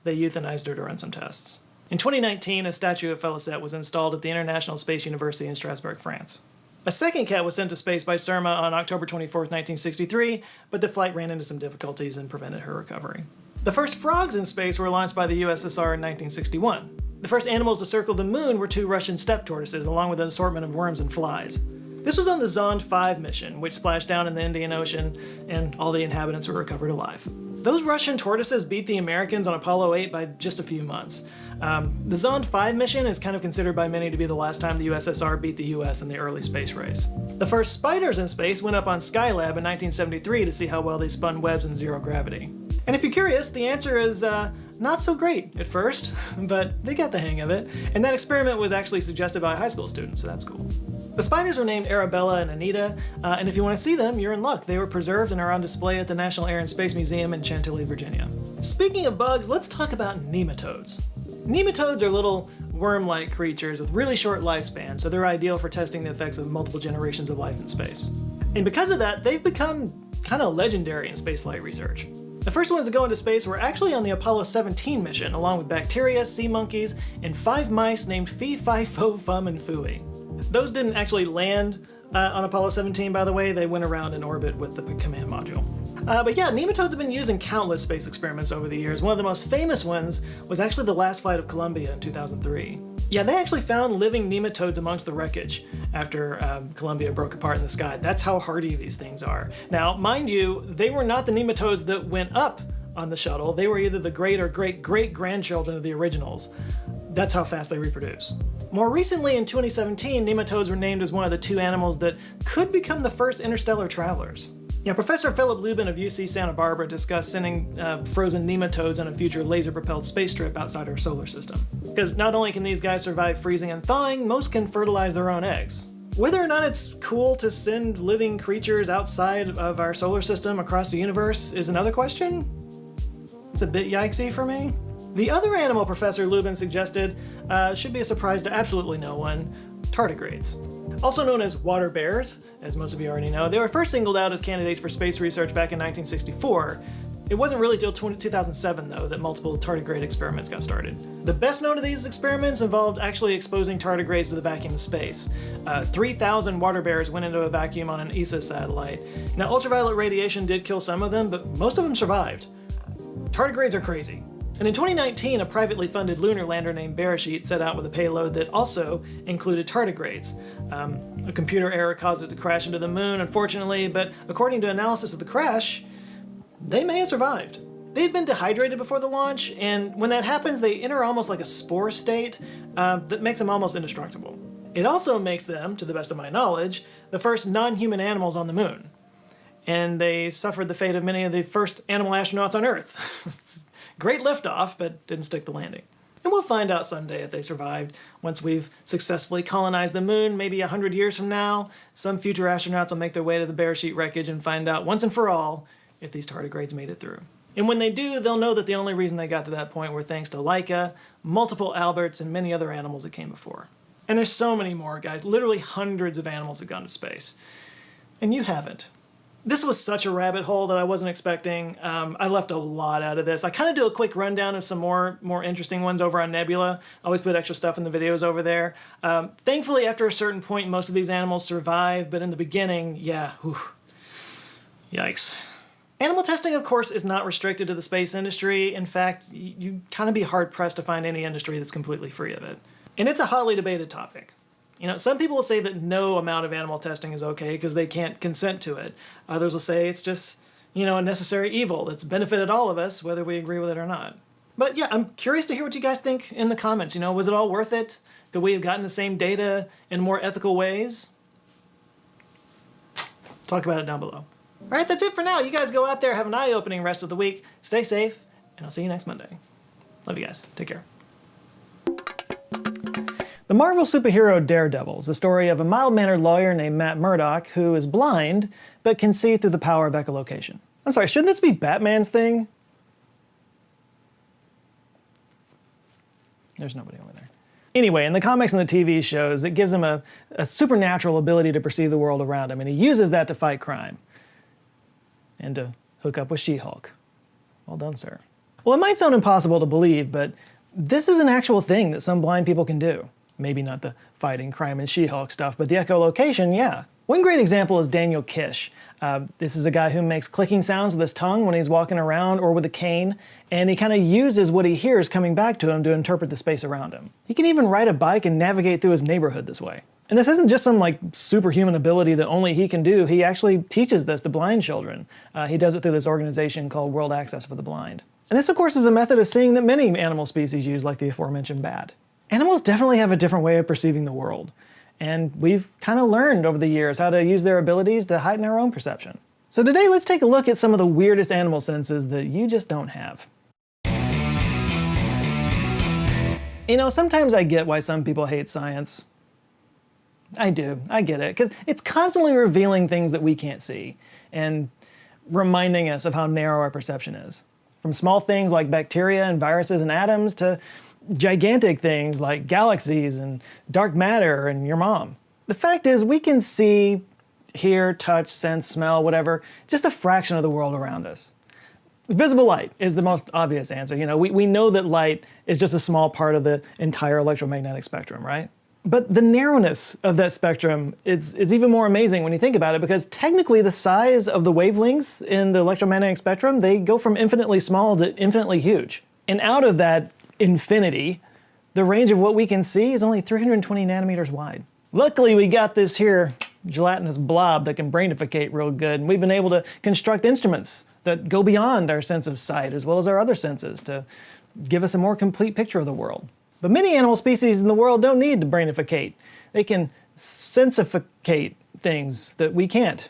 they euthanized her to run some tests. In 2019, a statue of Félicette was installed at the International Space University in Strasbourg, France. A second cat was sent to space by CERMA on October 24, 1963, but the flight ran into some difficulties and prevented her recovery. The first frogs in space were launched by the USSR in 1961. The first animals to circle the moon were 2 Russian steppe tortoises, along with an assortment of worms and flies. This was on the Zond 5 mission, which splashed down in the Indian Ocean, and all the inhabitants were recovered alive. Those Russian tortoises beat the Americans on Apollo 8 by just a few months. The Zond 5 mission is kind of considered by many to be the last time the USSR beat the US in the early space race. The first spiders in space went up on Skylab in 1973 to see how well they spun webs in zero gravity. And if you're curious, the answer is not so great at first, but they got the hang of it. And that experiment was actually suggested by a high school student, so that's cool. The spiders were named Arabella and Anita, and if you want to see them, you're in luck. They were preserved and are on display at the National Air and Space Museum in Chantilly, Virginia. Speaking of bugs, let's talk about nematodes. Nematodes are little worm-like creatures with really short lifespans, so they're ideal for testing the effects of multiple generations of life in space. And because of that, they've become kind of legendary in spaceflight research. The first ones to go into space were actually on the Apollo 17 mission, along with bacteria, sea monkeys, and 5 mice named Fee, Fi, Fo, Fum, and Fooey. Those didn't actually land on Apollo 17, by the way. They went around in orbit with the command module. But yeah, nematodes have been used in countless space experiments over the years. One of the most famous ones was actually the last flight of Columbia in 2003. Yeah, they actually found living nematodes amongst the wreckage after Columbia broke apart in the sky. That's how hardy these things are. Now, mind you, they were not the nematodes that went up on the shuttle. They were either the great or great-great-grandchildren of the originals. That's how fast they reproduce. More recently, in 2017, nematodes were named as one of the 2 animals that could become the first interstellar travelers. Yeah, Professor Philip Lubin of UC Santa Barbara discussed sending frozen nematodes on a future laser-propelled space trip outside our solar system. Because not only can these guys survive freezing and thawing, most can fertilize their own eggs. Whether or not it's cool to send living creatures outside of our solar system across the universe is another question. It's a bit yikesy for me. The other animal Professor Lubin suggested should be a surprise to absolutely no one: tardigrades. Also known as water bears, as most of you already know, they were first singled out as candidates for space research back in 1964. It wasn't really till 2007, though, that multiple tardigrade experiments got started. The best known of these experiments involved actually exposing tardigrades to the vacuum of space. 3,000 water bears went into a vacuum on an ESA satellite. Now, ultraviolet radiation did kill some of them, but most of them survived. Tardigrades are crazy. And in 2019, a privately funded lunar lander named Beresheet set out with a payload that also included tardigrades. A computer error caused it to crash into the moon, unfortunately, but according to analysis of the crash, they may have survived. They had been dehydrated before the launch, and when that happens, they enter almost like a spore state that makes them almost indestructible. It also makes them, to the best of my knowledge, the first non-human animals on the moon. And they suffered the fate of many of the first animal astronauts on Earth. Great liftoff, but didn't stick the landing. And we'll find out someday if they survived. Once we've successfully colonized the moon, maybe 100 years from now, some future astronauts will make their way to the Beresheet wreckage and find out once and for all if these tardigrades made it through. And when they do, they'll know that the only reason they got to that point were thanks to Laika, multiple Alberts, and many other animals that came before. And there's so many more, guys. Literally hundreds of animals have gone to space. And you haven't. This was such a rabbit hole that I wasn't expecting. I left a lot out of this. I kind of do a quick rundown of some more interesting ones over on Nebula. I always put extra stuff in the videos over there. Thankfully, after a certain point, most of these animals survive, but in the beginning, yeah, whew, yikes. Animal testing, of course, is not restricted to the space industry. In fact, you'd kind of be hard-pressed to find any industry that's completely free of it. And it's a hotly debated topic. You know, some people will say that no amount of animal testing is okay because they can't consent to it. Others will say it's just, a necessary evil that's benefited all of us, whether we agree with it or not. But yeah, I'm curious to hear what you guys think in the comments. Was it all worth it? Could we have gotten the same data in more ethical ways? Talk about it down below. All right, that's it for now. You guys go out there, have an eye-opening rest of the week. Stay safe, and I'll see you next Monday. Love you guys. Take care. The Marvel superhero Daredevil is the story of a mild-mannered lawyer named Matt Murdock who is blind but can see through the power of echolocation. I'm sorry, shouldn't this be Batman's thing? There's nobody over there. Anyway, in the comics and the TV shows, it gives him a supernatural ability to perceive the world around him, and he uses that to fight crime and to hook up with She-Hulk. Well done, sir. Well, it might sound impossible to believe, but this is an actual thing that some blind people can do. Maybe not the fighting crime and She-Hulk stuff, but the echolocation, yeah. One great example is Daniel Kish. This is a guy who makes clicking sounds with his tongue when he's walking around or with a cane, and he kind of uses what he hears coming back to him to interpret the space around him. He can even ride a bike and navigate through his neighborhood this way. And this isn't just some like superhuman ability that only he can do. He actually teaches this to blind children. He does it through this organization called World Access for the Blind. And this, of course, is a method of seeing that many animal species use, like the aforementioned bat. Animals definitely have a different way of perceiving the world. And we've kind of learned over the years how to use their abilities to heighten our own perception. So today, let's take a look at some of the weirdest animal senses that you just don't have. You know, sometimes I get why some people hate science. I do, I get it, because it's constantly revealing things that we can't see and reminding us of how narrow our perception is. From small things like bacteria and viruses and atoms to gigantic things like galaxies and dark matter and your mom. The fact is, we can see, hear, touch, sense, smell, whatever, just a fraction of the world around us. Visible light is the most obvious answer. You know, we know that light is just a small part of the entire electromagnetic spectrum, right? But the narrowness of that spectrum is even more amazing when you think about it, because technically the size of the wavelengths in the electromagnetic spectrum, they go from infinitely small to infinitely huge. And out of that infinity, the range of what we can see is only 320 nanometers wide. Luckily, we got this here gelatinous blob that can brainificate real good, and we've been able to construct instruments that go beyond our sense of sight as well as our other senses to give us a more complete picture of the world. But many animal species in the world don't need to brainificate. They can sensificate things that we can't.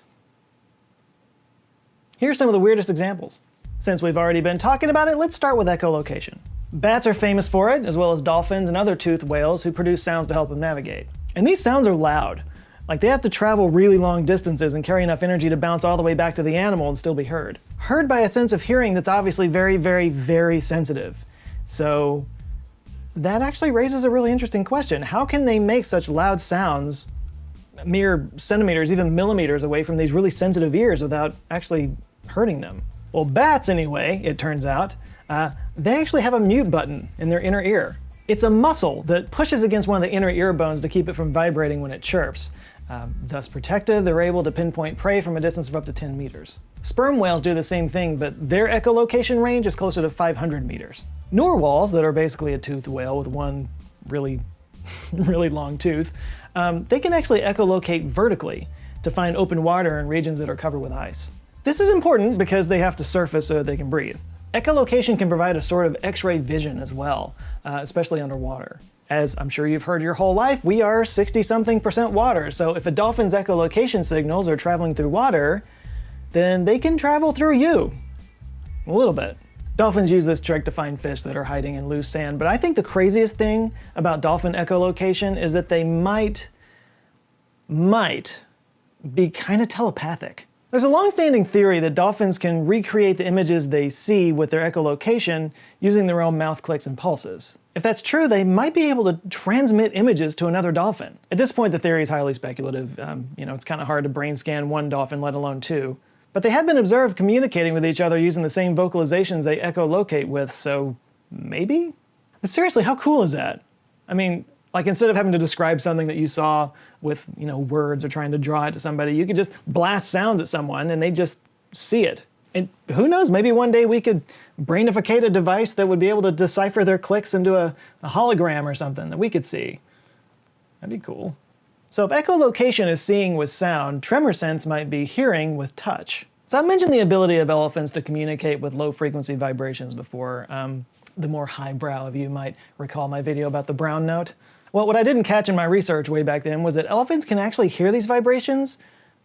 Here's some of the weirdest examples. Since we've already been talking about it, let's start with echolocation. Bats are famous for it, as well as dolphins and other toothed whales who produce sounds to help them navigate. And these sounds are loud. Like they have to travel really long distances and carry enough energy to bounce all the way back to the animal and still be heard. Heard by a sense of hearing that's obviously very, very, very sensitive. So that actually raises a really interesting question. How can they make such loud sounds mere centimeters, even millimeters away from these really sensitive ears without actually hurting them? Well, bats anyway, it turns out, they actually have a mute button in their inner ear. It's a muscle that pushes against one of the inner ear bones to keep it from vibrating when it chirps. Thus protected, they're able to pinpoint prey from a distance of up to 10 meters. Sperm whales do the same thing, but their echolocation range is closer to 500 meters. Narwhals, that are basically a toothed whale with one really, really long tooth, they can actually echolocate vertically to find open water in regions that are covered with ice. This is important because they have to surface so that they can breathe. Echolocation can provide a sort of X-ray vision as well, especially underwater. As I'm sure you've heard your whole life, we are 60-something% water, so if a dolphin's echolocation signals are traveling through water, then they can travel through you. A little bit. Dolphins use this trick to find fish that are hiding in loose sand, but I think the craziest thing about dolphin echolocation is that they might be kind of telepathic. There's a long-standing theory that dolphins can recreate the images they see with their echolocation using their own mouth clicks and pulses. If that's true, they might be able to transmit images to another dolphin. At this point, the theory is highly speculative. It's kind of hard to brain scan one dolphin, let alone two. But they have been observed communicating with each other using the same vocalizations they echolocate with, so maybe? But seriously, how cool is that? I mean, like instead of having to describe something that you saw with, words or trying to draw it to somebody, you could just blast sounds at someone and they just see it. And who knows, maybe one day we could brainificate a device that would be able to decipher their clicks into a hologram or something that we could see. That'd be cool. So if echolocation is seeing with sound, tremor sense might be hearing with touch. So I mentioned the ability of elephants to communicate with low frequency vibrations before. The more highbrow of you might recall my video about the brown note. Well, what I didn't catch in my research way back then was that elephants can actually hear these vibrations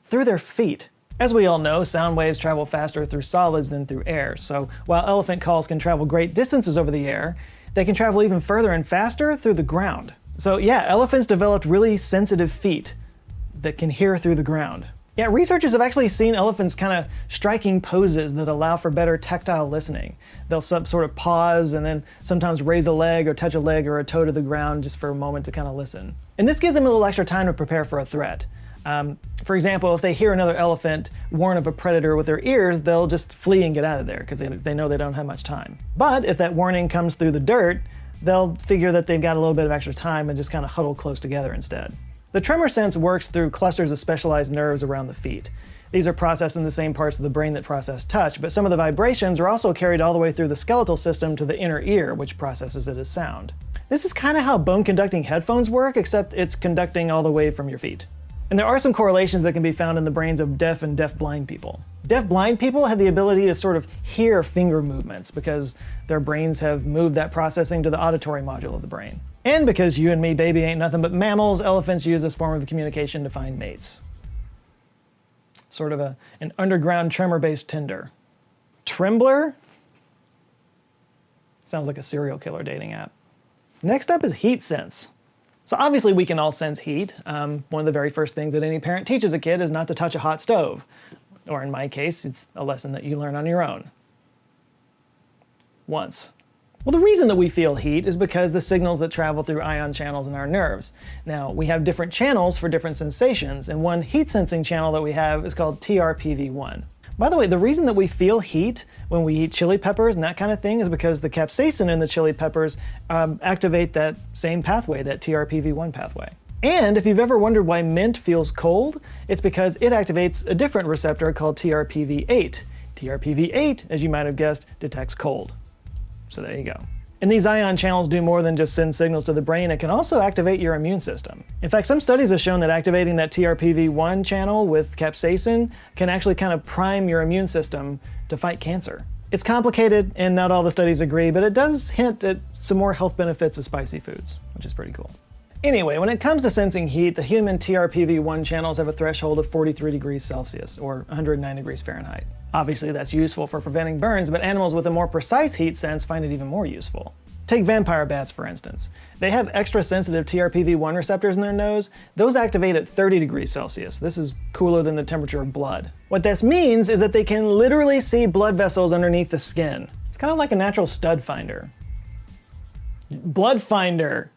through their feet. As we all know, sound waves travel faster through solids than through air. So while elephant calls can travel great distances over the air, they can travel even further and faster through the ground. So yeah, elephants developed really sensitive feet that can hear through the ground. Yeah, researchers have actually seen elephants kind of striking poses that allow for better tactile listening. They'll sort of pause and then sometimes raise a leg or touch a leg or a toe to the ground just for a moment to kind of listen. And this gives them a little extra time to prepare for a threat. For example, if they hear another elephant warn of a predator with their ears, they'll just flee and get out of there because they know they don't have much time. But if that warning comes through the dirt, they'll figure that they've got a little bit of extra time and just kind of huddle close together instead. The tremor sense works through clusters of specialized nerves around the feet. These are processed in the same parts of the brain that process touch, but some of the vibrations are also carried all the way through the skeletal system to the inner ear, which processes it as sound. This is kind of how bone-conducting headphones work, except it's conducting all the way from your feet. And there are some correlations that can be found in the brains of deaf and deaf-blind people. Deaf-blind people have the ability to sort of hear finger movements because their brains have moved that processing to the auditory module of the brain. And because you and me, baby, ain't nothing but mammals, elephants use this form of communication to find mates. Sort of an underground tremor-based Tinder. Trembler? Sounds like a serial killer dating app. Next up is heat sense. So obviously we can all sense heat. One of the very first things that any parent teaches a kid is not to touch a hot stove. Or in my case, it's a lesson that you learn on your own. Once. Well, the reason that we feel heat is because the signals that travel through ion channels in our nerves. Now, we have different channels for different sensations, and one heat sensing channel that we have is called TRPV1. By the way, the reason that we feel heat when we eat chili peppers and that kind of thing is because the capsaicin in the chili peppers activate that same pathway, that TRPV1 pathway. And if you've ever wondered why mint feels cold, it's because it activates a different receptor called TRPV8. TRPV8, as you might have guessed, detects cold. So there you go. And these ion channels do more than just send signals to the brain. It can also activate your immune system. In fact, some studies have shown that activating that TRPV1 channel with capsaicin can actually kind of prime your immune system to fight cancer. It's complicated and not all the studies agree, but it does hint at some more health benefits of spicy foods, which is pretty cool. Anyway, when it comes to sensing heat, the human TRPV1 channels have a threshold of 43 degrees Celsius, or 109 degrees Fahrenheit. Obviously, that's useful for preventing burns, but animals with a more precise heat sense find it even more useful. Take vampire bats, for instance. They have extra sensitive TRPV1 receptors in their nose. Those activate at 30 degrees Celsius. This is cooler than the temperature of blood. What this means is that they can literally see blood vessels underneath the skin. It's kind of like a natural stud finder. Blood finder.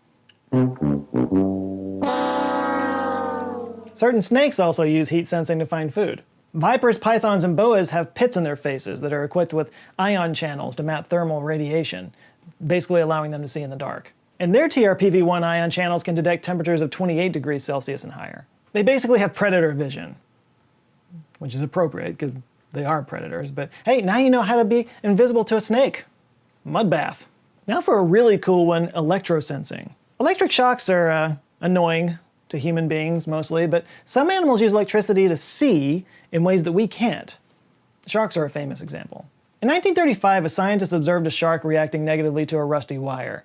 Certain snakes also use heat sensing to find food. Vipers, pythons, and boas have pits in their faces that are equipped with ion channels to map thermal radiation, basically allowing them to see in the dark. And their TRPV1 ion channels can detect temperatures of 28 degrees Celsius and higher. They basically have predator vision, which is appropriate because they are predators, but hey, now you know how to be invisible to a snake. Mud bath. Now for a really cool one, electrosensing. Electric shocks are annoying to human beings mostly, but some animals use electricity to see in ways that we can't. Sharks are a famous example. In 1935, a scientist observed a shark reacting negatively to a rusty wire.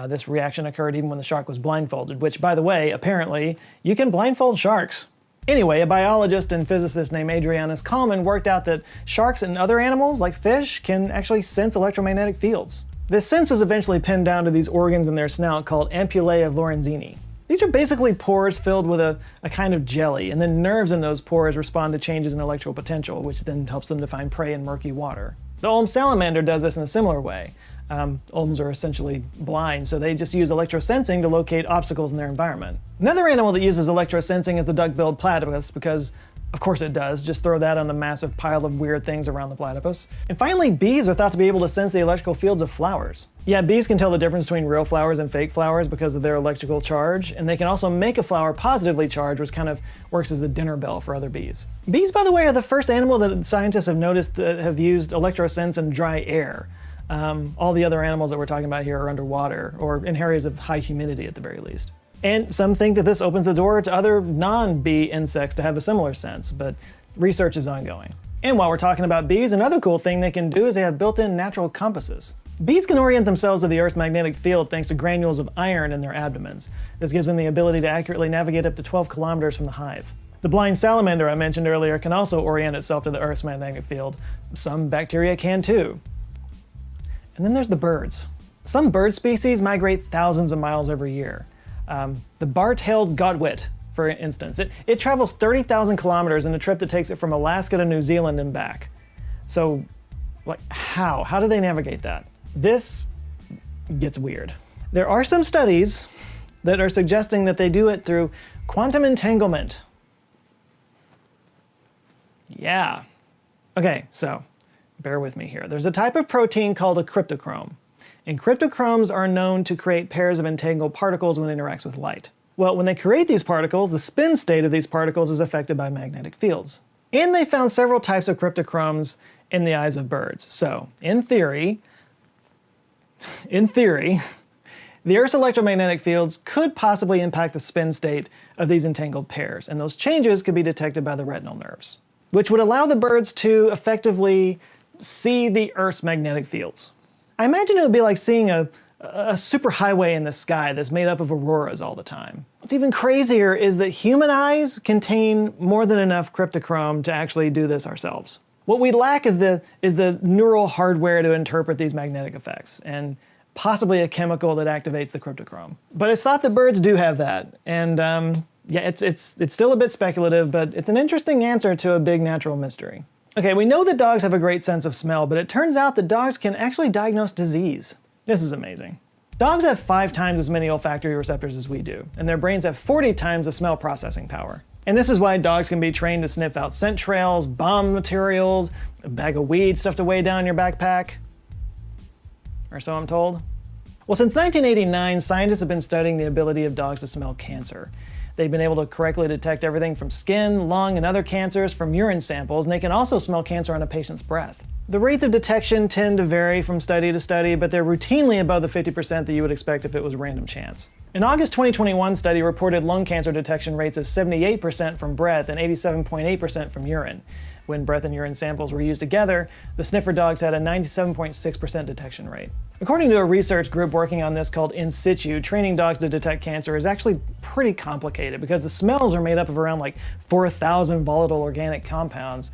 This reaction occurred even when the shark was blindfolded, which, by the way, apparently, you can blindfold sharks. Anyway, a biologist and physicist named Adrianus Kalman worked out that sharks and other animals, like fish, can actually sense electromagnetic fields. This sense was eventually pinned down to these organs in their snout called ampullae of Lorenzini. These are basically pores filled with a kind of jelly, and then nerves in those pores respond to changes in electrical potential, which then helps them to find prey in murky water. The Olm salamander does this in a similar way. Olms are essentially blind, so they just use electrosensing to locate obstacles in their environment. Another animal that uses electrosensing is the duck-billed platypus, because of course it does. Just throw that on the massive pile of weird things around the platypus. And finally, bees are thought to be able to sense the electrical fields of flowers. Yeah, bees can tell the difference between real flowers and fake flowers because of their electrical charge, and they can also make a flower positively charged, which kind of works as a dinner bell for other bees. Bees, by the way, are the first animal that scientists have noticed that have used electrosense in dry air. All the other animals that we're talking about here are underwater, or in areas of high humidity at the very least. And some think that this opens the door to other non-bee insects to have a similar sense, but research is ongoing. And while we're talking about bees, another cool thing they can do is they have built-in natural compasses. Bees can orient themselves to the Earth's magnetic field thanks to granules of iron in their abdomens. This gives them the ability to accurately navigate up to 12 kilometers from the hive. The blind salamander I mentioned earlier can also orient itself to the Earth's magnetic field. Some bacteria can too. And then there's the birds. Some bird species migrate thousands of miles every year. The bar-tailed godwit for instance. It travels 30,000 kilometers in a trip that takes it from Alaska to New Zealand and back. So, like, how? How do they navigate that? This gets weird. There are some studies that are suggesting that they do it through quantum entanglement. Yeah. Okay, so bear with me here. There's a type of protein called a cryptochrome, and cryptochromes are known to create pairs of entangled particles when it interacts with light. Well, when they create these particles, the spin state of these particles is affected by magnetic fields. And they found several types of cryptochromes in the eyes of birds. So, in theory, the Earth's electromagnetic fields could possibly impact the spin state of these entangled pairs, and those changes could be detected by the retinal nerves, which would allow the birds to effectively see the Earth's magnetic fields. I imagine it would be like seeing a superhighway in the sky that's made up of auroras all the time. What's even crazier is that human eyes contain more than enough cryptochrome to actually do this ourselves. What we lack is the neural hardware to interpret these magnetic effects, and possibly a chemical that activates the cryptochrome. But it's thought that birds do have that, and yeah, it's still a bit speculative, but it's an interesting answer to a big natural mystery. Okay, we know that dogs have a great sense of smell, but it turns out that dogs can actually diagnose disease. This is amazing. Dogs have 5 times as many olfactory receptors as we do, and their brains have 40 times the smell processing power. And this is why dogs can be trained to sniff out scent trails, bomb materials, a bag of weed stuffed away down in your backpack. Or so I'm told. Well, since 1989, scientists have been studying the ability of dogs to smell cancer. They've been able to correctly detect everything from skin, lung, and other cancers from urine samples, and they can also smell cancer on a patient's breath. The rates of detection tend to vary from study to study, but they're routinely above the 50% that you would expect if it was random chance. An August 2021 study reported lung cancer detection rates of 78% from breath and 87.8% from urine. When breath and urine samples were used together, the sniffer dogs had a 97.6% detection rate. According to a research group working on this called In Situ, training dogs to detect cancer is actually pretty complicated because the smells are made up of around like 4,000 volatile organic compounds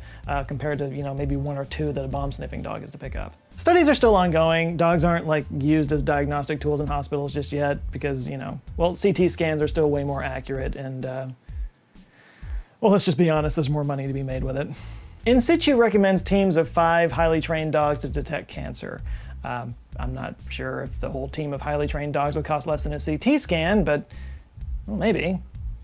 compared to, maybe 1 or 2 that a bomb sniffing dog is to pick up. Studies are still ongoing. Dogs aren't like used as diagnostic tools in hospitals just yet because, CT scans are still way more accurate and, well, let's just be honest, there's more money to be made with it. In Situ recommends teams of 5 highly trained dogs to detect cancer. I'm not sure if the whole team of highly trained dogs would cost less than a CT scan, but well, maybe.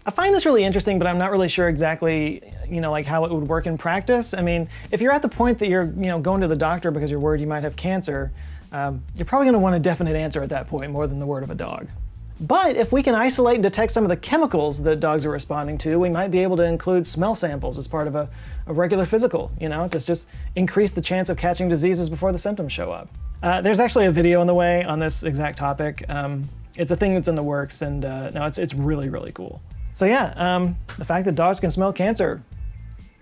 I find this really interesting, but I'm not really sure exactly, like how it would work in practice. I mean, if you're at the point that you're, going to the doctor because you're worried you might have cancer, you're probably going to want a definite answer at that point more than the word of a dog. But if we can isolate and detect some of the chemicals that dogs are responding to, we might be able to include smell samples as part of a regular physical, to just increase the chance of catching diseases before the symptoms show up. There's actually a video on the way on this exact topic. It's a thing that's in the works, and no, it's really, really cool. So yeah, the fact that dogs can smell cancer,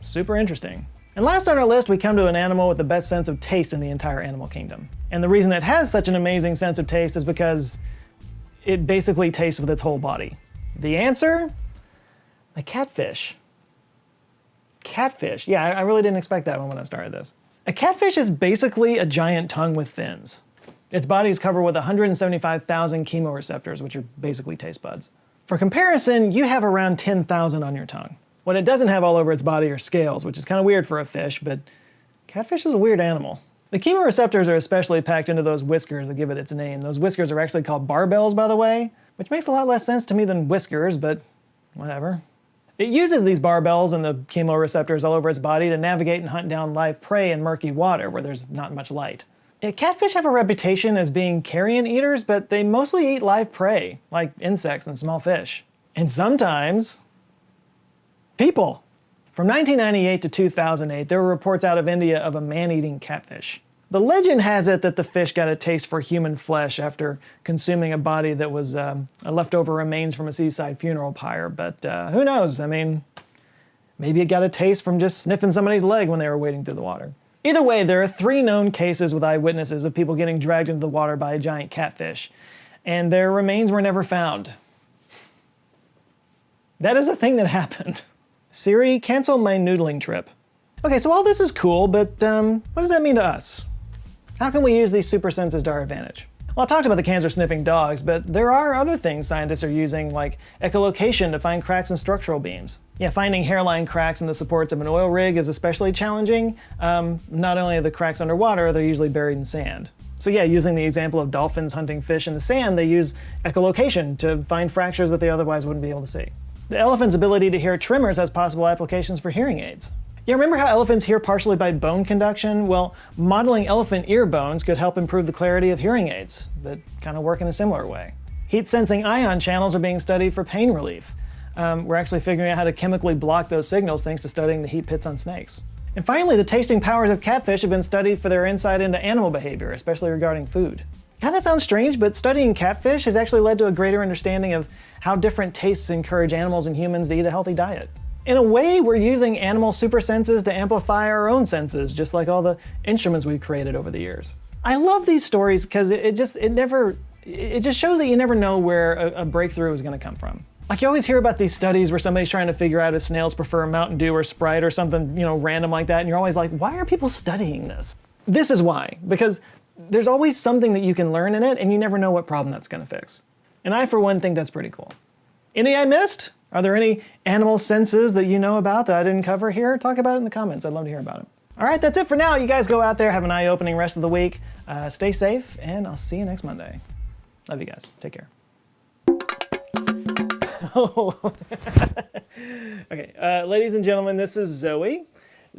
super interesting. And last on our list, we come to an animal with the best sense of taste in the entire animal kingdom. And the reason it has such an amazing sense of taste is because it basically tastes with its whole body. The answer? The catfish. Catfish. Yeah, I really didn't expect that one when I started this. A catfish is basically a giant tongue with fins. Its body is covered with 175,000 chemoreceptors, which are basically taste buds. For comparison, you have around 10,000 on your tongue. What it doesn't have all over its body are scales, which is kind of weird for a fish, but catfish is a weird animal. The chemoreceptors are especially packed into those whiskers that give it its name. Those whiskers are actually called barbels, by the way, which makes a lot less sense to me than whiskers, but whatever. It uses these barbels and the chemoreceptors all over its body to navigate and hunt down live prey in murky water where there's not much light. Catfish have a reputation as being carrion eaters, but they mostly eat live prey, like insects and small fish. And sometimes, people. From 1998 to 2008, there were reports out of India of a man-eating catfish. The legend has it that the fish got a taste for human flesh after consuming a body that was leftover remains from a seaside funeral pyre, but who knows? I mean, maybe it got a taste from just sniffing somebody's leg when they were wading through the water. Either way, there are 3 known cases with eyewitnesses of people getting dragged into the water by a giant catfish, and their remains were never found. That is a thing that happened. Siri, cancel my noodling trip. Okay, so all this is cool, but what does that mean to us? How can we use these super senses to our advantage? Well, I talked about the cancer-sniffing dogs, but there are other things scientists are using, like echolocation to find cracks in structural beams. Yeah, finding hairline cracks in the supports of an oil rig is especially challenging. Not only are the cracks underwater, they're usually buried in sand. So yeah, using the example of dolphins hunting fish in the sand, they use echolocation to find fractures that they otherwise wouldn't be able to see. The elephant's ability to hear tremors has possible applications for hearing aids. Yeah, remember how elephants hear partially by bone conduction? Well, modeling elephant ear bones could help improve the clarity of hearing aids that kind of work in a similar way. Heat-sensing ion channels are being studied for pain relief. We're actually figuring out how to chemically block those signals thanks to studying the heat pits on snakes. And finally, the tasting powers of catfish have been studied for their insight into animal behavior, especially regarding food. Kind of sounds strange, but studying catfish has actually led to a greater understanding of how different tastes encourage animals and humans to eat a healthy diet. In a way, we're using animal super senses to amplify our own senses, just like all the instruments we've created over the years. I love these stories because it just shows that you never know where a breakthrough is going to come from. Like, you always hear about these studies where somebody's trying to figure out if snails prefer Mountain Dew or Sprite or something, random like that, and you're always like, why are people studying this? This is why, because there's always something that you can learn in it, and you never know what problem that's going to fix. And I, for one, think that's pretty cool. Any I missed? Are there any animal senses that you know about that I didn't cover here? Talk about it in the comments. I'd love to hear about it. All right, that's it for now. You guys go out there, have an eye-opening rest of the week. Stay safe, and I'll see you next Monday. Love you guys. Take care. Okay, ladies and gentlemen, this is Zoe.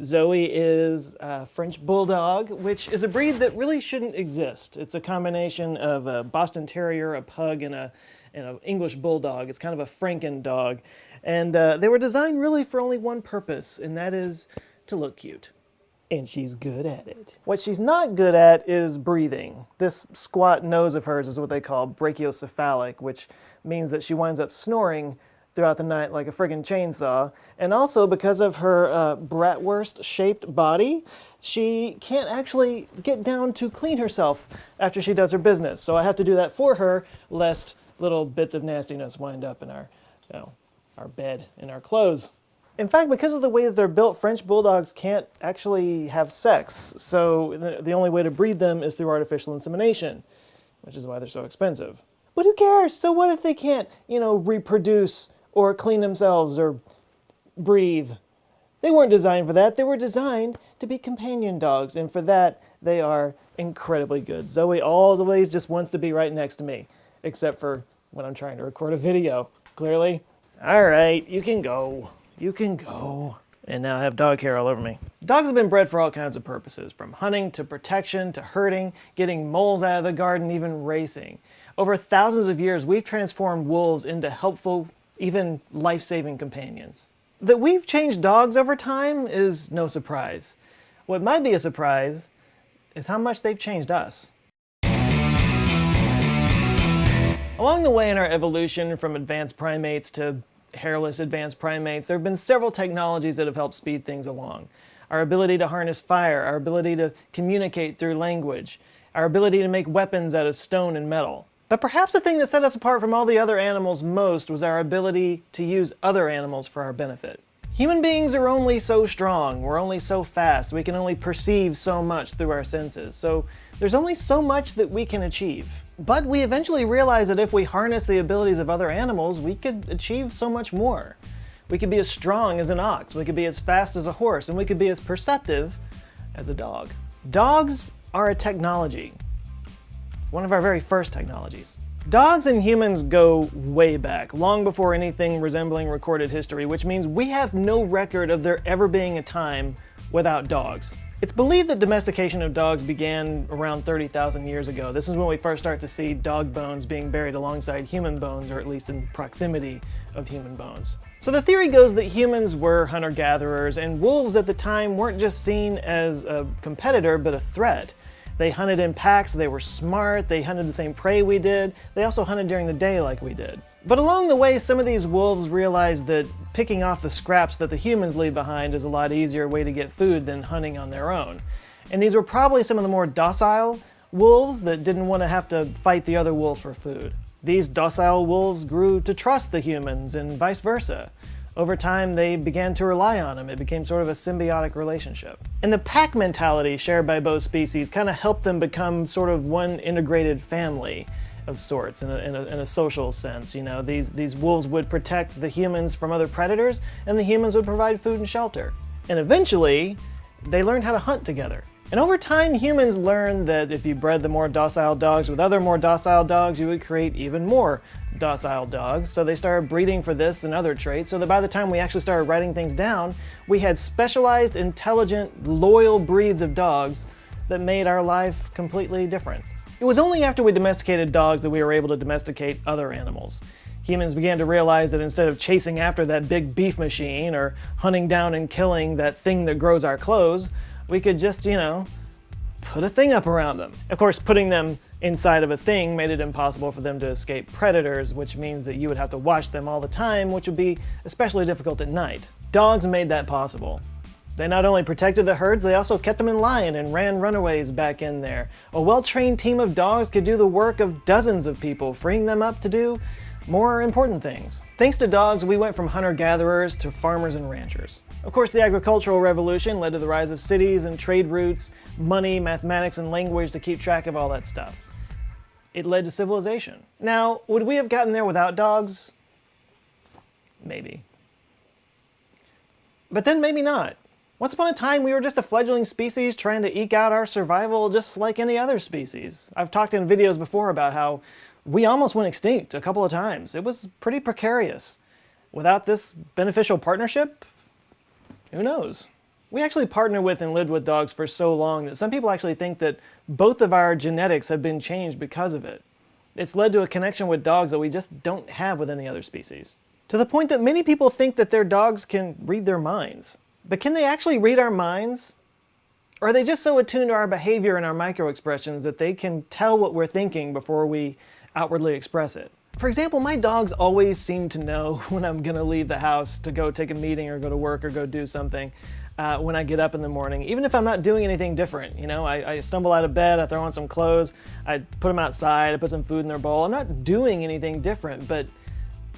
Zoe is a French Bulldog, which is a breed that really shouldn't exist. It's a combination of a Boston Terrier, a Pug, and an English Bulldog. It's kind of a Franken dog. And they were designed really for only one purpose, and that is to look cute. And she's good at it. What she's not good at is breathing. This squat nose of hers is what they call brachiocephalic, which means that she winds up snoring throughout the night like a friggin' chainsaw. And also, because of her bratwurst-shaped body, she can't actually get down to clean herself after she does her business. So I have to do that for her, lest little bits of nastiness wind up in our bed, in our clothes. In fact, because of the way that they're built, French Bulldogs can't actually have sex. So the only way to breed them is through artificial insemination, which is why they're so expensive. But who cares? So what if they can't, reproduce or clean themselves or breathe? They weren't designed for that. They were designed to be companion dogs, and for that, they are incredibly good. Zoe always just wants to be right next to me, except for when I'm trying to record a video, clearly. All right, you can go. You can go. And now I have dog hair all over me. Dogs have been bred for all kinds of purposes, from hunting to protection to herding, getting moles out of the garden, even racing. Over thousands of years, we've transformed wolves into helpful, even life-saving companions. That we've changed dogs over time is no surprise. What might be a surprise is how much they've changed us. Along the way in our evolution from advanced primates to hairless advanced primates, there have been several technologies that have helped speed things along. Our ability to harness fire, our ability to communicate through language, our ability to make weapons out of stone and metal. But perhaps the thing that set us apart from all the other animals most was our ability to use other animals for our benefit. Human beings are only so strong, we're only so fast, we can only perceive so much through our senses, so there's only so much that we can achieve. But we eventually realized that if we harness the abilities of other animals, we could achieve so much more. We could be as strong as an ox, we could be as fast as a horse, and we could be as perceptive as a dog. Dogs are a technology. One of our very first technologies. Dogs and humans go way back, long before anything resembling recorded history, which means we have no record of there ever being a time without dogs. It's believed that domestication of dogs began around 30,000 years ago. This is when we first start to see dog bones being buried alongside human bones, or at least in proximity of human bones. So the theory goes that humans were hunter-gatherers, and wolves at the time weren't just seen as a competitor, but a threat. They hunted in packs, they were smart, they hunted the same prey we did, they also hunted during the day like we did. But along the way, some of these wolves realized that picking off the scraps that the humans leave behind is a lot easier way to get food than hunting on their own. And these were probably some of the more docile wolves that didn't want to have to fight the other wolves for food. These docile wolves grew to trust the humans and vice versa. Over time, they began to rely on him. It became sort of a symbiotic relationship. And the pack mentality shared by both species kind of helped them become sort of one integrated family of sorts in a social sense. You know, these wolves would protect the humans from other predators, and the humans would provide food and shelter. And eventually, they learned how to hunt together. And over time, humans learned that if you bred the more docile dogs with other more docile dogs, you would create even more docile dogs. So they started breeding for this and other traits, so that by the time we actually started writing things down, we had specialized, intelligent, loyal breeds of dogs that made our life completely different. It was only after we domesticated dogs that we were able to domesticate other animals. Humans began to realize that instead of chasing after that big beef machine or hunting down and killing that thing that grows our clothes, we could just, put a thing up around them. Of course, putting them inside of a thing made it impossible for them to escape predators, which means that you would have to watch them all the time, which would be especially difficult at night. Dogs made that possible. They not only protected the herds, they also kept them in line and ran runaways back in there. A well-trained team of dogs could do the work of dozens of people, freeing them up to do more important things. Thanks to dogs, we went from hunter-gatherers to farmers and ranchers. Of course, the agricultural revolution led to the rise of cities and trade routes, money, mathematics, and language to keep track of all that stuff. It led to civilization. Now, would we have gotten there without dogs? Maybe. But then maybe not. Once upon a time, we were just a fledgling species trying to eke out our survival just like any other species. I've talked in videos before about how we almost went extinct a couple of times. It was pretty precarious. Without this beneficial partnership, who knows? We actually partnered with and lived with dogs for so long that some people actually think that both of our genetics have been changed because of it. It's led to a connection with dogs that we just don't have with any other species. To the point that many people think that their dogs can read their minds. But can they actually read our minds? Or are they just so attuned to our behavior and our micro-expressions that they can tell what we're thinking before we outwardly express it? For example, my dogs always seem to know when I'm gonna leave the house to go take a meeting or go to work or go do something when I get up in the morning, even if I'm not doing anything different. I stumble out of bed, I throw on some clothes, I put them outside, I put some food in their bowl. I'm not doing anything different, but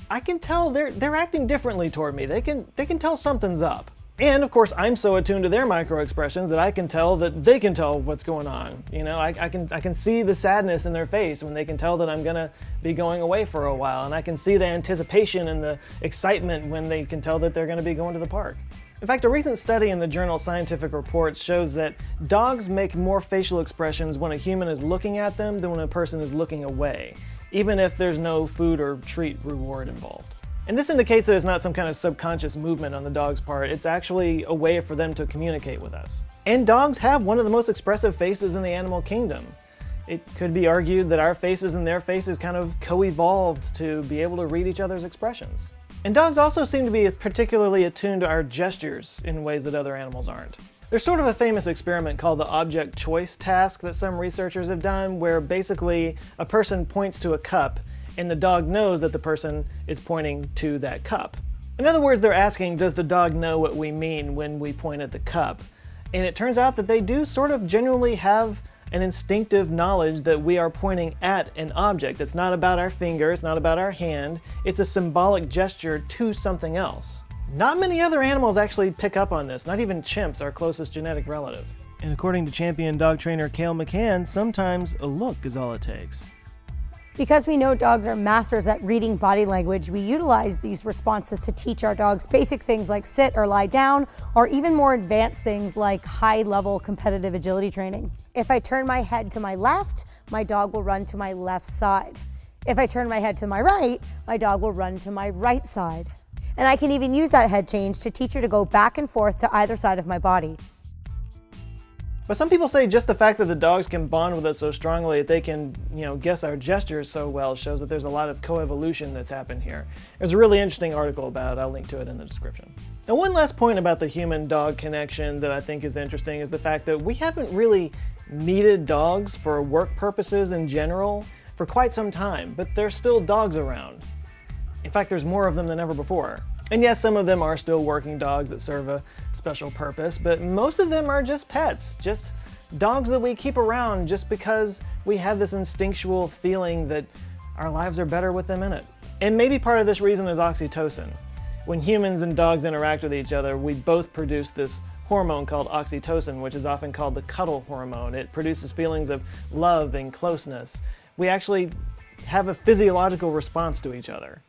I can tell they're acting differently toward me. They can tell something's up. And of course, I'm so attuned to their micro-expressions that I can tell that they can tell what's going on. I can see the sadness in their face when they can tell that I'm gonna be going away for a while, and I can see the anticipation and the excitement when they can tell that they're gonna be going to the park. In fact, a recent study in the journal Scientific Reports shows that dogs make more facial expressions when a human is looking at them than when a person is looking away, even if there's no food or treat reward involved. And this indicates that it's not some kind of subconscious movement on the dog's part. It's actually a way for them to communicate with us. And dogs have one of the most expressive faces in the animal kingdom. It could be argued that our faces and their faces kind of co-evolved to be able to read each other's expressions. And dogs also seem to be particularly attuned to our gestures in ways that other animals aren't. There's sort of a famous experiment called the object choice task that some researchers have done, where basically a person points to a cup and the dog knows that the person is pointing to that cup. In other words, they're asking, does the dog know what we mean when we point at the cup? And it turns out that they do sort of genuinely have an instinctive knowledge that we are pointing at an object. It's not about our finger, it's not about our hand, it's a symbolic gesture to something else. Not many other animals actually pick up on this, not even chimps, our closest genetic relative. And according to champion dog trainer Cale McCann, sometimes a look is all it takes. Because we know dogs are masters at reading body language, we utilize these responses to teach our dogs basic things like sit or lie down, or even more advanced things like high-level competitive agility training. If I turn my head to my left, my dog will run to my left side. If I turn my head to my right, my dog will run to my right side. And I can even use that head change to teach her to go back and forth to either side of my body. But some people say just the fact that the dogs can bond with us so strongly that they can, guess our gestures so well shows that there's a lot of coevolution that's happened here. There's a really interesting article about it. I'll link to it in the description. Now, one last point about the human-dog connection that I think is interesting is the fact that we haven't really needed dogs for work purposes in general for quite some time, but there's still dogs around. In fact, there's more of them than ever before. And yes, some of them are still working dogs that serve a special purpose, but most of them are just pets, just dogs that we keep around just because we have this instinctual feeling that our lives are better with them in it. And maybe part of this reason is oxytocin. When humans and dogs interact with each other, we both produce this hormone called oxytocin, which is often called the cuddle hormone. It produces feelings of love and closeness. We actually have a physiological response to each other.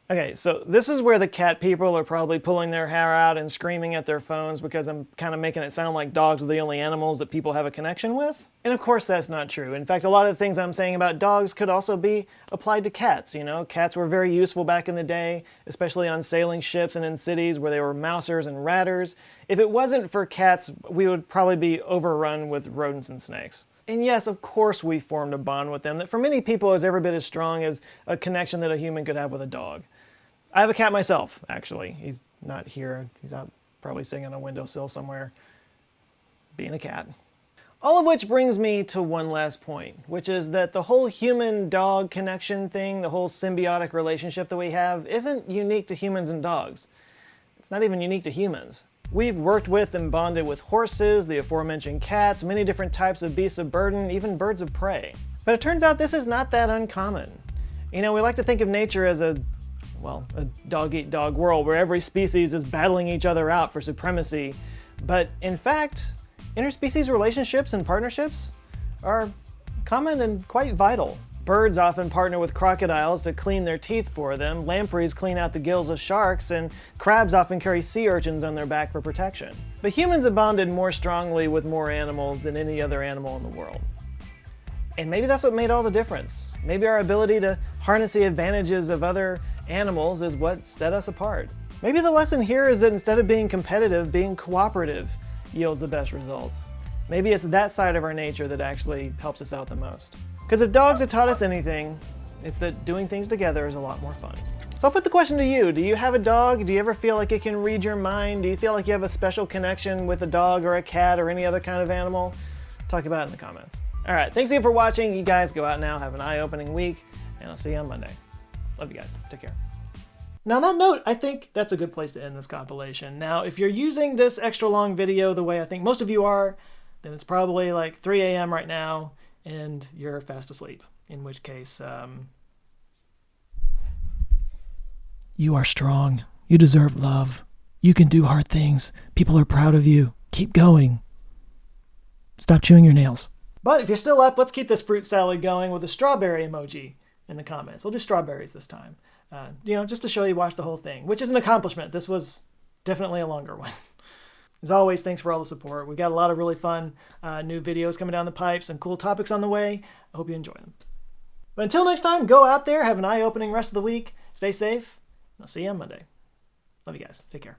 Okay, so this is where the cat people are probably pulling their hair out and screaming at their phones because I'm kind of making it sound like dogs are the only animals that people have a connection with. And of course that's not true. In fact, a lot of the things I'm saying about dogs could also be applied to cats. You know, cats were very useful back in the day, especially on sailing ships and in cities where they were mousers and ratters. If it wasn't for cats, we would probably be overrun with rodents and snakes. And yes, of course we formed a bond with them that for many people is every bit as strong as a connection that a human could have with a dog. I have a cat myself, actually. He's not here. He's out probably sitting on a windowsill somewhere, being a cat. All of which brings me to one last point, which is that the whole human-dog connection thing, the whole symbiotic relationship that we have, isn't unique to humans and dogs. It's not even unique to humans. We've worked with and bonded with horses, the aforementioned cats, many different types of beasts of burden, even birds of prey. But it turns out this is not that uncommon. You know, we like to think of nature as a dog-eat-dog world where every species is battling each other out for supremacy. But in fact, interspecies relationships and partnerships are common and quite vital. Birds often partner with crocodiles to clean their teeth for them, lampreys clean out the gills of sharks, and crabs often carry sea urchins on their back for protection. But humans have bonded more strongly with more animals than any other animal in the world. And maybe that's what made all the difference. Maybe our ability to harness the advantages of other animals is what set us apart. Maybe the lesson here is that instead of being competitive, being cooperative yields the best results. Maybe it's that side of our nature that actually helps us out the most. Because if dogs have taught us anything, it's that doing things together is a lot more fun. So I'll put the question to you. Do you have a dog? Do you ever feel like it can read your mind? Do you feel like you have a special connection with a dog or a cat or any other kind of animal? Talk about it in the comments. All right, thanks again for watching. You guys go out now, have an eye-opening week, and I'll see you on Monday. Love you guys. Take care. Now on that note, I think that's a good place to end this compilation. Now, if you're using this extra long video the way I think most of you are, then it's probably like 3 a.m. right now, and you're fast asleep. In which case, you are strong. You deserve love. You can do hard things. People are proud of you. Keep going. Stop chewing your nails. But if you're still up, let's keep this fruit salad going with a strawberry emoji in the comments. We'll do strawberries this time. Just to show you watch the whole thing, which is an accomplishment. This was definitely a longer one. As always, thanks for all the support. We've got a lot of really fun new videos coming down the pipe, some cool topics on the way. I hope you enjoy them. But until next time, go out there, have an eye-opening rest of the week, stay safe, and I'll see you on Monday. Love you guys. Take care.